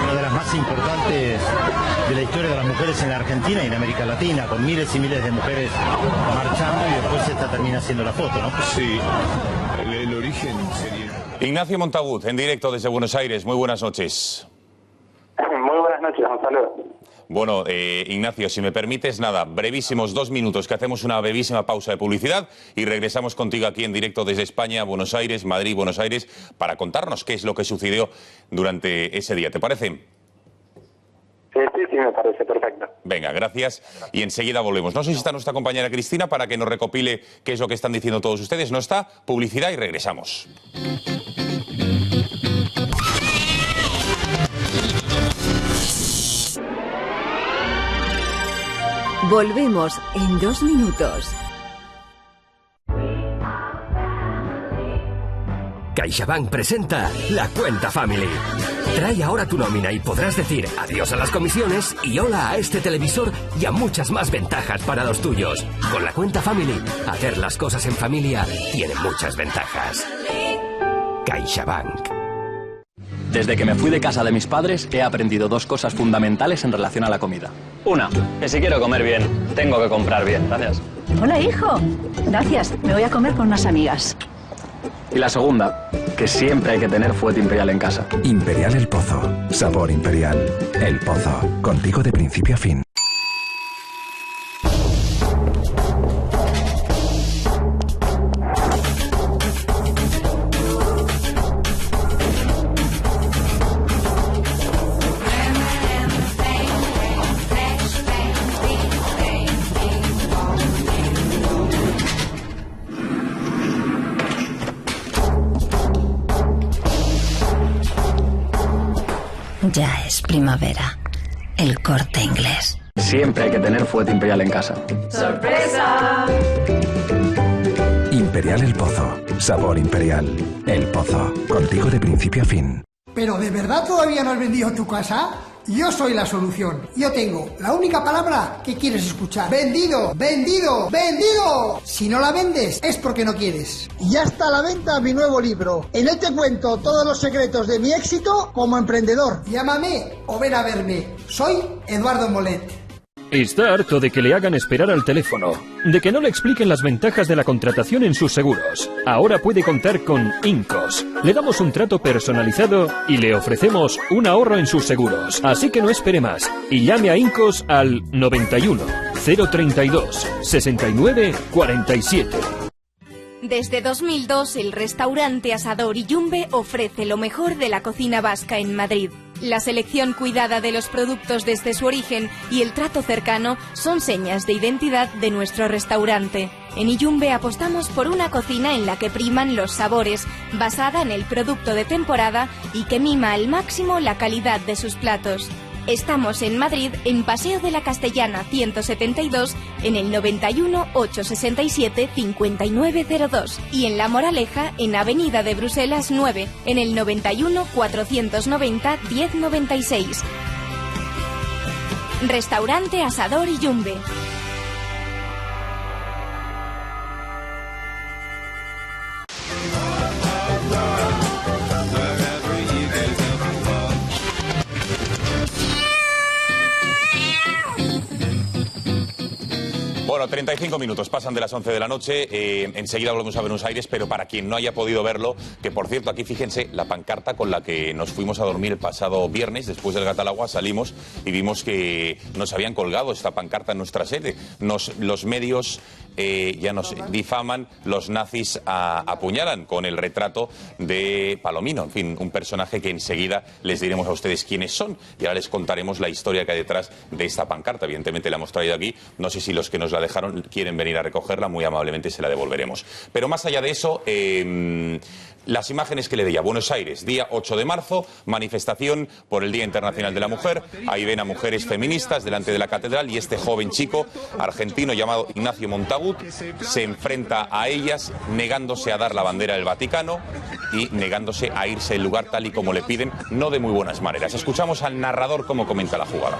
[SPEAKER 5] Una de las más importantes de la historia de las mujeres en la Argentina y en América Latina, con miles y miles de mujeres marchando, y después esta termina siendo la foto, ¿no?
[SPEAKER 3] Sí, el origen sería...
[SPEAKER 2] Ignacio Montagut, en directo desde Buenos Aires. Muy buenas noches.
[SPEAKER 6] Muy buenas noches, un saludo.
[SPEAKER 2] Bueno, Ignacio, si me permites, brevísimos 2 minutos, que hacemos una brevísima pausa de publicidad y regresamos contigo aquí en directo desde España, Buenos Aires, Madrid, Buenos Aires, para contarnos qué es lo que sucedió durante ese día. ¿Te parece?
[SPEAKER 6] Sí, me parece perfecto.
[SPEAKER 2] Venga, gracias. Y enseguida volvemos. No sé si está nuestra compañera Cristina para que nos recopile qué es lo que están diciendo todos ustedes. No está. Publicidad y regresamos.
[SPEAKER 8] Volvemos en 2 minutos.
[SPEAKER 11] CaixaBank presenta La Cuenta Family. Trae ahora tu nómina y podrás decir adiós a las comisiones y hola a este televisor y a muchas más ventajas para los tuyos. Con La Cuenta Family, hacer las cosas en familia tiene muchas ventajas. CaixaBank.
[SPEAKER 12] Desde que me fui de casa de mis padres he aprendido dos cosas fundamentales en relación a la comida. Una, que si quiero comer bien, tengo que comprar bien. Gracias.
[SPEAKER 13] Hola, hijo. Gracias. Me voy a comer con unas amigas.
[SPEAKER 12] Y la segunda, que siempre hay que tener fuete imperial en casa.
[SPEAKER 14] Imperial El Pozo. Sabor imperial. El Pozo. Contigo de principio a fin.
[SPEAKER 13] Ya es primavera. El Corte Inglés.
[SPEAKER 12] Siempre hay que tener fuete imperial en casa.
[SPEAKER 13] ¡Sorpresa!
[SPEAKER 14] Imperial El Pozo. Sabor imperial. El Pozo. Contigo de principio a fin.
[SPEAKER 15] ¿Pero de verdad todavía no has vendido tu casa? Yo soy la solución. Yo tengo la única palabra que quieres escuchar. ¡Vendido! ¡Vendido! ¡Vendido! Si no la vendes es porque no quieres. Ya está a la venta mi nuevo libro. En él te cuento todos los secretos de mi éxito como emprendedor. Llámame o ven a verme. Soy Eduardo Molet.
[SPEAKER 23] ¿Está harto de que le hagan esperar al teléfono? ¿De que no le expliquen las ventajas de la contratación en sus seguros? Ahora puede contar con Incos. Le damos un trato personalizado y le ofrecemos un ahorro en sus seguros. Así que no espere más y llame a Incos al 91 032 69 47.
[SPEAKER 16] Desde 2002, el restaurante Asador y Yumbe ofrece lo mejor de la cocina vasca en Madrid. La selección cuidada de los productos desde su origen y el trato cercano son señas de identidad de nuestro restaurante. En Iyumbe apostamos por una cocina en la que priman los sabores, basada en el producto de temporada y que mima al máximo la calidad de sus platos. Estamos en Madrid, en Paseo de la Castellana 172, en el 91 867 5902 y en La Moraleja, en Avenida de Bruselas 9, en el 91 490 1096. Restaurante Asador y Yumbe.
[SPEAKER 2] Bueno, 35 minutos pasan de las 11 de la noche, enseguida volvemos a Buenos Aires, pero para quien no haya podido verlo, que por cierto, aquí fíjense la pancarta con la que nos fuimos a dormir el pasado viernes, después del Gatalagua salimos y vimos que nos habían colgado esta pancarta en nuestra sede. Los medios ya nos difaman, los nazis apuñalan con el retrato de Palomino, en fin, un personaje que enseguida les diremos a ustedes quiénes son y ahora les contaremos la historia que hay detrás de esta pancarta. Evidentemente la hemos traído aquí, no sé si los que nos la dejaron quieren venir a recogerla, muy amablemente se la devolveremos. Pero más allá de eso, las imágenes que le veía. Buenos Aires, día 8 de marzo, manifestación por el Día Internacional de la Mujer. Ahí ven a mujeres feministas delante de la catedral y este joven chico argentino llamado Ignacio Montagut se enfrenta a ellas negándose a dar la bandera del Vaticano y negándose a irse del lugar tal y como le piden, no de muy buenas maneras. Escuchamos al narrador cómo comenta la jugada.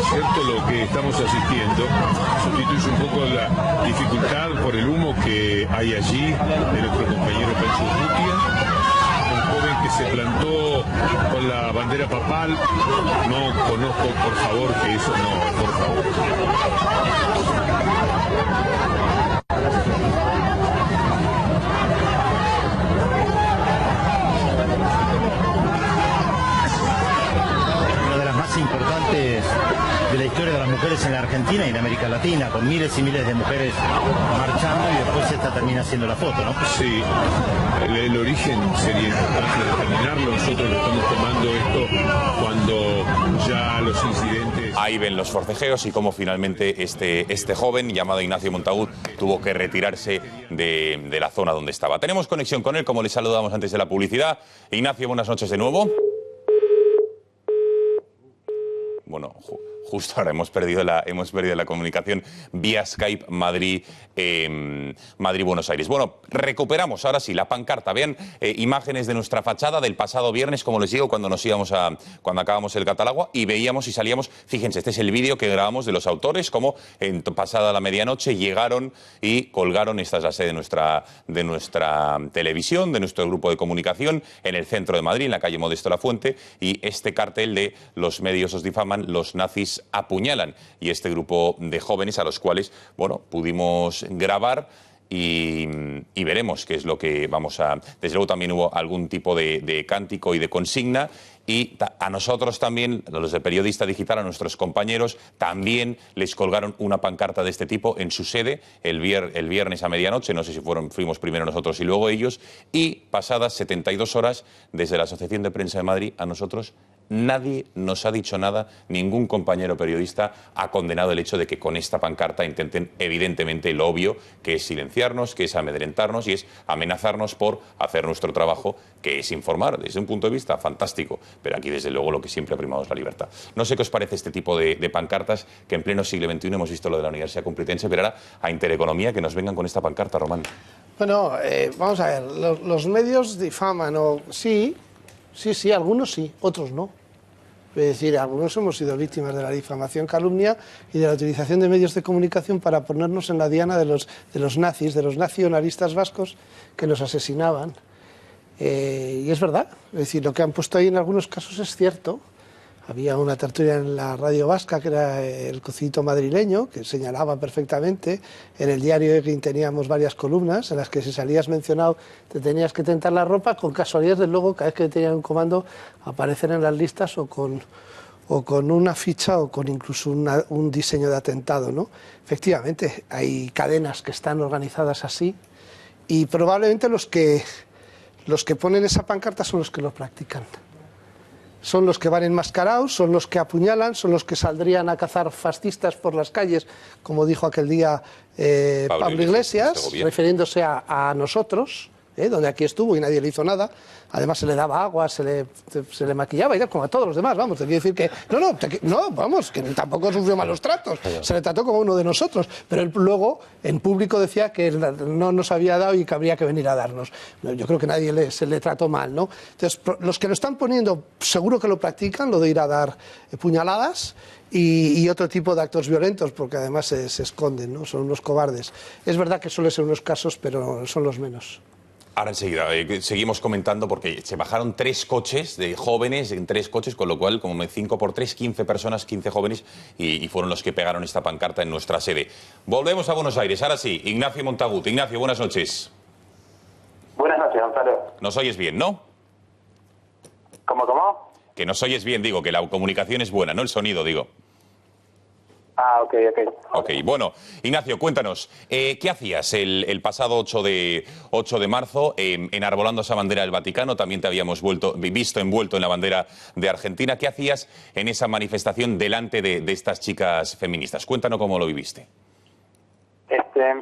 [SPEAKER 3] Cierto, lo que estamos asistiendo sustituye un poco la dificultad por el humo que hay allí de nuestro compañero Pencho Urrutia, un joven que se plantó con la bandera papal. No conozco, por favor, que eso no, por favor.
[SPEAKER 5] Importantes de la historia de las mujeres en la Argentina y en América Latina, con miles y miles de mujeres marchando y después esta termina siendo la foto, ¿no?
[SPEAKER 3] Sí, el origen sería importante determinarlo. Nosotros lo estamos tomando esto cuando ya los incidentes...
[SPEAKER 2] Ahí ven los forcejeos y cómo finalmente este joven llamado Ignacio Montagut tuvo que retirarse de la zona donde estaba. Tenemos conexión con él, como les saludamos antes de la publicidad. Ignacio, buenas noches de nuevo. Bueno, Justo ahora hemos perdido la comunicación vía Skype Madrid-Buenos Aires. Bueno, recuperamos ahora sí la pancarta. Vean imágenes de nuestra fachada del pasado viernes, como les digo, cuando cuando acabamos el Catalagua y veíamos y salíamos. Fíjense, este es el vídeo que grabamos de los autores, como pasada la medianoche llegaron y colgaron. Esta es la sede de nuestra televisión, de nuestro grupo de comunicación, en el centro de Madrid, en la calle Modesto Lafuente, y este cartel de los medios os difaman, los nazis apuñalan, y este grupo de jóvenes a los cuales, bueno, pudimos grabar y veremos qué es lo que vamos a... Desde luego también hubo algún tipo de cántico y de consigna, y a nosotros también, a los de Periodista Digital, a nuestros compañeros, también les colgaron una pancarta de este tipo en su sede el viernes a medianoche. No sé si fuimos primero nosotros y luego ellos, y pasadas 72 horas desde la Asociación de Prensa de Madrid a nosotros nadie nos ha dicho nada, ningún compañero periodista ha condenado el hecho de que con esta pancarta intenten, evidentemente, lo obvio, que es silenciarnos, que es amedrentarnos y es amenazarnos por hacer nuestro trabajo, que es informar desde un punto de vista fantástico. Pero aquí, desde luego, lo que siempre ha primado es la libertad. No sé qué os parece este tipo de pancartas, que en pleno siglo XXI hemos visto lo de la Universidad Complutense, pero ahora a Intereconomía que nos vengan con esta pancarta, Román.
[SPEAKER 28] Bueno, vamos a ver, los medios difaman, o sí, algunos sí, otros no. Es decir, algunos hemos sido víctimas de la difamación, calumnia y de la utilización de medios de comunicación para ponernos en la diana de los nazis, de los nacionalistas vascos que nos asesinaban. Y es verdad, es decir, lo que han puesto ahí en algunos casos es cierto. Había una tertulia en la radio vasca, que era el Cocito Madrileño, que señalaba perfectamente. En el diario Egin teníamos varias columnas en las que si salías mencionado te tenías que tentar la ropa. Con casualidad, desde luego, cada vez que tenían un comando, aparecer en las listas o con una ficha o con incluso un diseño de atentado, ¿no? Efectivamente, hay cadenas que están organizadas así, y probablemente los que ponen esa pancarta son los que lo practican. Son los que van enmascarados, son los que apuñalan, son los que saldrían a cazar fascistas por las calles, como dijo aquel día Pablo Iglesias, refiriéndose a nosotros, donde aquí estuvo y nadie le hizo nada. Además se le daba agua, se le maquillaba y tal, como a todos los demás, vamos. Te quiero decir que vamos, que tampoco sufrió malos tratos, se le trató como uno de nosotros, pero él luego en público decía que no nos había dado y que habría que venir a darnos. Yo creo que nadie se le trató mal, ¿no? Entonces, los que lo están poniendo seguro que lo practican, lo de ir a dar puñaladas y otro tipo de actos violentos, porque además se esconden, ¿no? Son unos cobardes. Es verdad que suele ser unos casos, pero son los menos.
[SPEAKER 2] Ahora enseguida, seguimos comentando porque se bajaron 3 coches de jóvenes en 3 coches, con lo cual, como 5 por 3, 15 personas, 15 jóvenes, y fueron los que pegaron esta pancarta en nuestra sede. Volvemos a Buenos Aires, ahora sí, Ignacio Montagut. Ignacio, buenas noches.
[SPEAKER 6] Buenas noches, Gonzalo.
[SPEAKER 2] Nos oyes bien, ¿no?
[SPEAKER 6] ¿Cómo?
[SPEAKER 2] Que nos oyes bien, digo, que la comunicación es buena, no el sonido, digo.
[SPEAKER 6] Ah, ok.
[SPEAKER 2] Ok, bueno, Ignacio, cuéntanos, ¿qué hacías el pasado 8 de marzo enarbolando esa bandera del Vaticano? También te habíamos visto envuelto en la bandera de Argentina. ¿Qué hacías en esa manifestación delante de estas chicas feministas? Cuéntanos cómo lo viviste.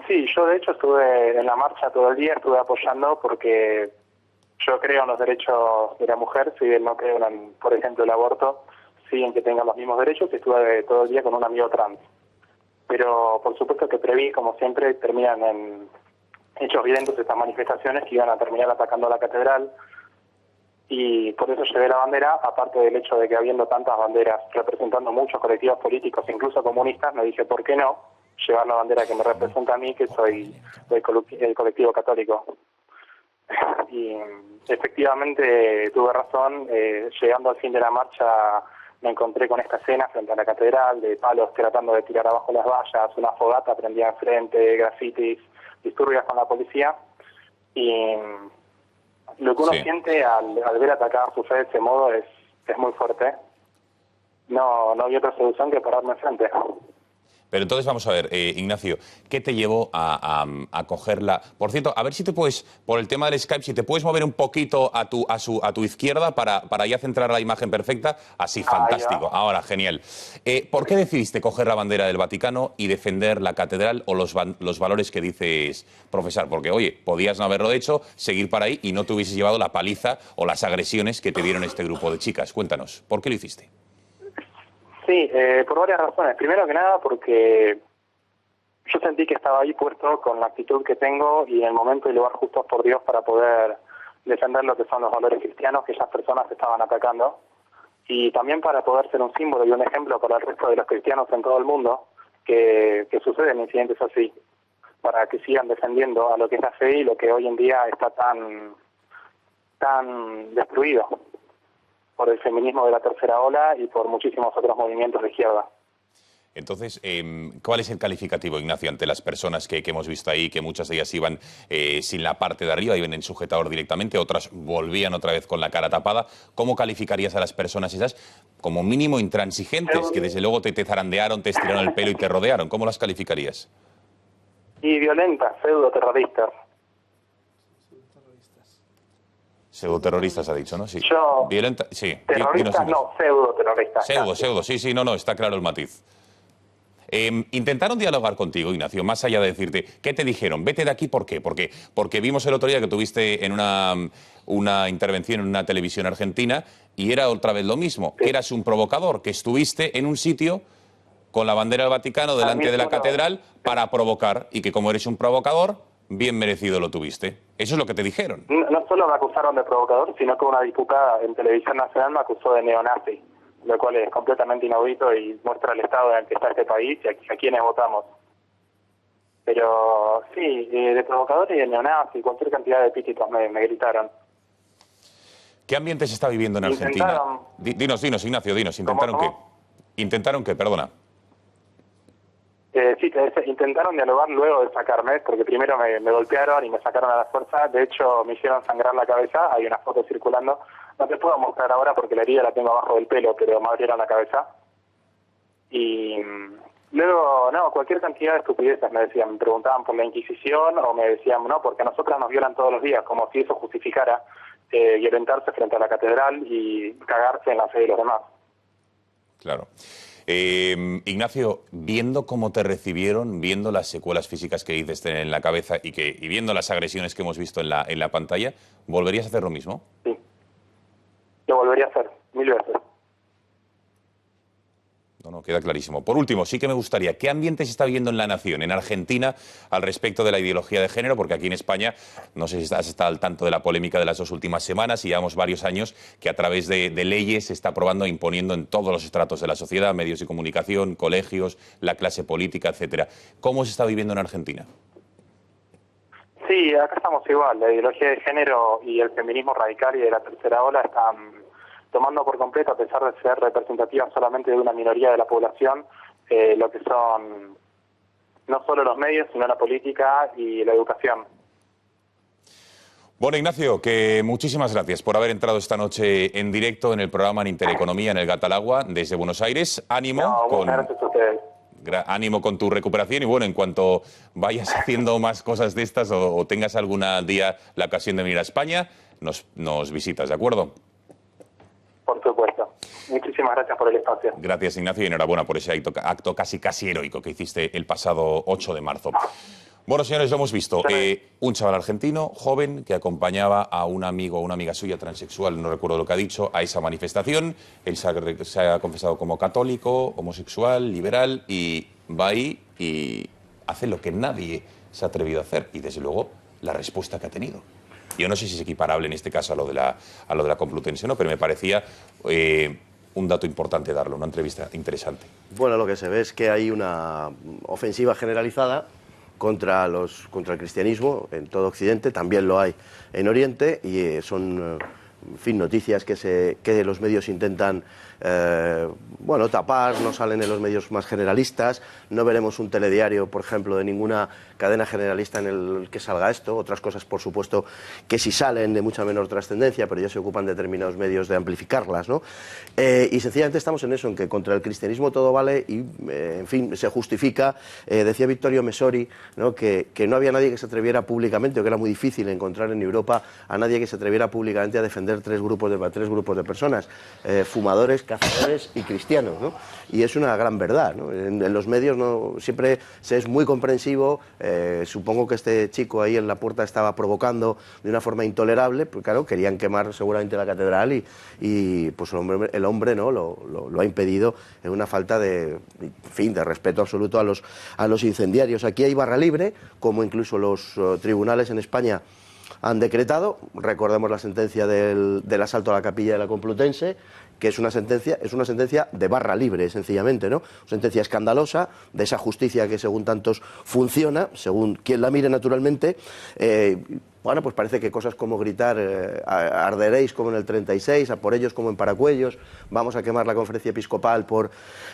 [SPEAKER 6] Sí, yo de hecho estuve en la marcha todo el día, estuve apoyando porque yo creo en los derechos de la mujer, si bien no creo en, por ejemplo, el aborto, sí en que tengan los mismos derechos, y estuve todo el día con un amigo trans. Pero por supuesto que preví, como siempre, terminan en hechos violentos estas manifestaciones que iban a terminar atacando a la catedral, y por eso llevé la bandera, aparte del hecho de que habiendo tantas banderas representando muchos colectivos políticos, incluso comunistas, me dije, ¿por qué no llevar la bandera que me representa a mí, que soy el colectivo católico? Y efectivamente tuve razón, llegando al fin de la marcha me encontré con esta escena frente a la catedral, de palos tratando de tirar abajo las vallas, una fogata prendida enfrente, grafitis, disturbios con la policía, y lo que uno siente al ver atacar su fe de ese modo es muy fuerte. No había otra solución que pararme enfrente.
[SPEAKER 2] Pero entonces vamos a ver, Ignacio, ¿qué te llevó a cogerla? Por cierto, a ver si te puedes, por el tema del Skype, si te puedes mover un poquito a tu izquierda para ya centrar la imagen perfecta. Así, fantástico. Ahora, genial. ¿Por qué decidiste coger la bandera del Vaticano y defender la catedral o los valores que dices profesar? Porque, oye, podías no haberlo hecho, seguir para ahí y no te hubieses llevado la paliza o las agresiones que te dieron este grupo de chicas. Cuéntanos, ¿por qué lo hiciste?
[SPEAKER 6] Sí, por varias razones. Primero que nada porque yo sentí que estaba ahí puesto con la actitud que tengo y en el momento y lugar justos por Dios para poder defender lo que son los valores cristianos que esas personas estaban atacando, y también para poder ser un símbolo y un ejemplo para el resto de los cristianos en todo el mundo que suceden incidentes así, para que sigan defendiendo a lo que es la fe y lo que hoy en día está tan destruido por el feminismo de la tercera ola y por muchísimos otros movimientos de izquierda.
[SPEAKER 2] Entonces, ¿cuál es el calificativo, Ignacio, ante las personas que hemos visto ahí, que muchas de ellas iban sin la parte de arriba, iban en sujetador directamente, otras volvían otra vez con la cara tapada? ¿Cómo calificarías a las personas esas como mínimo intransigentes, que desde luego te zarandearon, te estiraron el pelo y te rodearon? ¿Cómo las calificarías?
[SPEAKER 6] Y violentas, pseudo-terroristas.
[SPEAKER 2] Pseudo-terroristas ha dicho, ¿no? Sí.
[SPEAKER 6] Yo...
[SPEAKER 2] Violenta, sí.
[SPEAKER 6] Terroristas no, pseudo-terroristas.
[SPEAKER 2] Pseudo, sí, no, está claro el matiz. Intentaron dialogar contigo, Ignacio, más allá de decirte, ¿qué te dijeron? Vete de aquí, ¿por qué? Porque vimos el otro día que tuviste en una intervención en una televisión argentina y era otra vez lo mismo, que eras un provocador, que estuviste en un sitio con la bandera del Vaticano delante de la catedral para provocar y que como eres un provocador, bien merecido lo tuviste. Eso es lo que te dijeron.
[SPEAKER 6] No solo me acusaron de provocador, sino que una diputada en Televisión Nacional me acusó de neonazi, lo cual es completamente inaudito y muestra el estado en el que está este país y a quienes votamos. Pero sí, de provocador y de neonazi, cualquier cantidad de epítetos me gritaron.
[SPEAKER 2] ¿Qué ambiente se está viviendo en Argentina? Dinos, Ignacio, dinos. ¿Intentaron qué? ¿Intentaron qué? Perdona.
[SPEAKER 6] Sí, intentaron dialogar luego de sacarme, porque primero me golpearon y me sacaron a la fuerza. De hecho, me hicieron sangrar la cabeza. Hay una foto circulando. No te puedo mostrar ahora porque la herida la tengo abajo del pelo, pero me abrieron la cabeza. Y luego, cualquier cantidad de estupideces me decían. Me preguntaban por la Inquisición o me decían, no, porque a nosotras nos violan todos los días, como si eso justificara violentarse frente a la catedral y cagarse en la fe de los demás.
[SPEAKER 2] Claro. Ignacio, viendo cómo te recibieron, viendo las secuelas físicas que dices tener en la cabeza y viendo las agresiones que hemos visto en la pantalla, ¿volverías a hacer lo mismo?
[SPEAKER 6] Sí. Lo volvería a hacer, 1000 veces.
[SPEAKER 2] No, queda clarísimo. Por último, sí que me gustaría, ¿qué ambiente se está viendo en la nación, en Argentina, al respecto de la ideología de género? Porque aquí en España, no sé si has estado al tanto de la polémica de las 2 últimas semanas, y llevamos varios años que a través de leyes se está aprobando e imponiendo en todos los estratos de la sociedad, medios de comunicación, colegios, la clase política, etcétera. ¿Cómo se está viviendo en Argentina?
[SPEAKER 6] Sí, acá estamos igual. La ideología de género y el feminismo radical y de la tercera ola están tomando por completo, a pesar de ser representativas solamente de una minoría de la población, lo que son no solo los medios, sino la política y la educación.
[SPEAKER 2] Bueno, Ignacio, que muchísimas gracias por haber entrado esta noche en directo en el programa en Intereconomía, en el Gata al Agua, desde Buenos Aires. Ánimo.
[SPEAKER 6] Muchas gracias a ustedes.
[SPEAKER 2] Ánimo con tu recuperación y bueno, en cuanto vayas haciendo más cosas de estas o tengas algún día la ocasión de venir a España, nos visitas, ¿de acuerdo?
[SPEAKER 6] Por supuesto. Muchísimas gracias por el espacio.
[SPEAKER 2] Gracias, Ignacio, y enhorabuena por ese acto casi heroico que hiciste el pasado 8 de marzo. Bueno, señores, lo hemos visto. Un chaval argentino, joven, que acompañaba a un amigo o una amiga suya transexual, no recuerdo lo que ha dicho, a esa manifestación. Él se ha confesado como católico, homosexual, liberal, y va ahí y hace lo que nadie se ha atrevido a hacer. Y, desde luego, la respuesta que ha tenido. Yo no sé si es equiparable en este caso a lo de la Complutense, ¿no? Pero me parecía un dato importante darlo, una entrevista interesante.
[SPEAKER 21] Bueno, lo que se ve es que hay una ofensiva generalizada contra el cristianismo en todo Occidente, también lo hay en Oriente, y son en fin, noticias que los medios intentan tapar, no salen en los medios más generalistas. No veremos un telediario, por ejemplo, de ninguna cadena generalista en el que salga esto. Otras cosas, por supuesto, que sí salen de mucha menor trascendencia, pero ya se ocupan determinados medios de amplificarlas, ¿no? Y sencillamente estamos en eso, en que contra el cristianismo todo vale y, en fin, se justifica. Decía Vittorio Messori, ¿no?, que no había nadie que se atreviera públicamente, o que era muy difícil encontrar en Europa a nadie que se atreviera públicamente a defender entender tres grupos de personas, fumadores, cazadores y cristianos, ¿no? Y es una gran verdad, ¿no? En los medios siempre se es muy comprensivo, supongo que este chico ahí en la puerta estaba provocando de una forma intolerable, pues claro, querían quemar seguramente la catedral y pues el hombre ¿no? lo ha impedido en una falta de respeto absoluto a los incendiarios. Aquí hay barra libre, como incluso los tribunales en España han decretado. Recordemos la sentencia del asalto a la capilla de la Complutense, que es una sentencia de barra libre, sencillamente, ¿no? Una sentencia escandalosa de esa justicia que según tantos funciona, según quien la mire naturalmente. Bueno, pues parece que cosas como gritar arderéis como en el 36, a por ellos como en Paracuellos, vamos a quemar la conferencia episcopal por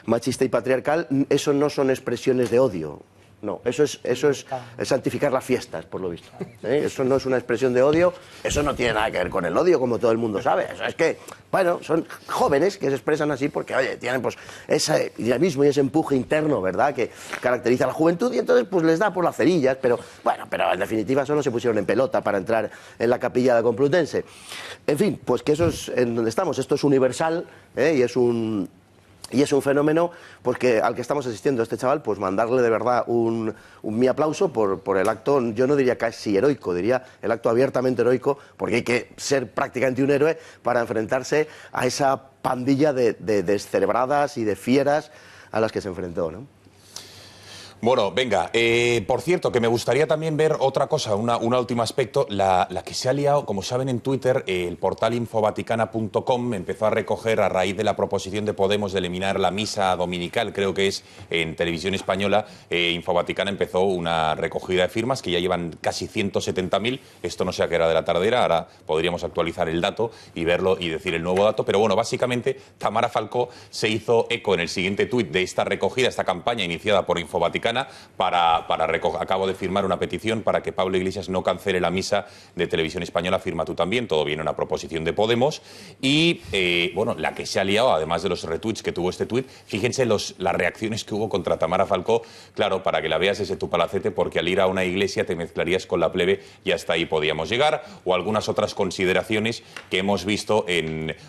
[SPEAKER 21] machista y patriarcal, eso no son expresiones de odio. No, eso es santificar las fiestas, por lo visto. Eso no es una expresión de odio, eso no tiene nada que ver con el odio, como todo el mundo sabe. Eso es que, bueno, son jóvenes que se expresan así porque, oye, tienen pues ese dinamismo y ese empuje interno, ¿verdad?, que caracteriza a la juventud y entonces pues les da por las cerillas, pero bueno, pero en definitiva solo se pusieron en pelota para entrar en la capilla de la Complutense. En fin, pues que eso es en donde estamos, esto es universal y es un fenómeno pues al que estamos asistiendo a este chaval, pues mandarle de verdad mi aplauso por el acto, yo no diría casi heroico, diría el acto abiertamente heroico, porque hay que ser prácticamente un héroe para enfrentarse a esa pandilla de descerebradas y de fieras a las que se enfrentó, ¿no?
[SPEAKER 2] Bueno, venga, por cierto, que me gustaría también ver otra cosa, un último aspecto, la que se ha liado, como saben en Twitter, el portal infovaticana.com empezó a recoger a raíz de la proposición de Podemos de eliminar la misa dominical, creo que es en Televisión Española, Infovaticana empezó una recogida de firmas que ya llevan casi 170.000, esto no sé a qué hora de la tardera, ahora podríamos actualizar el dato y verlo y decir el nuevo dato, pero bueno, básicamente Tamara Falcó se hizo eco en el siguiente tuit de esta recogida, esta campaña iniciada por Infovaticana, acabo de firmar una petición para que Pablo Iglesias no cancele la misa de Televisión Española, firma tú también, todo viene una proposición de Podemos y, bueno, la que se ha liado, además de los retweets que tuvo este tuit, fíjense las reacciones que hubo contra Tamara Falcó, claro, para que la veas ese tu palacete, porque al ir a una iglesia te mezclarías con la plebe y hasta ahí podíamos llegar, o algunas otras consideraciones que hemos visto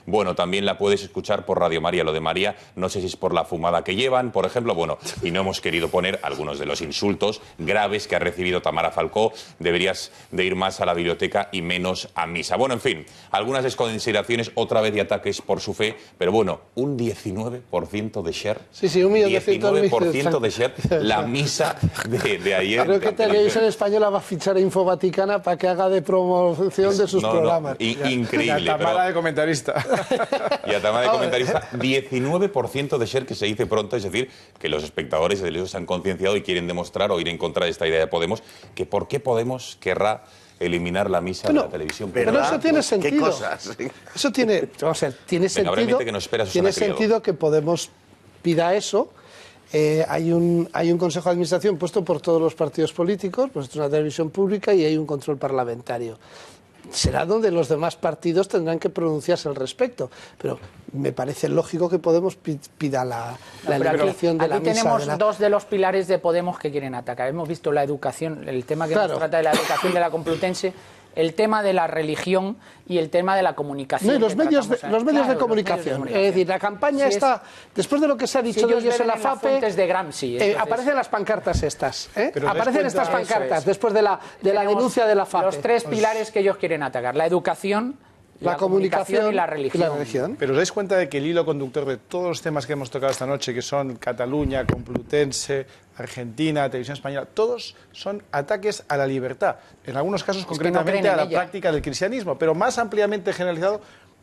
[SPEAKER 2] bueno, también la puedes escuchar por Radio María, lo de María, no sé si es por la fumada que llevan, por ejemplo, bueno, y no hemos querido poner algunos de los insultos graves que ha recibido Tamara Falcó, deberías de ir más a la biblioteca y menos a misa. Bueno, en fin, algunas desconsideraciones otra vez de ataques por su fe, pero bueno, un 19% de share.
[SPEAKER 28] Sí,
[SPEAKER 2] 19% de share, la misa de ayer.
[SPEAKER 28] Creo que Televisión Española va a fichar a Infovaticana para que haga de promoción de sus programas.
[SPEAKER 2] Increíble.
[SPEAKER 20] Y a Tamara de comentarista.
[SPEAKER 2] Y a Tamara de comentarista, 19% de share, que se dice pronto, es decir, que los espectadores de se han concienciado y quieren demostrar o ir en contra de esta idea de Podemos, que por qué Podemos querrá eliminar la misa de la televisión.
[SPEAKER 28] Pero eso tiene sentido.
[SPEAKER 21] ¿Qué cosas?
[SPEAKER 28] Eso tiene, tiene sentido. Tiene sentido que Podemos pida eso. Hay un Consejo de Administración puesto por todos los partidos políticos, pues esto es una televisión pública y hay un control parlamentario. Será donde los demás partidos tendrán que pronunciarse al respecto, pero me parece lógico que Podemos pida la eliminación de la misa.
[SPEAKER 19] Aquí tenemos dos de los pilares de Podemos que quieren atacar. Hemos visto la educación, el tema que nos trata de la educación de la Complutense, el tema de la religión y el tema de la comunicación.
[SPEAKER 28] No, y los medios de comunicación. Es decir, la campaña está, después de lo que se ha dicho de ellos en la FAPE,
[SPEAKER 19] de Gramsci,
[SPEAKER 28] aparecen las pancartas estas. Aparecen estas pancartas después de la denuncia de la FAPE.
[SPEAKER 19] Los tres pilares que ellos quieren atacar: la educación, la comunicación y la religión.
[SPEAKER 20] Pero os dais cuenta de que el hilo conductor de todos los temas que hemos tocado esta noche, que son Cataluña, Complutense, Argentina, Televisión Española, todos son ataques a la libertad. En algunos casos, concretamente, a la práctica del cristianismo, pero más ampliamente generalizado,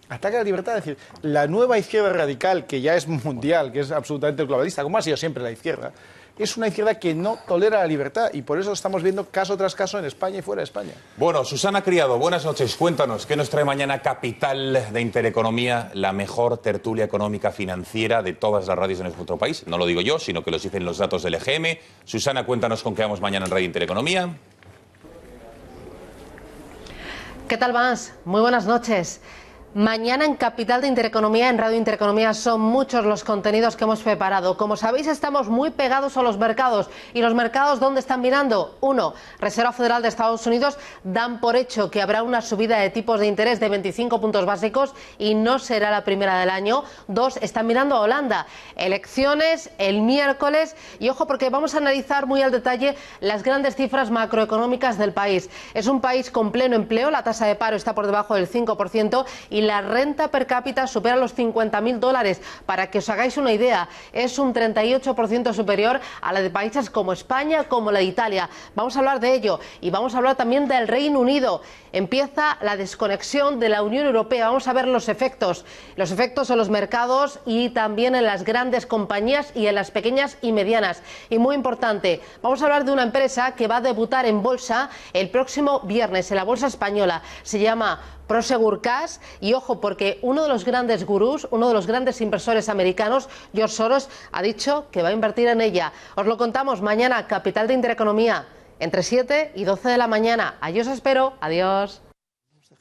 [SPEAKER 20] ataque a la libertad. Es decir, la nueva izquierda radical, que ya es mundial, que es absolutamente globalista, como ha sido siempre la izquierda, es una izquierda que no tolera la libertad y por eso estamos viendo caso tras caso en España y fuera de España.
[SPEAKER 2] Bueno, Susana Criado, buenas noches. Cuéntanos, ¿qué nos trae mañana Capital de Intereconomía, la mejor tertulia económica financiera de todas las radios de nuestro país? No lo digo yo, sino que lo dicen los datos del EGM. Susana, cuéntanos con qué vamos mañana en Radio Intereconomía.
[SPEAKER 1] ¿Qué tal vas? Muy buenas noches. Mañana en Capital de Intereconomía, en Radio Intereconomía, son muchos los contenidos que hemos preparado. Como sabéis, estamos muy pegados a los mercados. ¿Y los mercados dónde están mirando? 1. Reserva Federal de Estados Unidos dan por hecho que habrá una subida de tipos de interés de 25 puntos básicos y no será la primera del año. 2. Están mirando a Holanda. Elecciones el miércoles. Y ojo, porque vamos a analizar muy al detalle las grandes cifras macroeconómicas del país. Es un país con pleno empleo. La tasa de paro está por debajo del 5% y la renta per cápita supera los $50.000. Para que os hagáis una idea, es un 38% superior a la de países como España, como la de Italia. Vamos a hablar de ello y vamos a hablar también del Reino Unido. Empieza la desconexión de la Unión Europea. Vamos a ver los efectos en los mercados y también en las grandes compañías y en las pequeñas y medianas. Y muy importante, vamos a hablar de una empresa que va a debutar en bolsa el próximo viernes en la bolsa española. Se llama Prosegur Cash y ojo, porque uno de los grandes gurús, uno de los grandes inversores americanos, George Soros, ha dicho que va a invertir en ella. Os lo contamos mañana, Capital de Intereconomía, entre 7 y 12 de la mañana. Allí os espero. Adiós.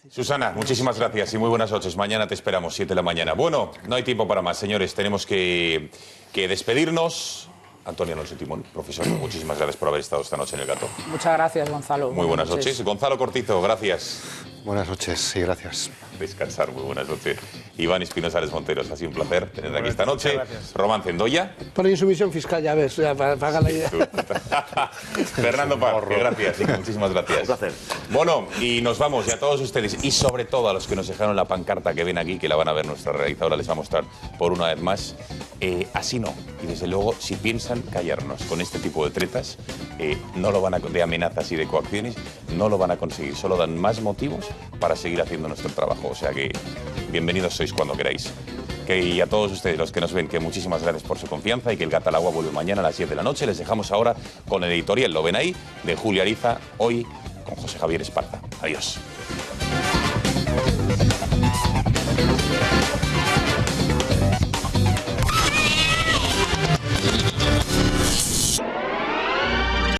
[SPEAKER 2] Susana, muchísimas gracias y muy buenas noches. Mañana te esperamos, 7 de la mañana. Bueno, no hay tiempo para más, señores. Tenemos que despedirnos. Antonio Alonso Timón, profesor, muchísimas gracias por haber estado esta noche en El Gato.
[SPEAKER 19] Muchas gracias, Gonzalo.
[SPEAKER 2] Muy buenas noches. Gonzalo Cortizo, gracias.
[SPEAKER 22] Buenas noches, sí, gracias.
[SPEAKER 2] Descansar, muy buenas noches. Iván Espinosa Monteros, ha sido un placer tener aquí esta noche.
[SPEAKER 28] Gracias.
[SPEAKER 2] Román Cendoya.
[SPEAKER 28] Por insumisión fiscal, ya ves, ya, para hacer la idea.
[SPEAKER 2] Fernando Paz, gracias, muchísimas gracias.
[SPEAKER 21] Un placer.
[SPEAKER 2] Bueno, y nos vamos, y a todos ustedes, y sobre todo a los que nos dejaron la pancarta que ven aquí, que la van a ver nuestra realizadora, les va a mostrar por una vez más. Así no. Y desde luego, si piensan callarnos con este tipo de tretas, no lo van a, de amenazas y de coacciones, no lo van a conseguir. Solo dan más motivos para seguir haciendo nuestro trabajo. O sea que bienvenidos sois cuando queráis. Y a todos ustedes, los que nos ven, que muchísimas gracias por su confianza y que el Gata al Agua vuelve mañana a las 10 de la noche. Les dejamos ahora con el editorial, lo ven ahí, de Julia Ariza, hoy con José Javier Esparza. Adiós.